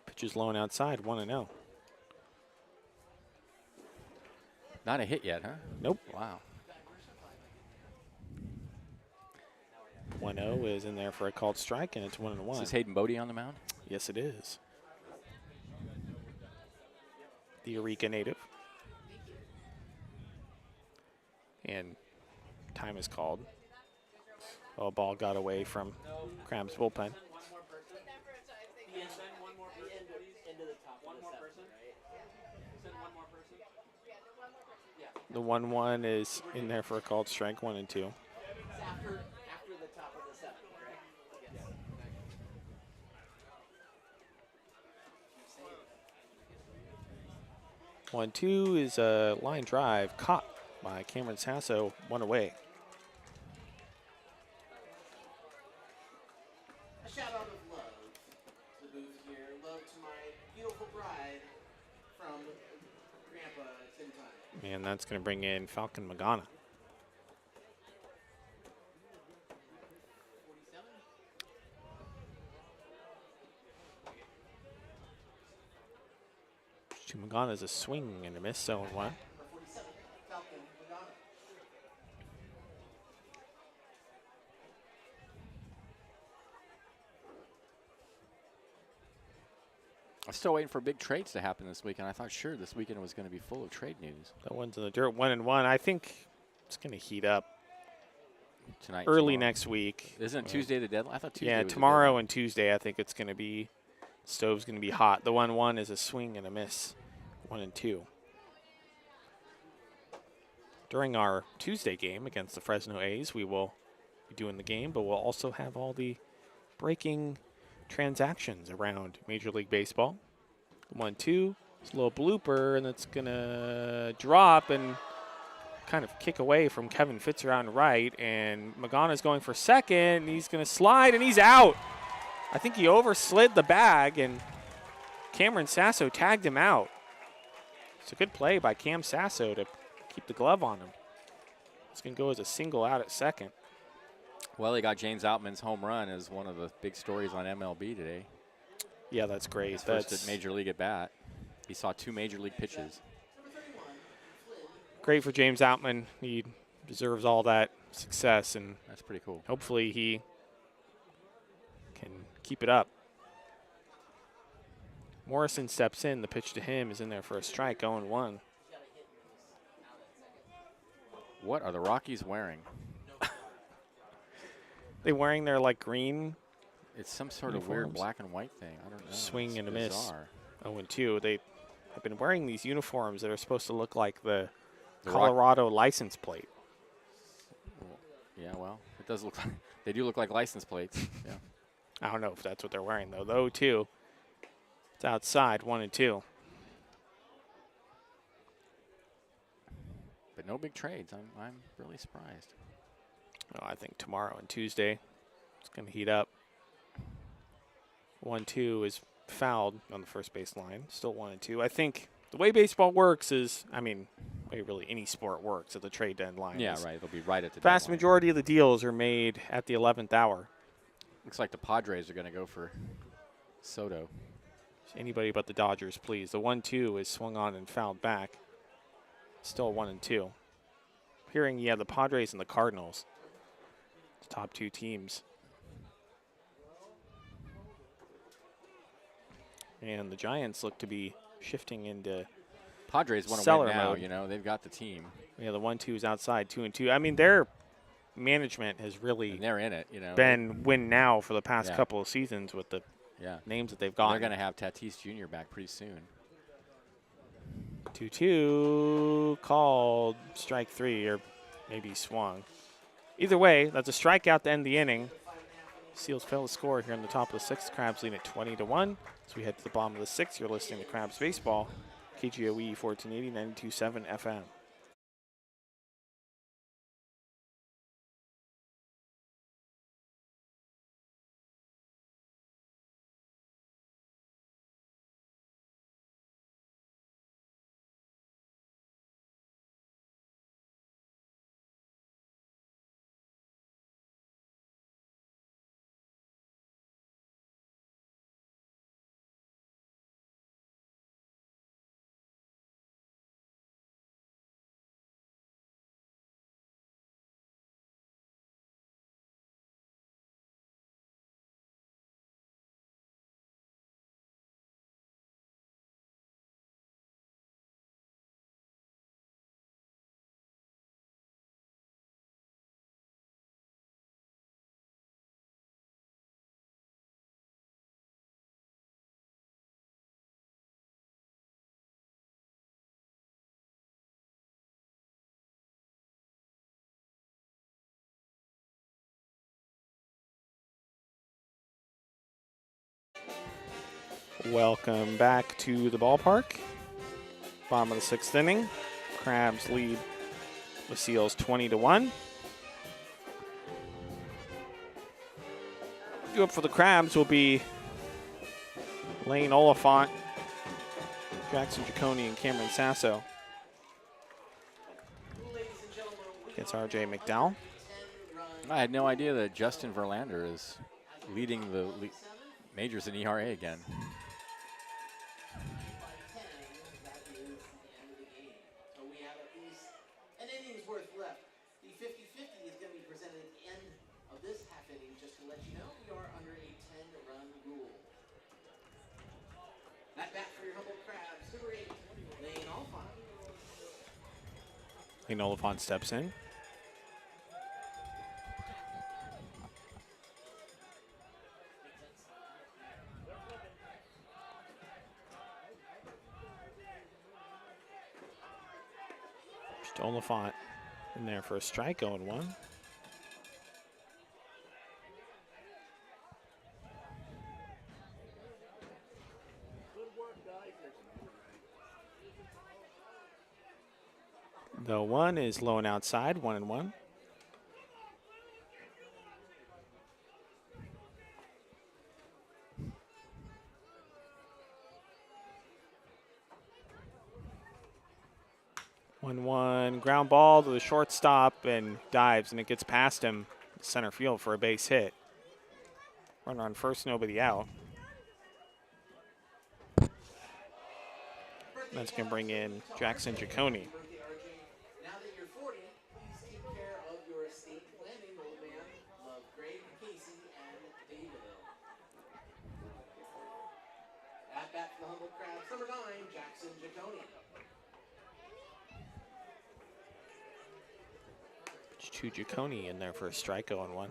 Pitch is low and outside, 1-0. Not a hit yet, huh? Nope. Wow. 1-0 is in there for a called strike, and it's 1-1. Is this Hayden Bodie on the mound? Yes, it is. The Eureka native. And time is called. Oh, ball got away from Crab's bullpen. Send one more person, please. Into the top One of the more 7th, person. right? Send one more person. The 1-1 is in there for a called strike, 1-2. It's after the top of the 7th, correct? Yes. 1-2 is a line drive caught by Cameron Sasso, 1 away. A shout out of love to the booth here. Love to my beautiful bride from Grandpa Tim Time. And that's going to bring in Falcon Magana. To Magana is a swing and a miss, 0-1. Number 47, Falcon Magana. I'm still waiting for big trades to happen this weekend. I thought sure this weekend was going to be full of trade news. That one's in the dirt, 1-1. I think it's going to heat up Tonight, early tomorrow. next week. Isn't Tuesday the deadline? I thought Tuesday Yeah, was the tomorrow deadline. and Tuesday, I think it's going to be, stove's going to be hot. The 1-1 is a swing and a miss, 1-2. During our Tuesday game against the Fresno A's, we will be doing the game, but we'll also have all the breaking transactions around Major League Baseball. 1-2, it's a little blooper, and it's going to drop and kind of kick away from Kevin Fitz around right, and Magana's going for second. He's going to slide, and he's out. I think he overslid the bag, and Cameron Sasso tagged him out. It's a good play by Cam Sasso to keep the glove on him. It's going to go as a single out at second. Well, they got James Outman's home run as one of the big stories on MLB today. Yeah, that's great. His first at Major League at bat. He saw 2 Major League pitches. Great for James Outman. He deserves all that success, and that's pretty cool. Hopefully he can keep it up. Morrison steps in. The pitch to him is in there for a strike, 0-1. What are the Rockies wearing? They wearing their like green. It's some sort of weird black and white thing. I don't know. Swing and a miss. Bizarre. 0-2. They have been wearing these uniforms that are supposed to look like the Colorado license plate. Yeah, well, it does look like they do look like license plates. Yeah. I don't know if that's what they're wearing though. The 0-2. It's outside, 1-2. But no big trades. I'm really surprised. Oh, I think tomorrow and Tuesday it's going to heat up. 1-2 is fouled on the first base line. Still 1-2. I think the way baseball works is, I mean, the way really any sport works at the trade deadline. Yeah, right. They'll be right at the vast deadline. majority of the deals are made at the 11th hour. Looks like the Padres are going to go for Soto. Anybody but the Dodgers, please. The 1-2 is swung on and fouled back. Still 1-2. Hearing you have the Padres and the Cardinals. The top 2 teams. And the Giants look to be shifting into Padres want to seller win now. mode. You know, they've got the team. Yeah, the 1-2 is outside, 2-2. I mean, their management has really and they're in it. You know, been win now for the past couple of seasons with the names that they've gotten. They're going to have Tatis Jr. back pretty soon. 2-2 called strike 3, or maybe swung. Either way, that's a strikeout to end the inning. Seals fail to score here in the top of the 6th. Crabs lead at 20-1. As we head to the bottom of the 6th, you're listening to Crabs Baseball, KGOE 1480, 92.7 FM. Welcome back to the ballpark. Bottom of the 6th inning. Crabs lead the Seals 20-1. Due up for the Crabs will be Lane Oliphant, Jackson Giacone, and Cameron Sasso. Against R.J. McDowell. I had no idea that Justin Verlander is leading the majors in ERA again. Lane Oliphant steps in. Just Oliphant in there for a strike, 0-1. The 1 is low and outside, 1-1. One ground ball to the shortstop and dives, and it gets past him center field for a base hit. Runner on first, nobody out. That's going to bring in Jackson Giacone. Now that you're 40, please take care of your estate planning, old man. Love Greg, Casey, and David. At bat for the Humboldt Crabs, number 9, Jackson Giacone. To Giacone in there for a strike, 0-1.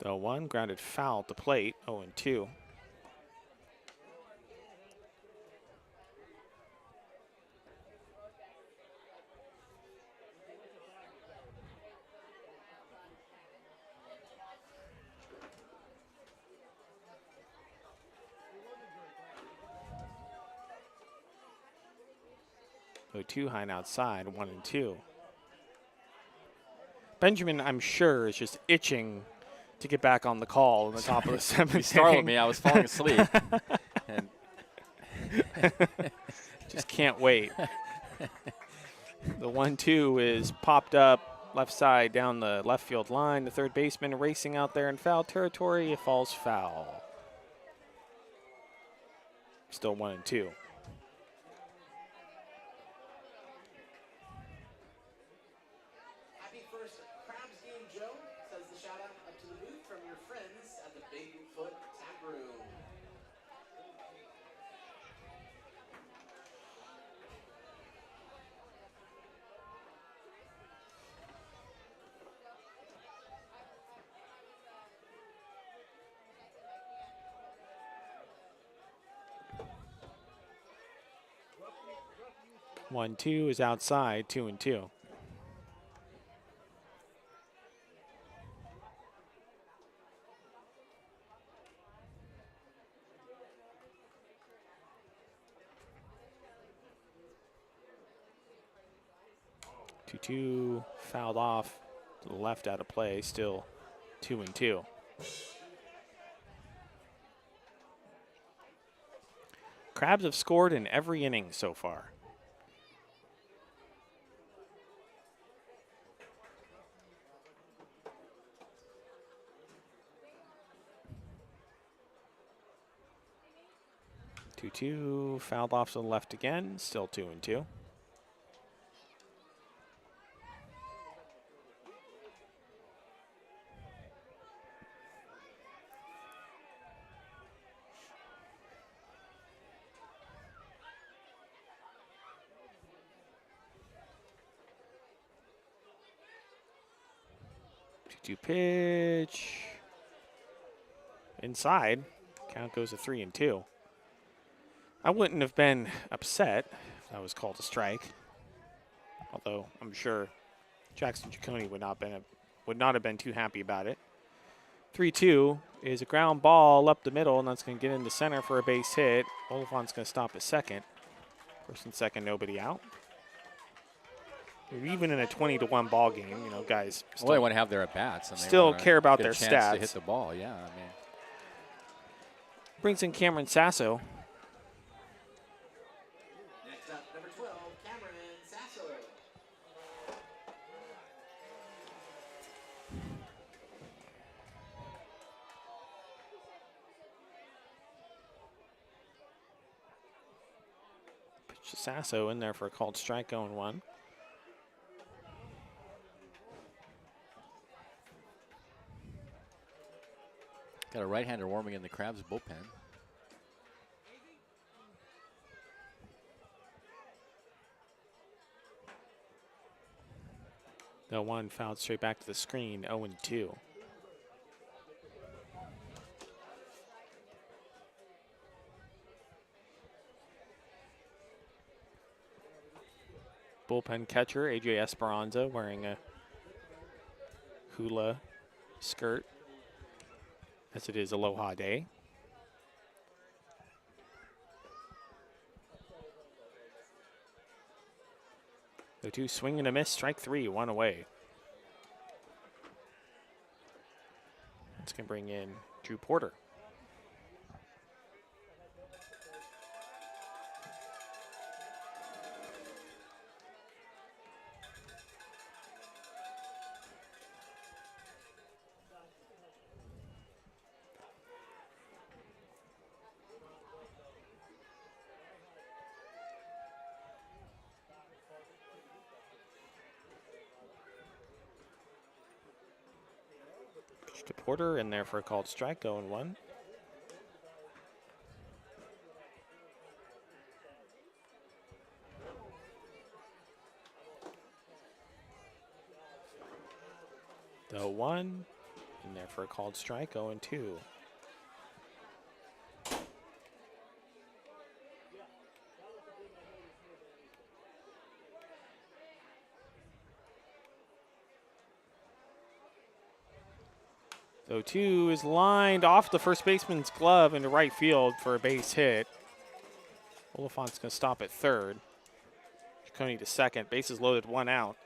The 1 grounded foul at the plate, 0-2. Two high and outside, 1-2. Benjamin, I'm sure, is just itching to get back on the call in the top of the 7th. You startled me. I was falling asleep. And just can't wait. The 1-2 is popped up left side down the left field line. The third baseman racing out there in foul territory. It falls foul. Still 1-2. Happy first Crabs game, Joe, says the shout out up to the booth from your friends at the Bigfoot Tap Room. One, 2 is outside, 2-2. Two fouled off to the left out of play, still 2-2. Crabs have scored in every inning so far. Two fouled off to the left again, still 2-2. Two pitch. Inside. Count goes to 3-2. I wouldn't have been upset if that was called a strike. Although I'm sure Jackson Giacone would not have been too happy about it. 3-2 is a ground ball up the middle, and that's going to get into center for a base hit. Oliphant's going to stop at second. First and second, nobody out. Even in a 20-1 ball game, you know, guys well, they want to have their at bats and still they care about get their a chance stats. to hit the ball. Yeah, I mean, brings in Cameron Sasso. Next up, number 12, Cameron Sasso. Pitch to Sasso in there for a called strike, 0-1. got a right-hander warming in the Crabs bullpen. The 1 fouled straight back to the screen, 0-2. Bullpen catcher, AJ Esperanza, wearing a hula skirt, as it is Aloha Day. The 2 swing and a miss, strike 3, 1 away. That's going to bring in Drew Porter. Pitch to Porter, in there for a called strike, 0-1. The 1, in there for a called strike, 0-2. The 2 is lined off the first baseman's glove into right field for a base hit. Oliphant's going to stop at third. Ciccone to second. Bases loaded, 1 out.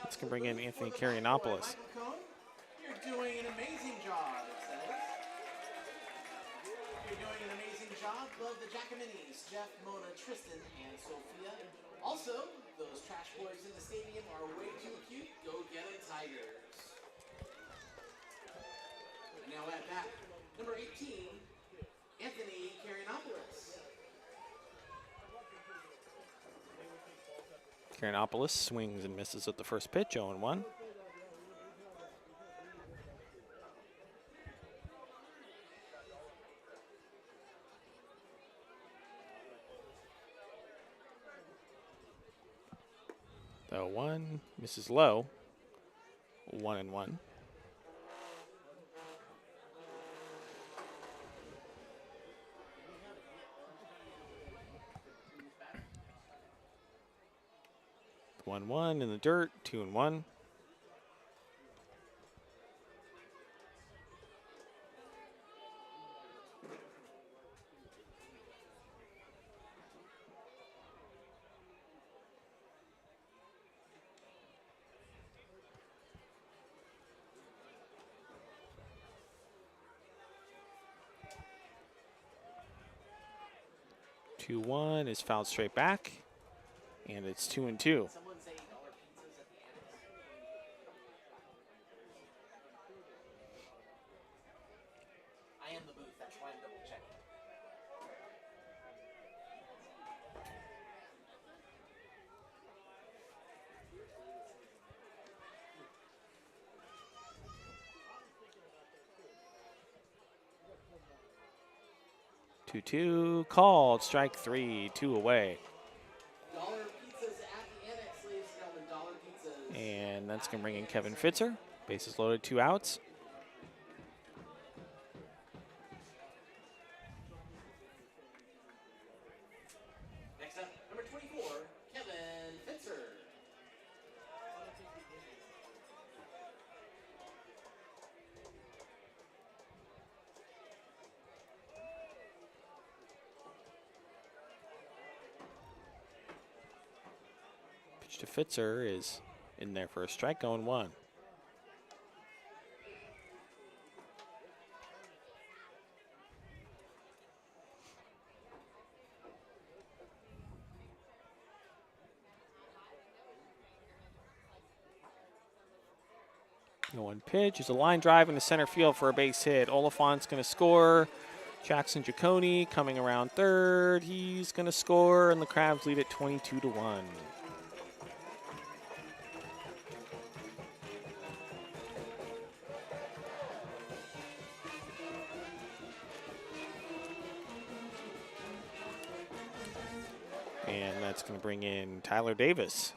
Let's going to bring in Anthony Karianopoulos. You're doing an amazing job, it says. You're doing an amazing job. Love the Jacaminis, Jeff, Mona, Tristan, and Sophia. Also, those trash boys in the stadium are way too cute. Go get them, Tigers. Now at bat, number 18, Anthony Karianopoulos. Karianopoulos swings and misses at the first pitch, 0-1. The 1 misses low, 1-1. The 1-1 in the dirt, 2-1. Two one is fouled straight back, and it's 2-2. Someone say $1 pizzas at the annex. I am the booth, that's why I'm double checking. Two called, strike 3, 2 away. $1 pizzas at the annex, ladies and gentlemen. $1 pizzas. And that's going to bring in Kevin Fitzer. Bases loaded, 2 outs. Next up, number 24, Kevin Fitzer. Pitch to Fitzer is in there for a strike, 0-1. The 1 pitch is a line drive into center field for a base hit. Oliphant's going to score. Jackson Ciccone coming around third. He's going to score, and the Crabs lead at 22-1. And that's going to bring in Tyler Davis.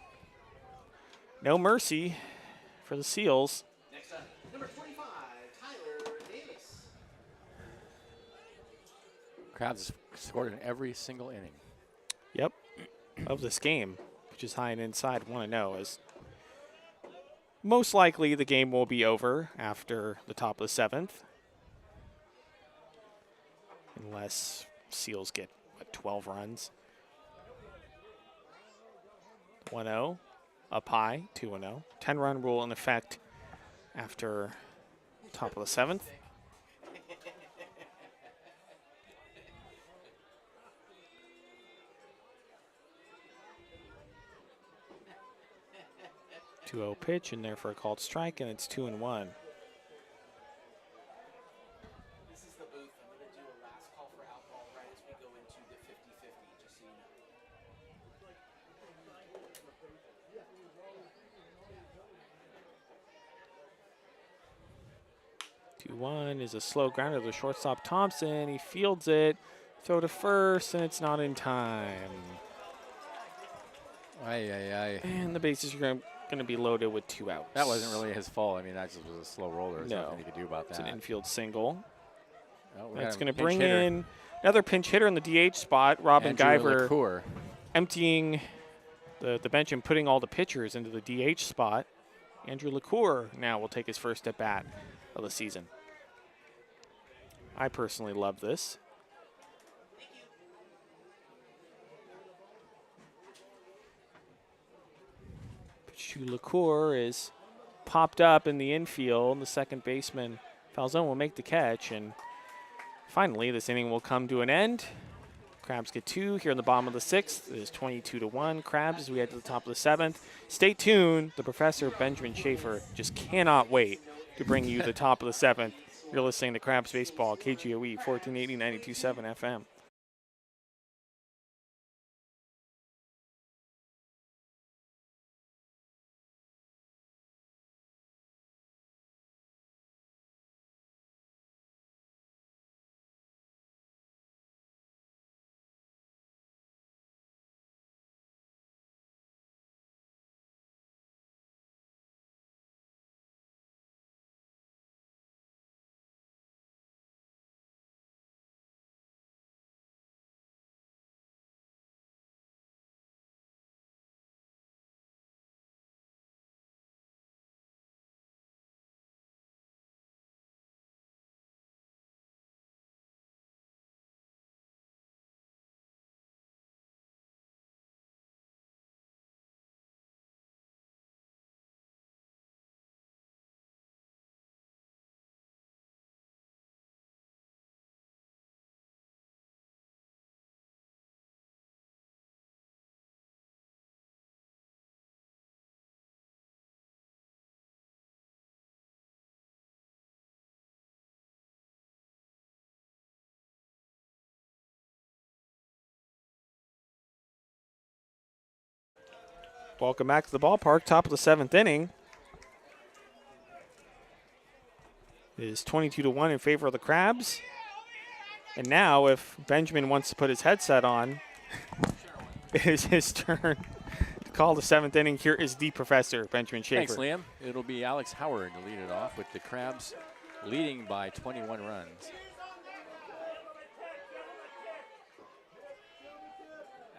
No mercy for the Seals. Next up, number 25, Tyler Davis. Crabs have scored in every single inning. Yep, of this game, which is high and inside 1-0 as most likely the game will be over after the top of the 7th. Unless Seals get, 12 runs. 1-0, up high, 2-0. 10-run rule in effect after top of the 7th. Two-0 pitch in there for a called strike, and it's 2-1. This is the booth. I'm going to do a last call for alcohol right as we go into the 50-50, just so you know. 2-1 is a slow grounder to the shortstop Thompson. He fields it, throw to first, and it's not in time. And the bases are going to be loaded with 2 outs. That wasn't really his fault. I mean, that just was a slow roller. There's nothing he could do about that. It's an infield single. Oh, That's going to bring in another pinch hitter in the DH spot, Robin Guyver, LaCour. emptying the bench and putting all the pitchers into the DH spot. Andrew LaCour now will take his first at bat of the season. I personally love this. Pitch to LaCour is popped up in the infield. The second baseman, Falzone, will make the catch. And finally, this inning will come to an end. Crabs get 2 here in the bottom of the 6th. It is 22-1 Crabs as we head to the top of the 7th. Stay tuned. The professor, Benjamin Schaefer, just cannot wait to bring you the top of the 7th. You're listening to Crabs Baseball, KGOE 1480 92.7 FM. Welcome back to the ballpark, top of the 7th inning. It is 22-1 in favor of the Crabs. And now, if Benjamin wants to put his headset on, it is his turn to call the 7th inning. Here is the professor, Benjamin Schaefer. Thanks, Liam. It'll be Alex Howard to lead it off with the Crabs leading by 21 runs.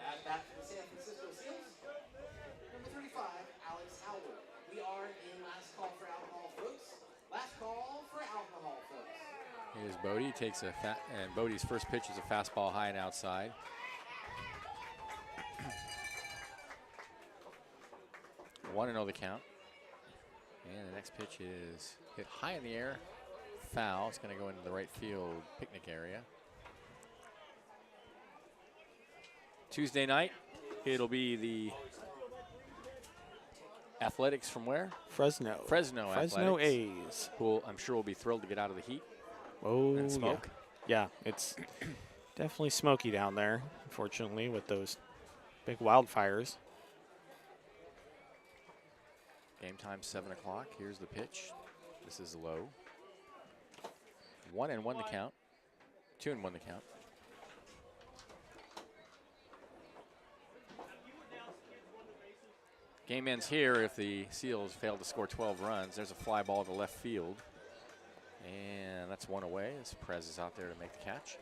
At bat for the San Francisco Seals, number 35, Alex Howard. We are in last call for alcohol, folks. Last call for alcohol, folks. Here's Bodie, takes and Bodie's first pitch is a fastball high and outside. 1-0 the count. And the next pitch is hit high in the air, foul. It's going to go into the right field picnic area. Tuesday night, it'll be the Athletics from where? Fresno. Fresno Fresno Athletics. A's. Who I'm sure will be thrilled to get out of the heat Oh, and smoke. Yeah, it's definitely smoky down there, unfortunately, with those big wildfires. Game time 7 o'clock. Here's the pitch. This is low. 1-1 the count. 2-1 the count. Game ends here if the Seals fail to score 12 runs. There's a fly ball to left field. And that's one away as Perez is out there to make the catch.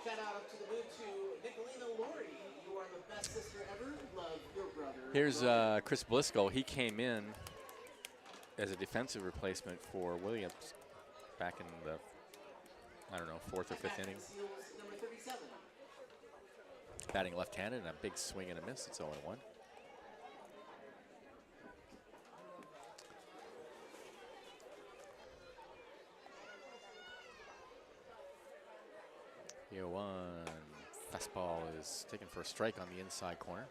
Shout out up to the booth to Nicolina Laurie. You You are the best sister ever. Love your brother. Here's Chris Bliscoe. He came in as a defensive replacement for Williams back in the, I don't know, 4th or 5th inning. Seals number 37. Batting left-handed and a big swing and a miss. It's 0-1. Here one. Fastball is taken for a strike on the inside corner.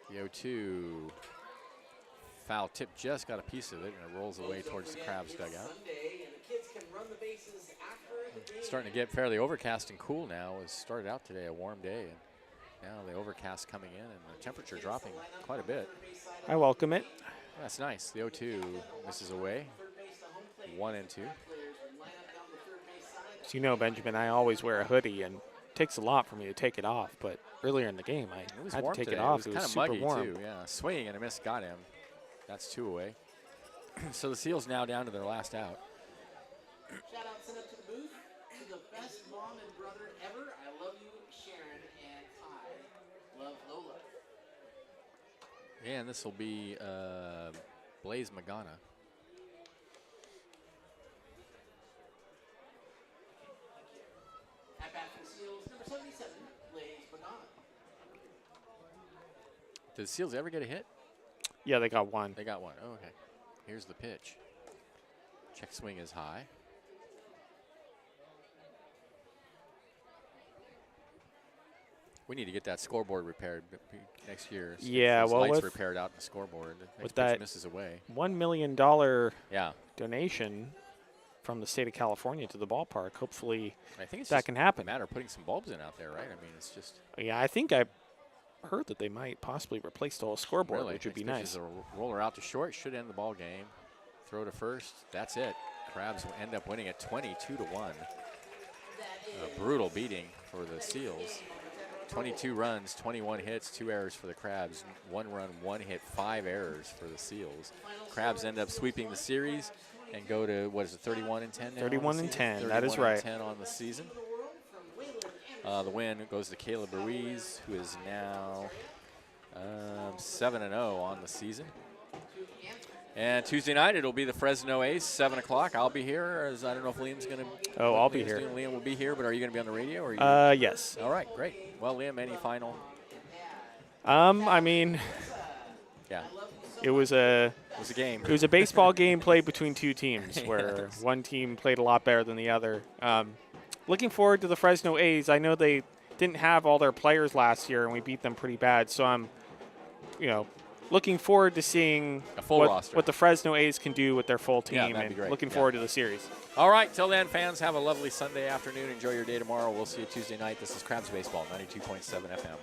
The 0-2. Foul tip just got a piece of it, and it rolls away towards the Crabs dugout. Sunday, and the kids can run the bases after the game. Starting to get fairly overcast and cool now. It started out today a warm day, and now the overcast coming in and the temperature dropping quite a bit. I welcome it. That's nice. The 0-2 misses away. 1 and 2. As you know, Benjamin, I always wear a hoodie, and it takes a lot for me to take it off. But earlier in the game, I It was had to warm take today. it off. It was It kind was of super muggy warm. too. Yeah, swing and a miss got him. That's 2 away. So the Seals now down to their last out. Shout out sent up to the booth to the best mom and brother ever. I love you, Sharon, and I love Lola. And this will be Blaze Magana. At bat for the Seals, number 77, Blaze Magana. Did the Seals ever get a hit? Yeah, they got one. They got one. Oh, okay. Here's the pitch. Check swing is high. We need to get that scoreboard repaired next year. Yeah, those well, lights with- repaired out in the scoreboard. The next with pitch that- misses away. $1 million Yeah, donation from the state of California to the ballpark. Hopefully, I think it's that just can a happen. matter of putting some bulbs in out there, right? I mean, it's just Yeah, I think I heard that they might possibly replace the whole scoreboard, really which would be next pitch is nice. a roller out to short. Should end the ball game. Throw to first. That's it. Crabs will end up winning at 22-1. A brutal beating for the Seals. 22 runs, 21 hits, 2 errors for the Crabs. 1 run, 1 hit, 5 errors for the Seals. Crabs end up sweeping the series and go to, what is it, 31-10 now? 31-10, that is right. 31-10 on the season. The win goes to Caleb Ruiz, who is now 7-0 on the season. And Tuesday night, it'll be the Fresno Ace, 7 o'clock. I'll be here. I don't know if Liam's going to. Oh, I'll be here. Liam will be here, but are you going to be on the radio? Or are you Yes. All right, great. Well, Liam, any final? I mean, Yeah, it was a game. It was a baseball game played between two teams where Yes. one team played a lot better than the other. Looking forward to the Fresno A's. I know they didn't have all their players last year, and we beat them pretty bad. So I'm, looking forward to seeing A full roster. what the Fresno A's can do with their full team, Yeah, that'd and be great. looking Yeah. forward to the series. All right, till then, fans, have a lovely Sunday afternoon. Enjoy your day tomorrow. We'll see you Tuesday night. This is Crabs Baseball, 92.7 FM.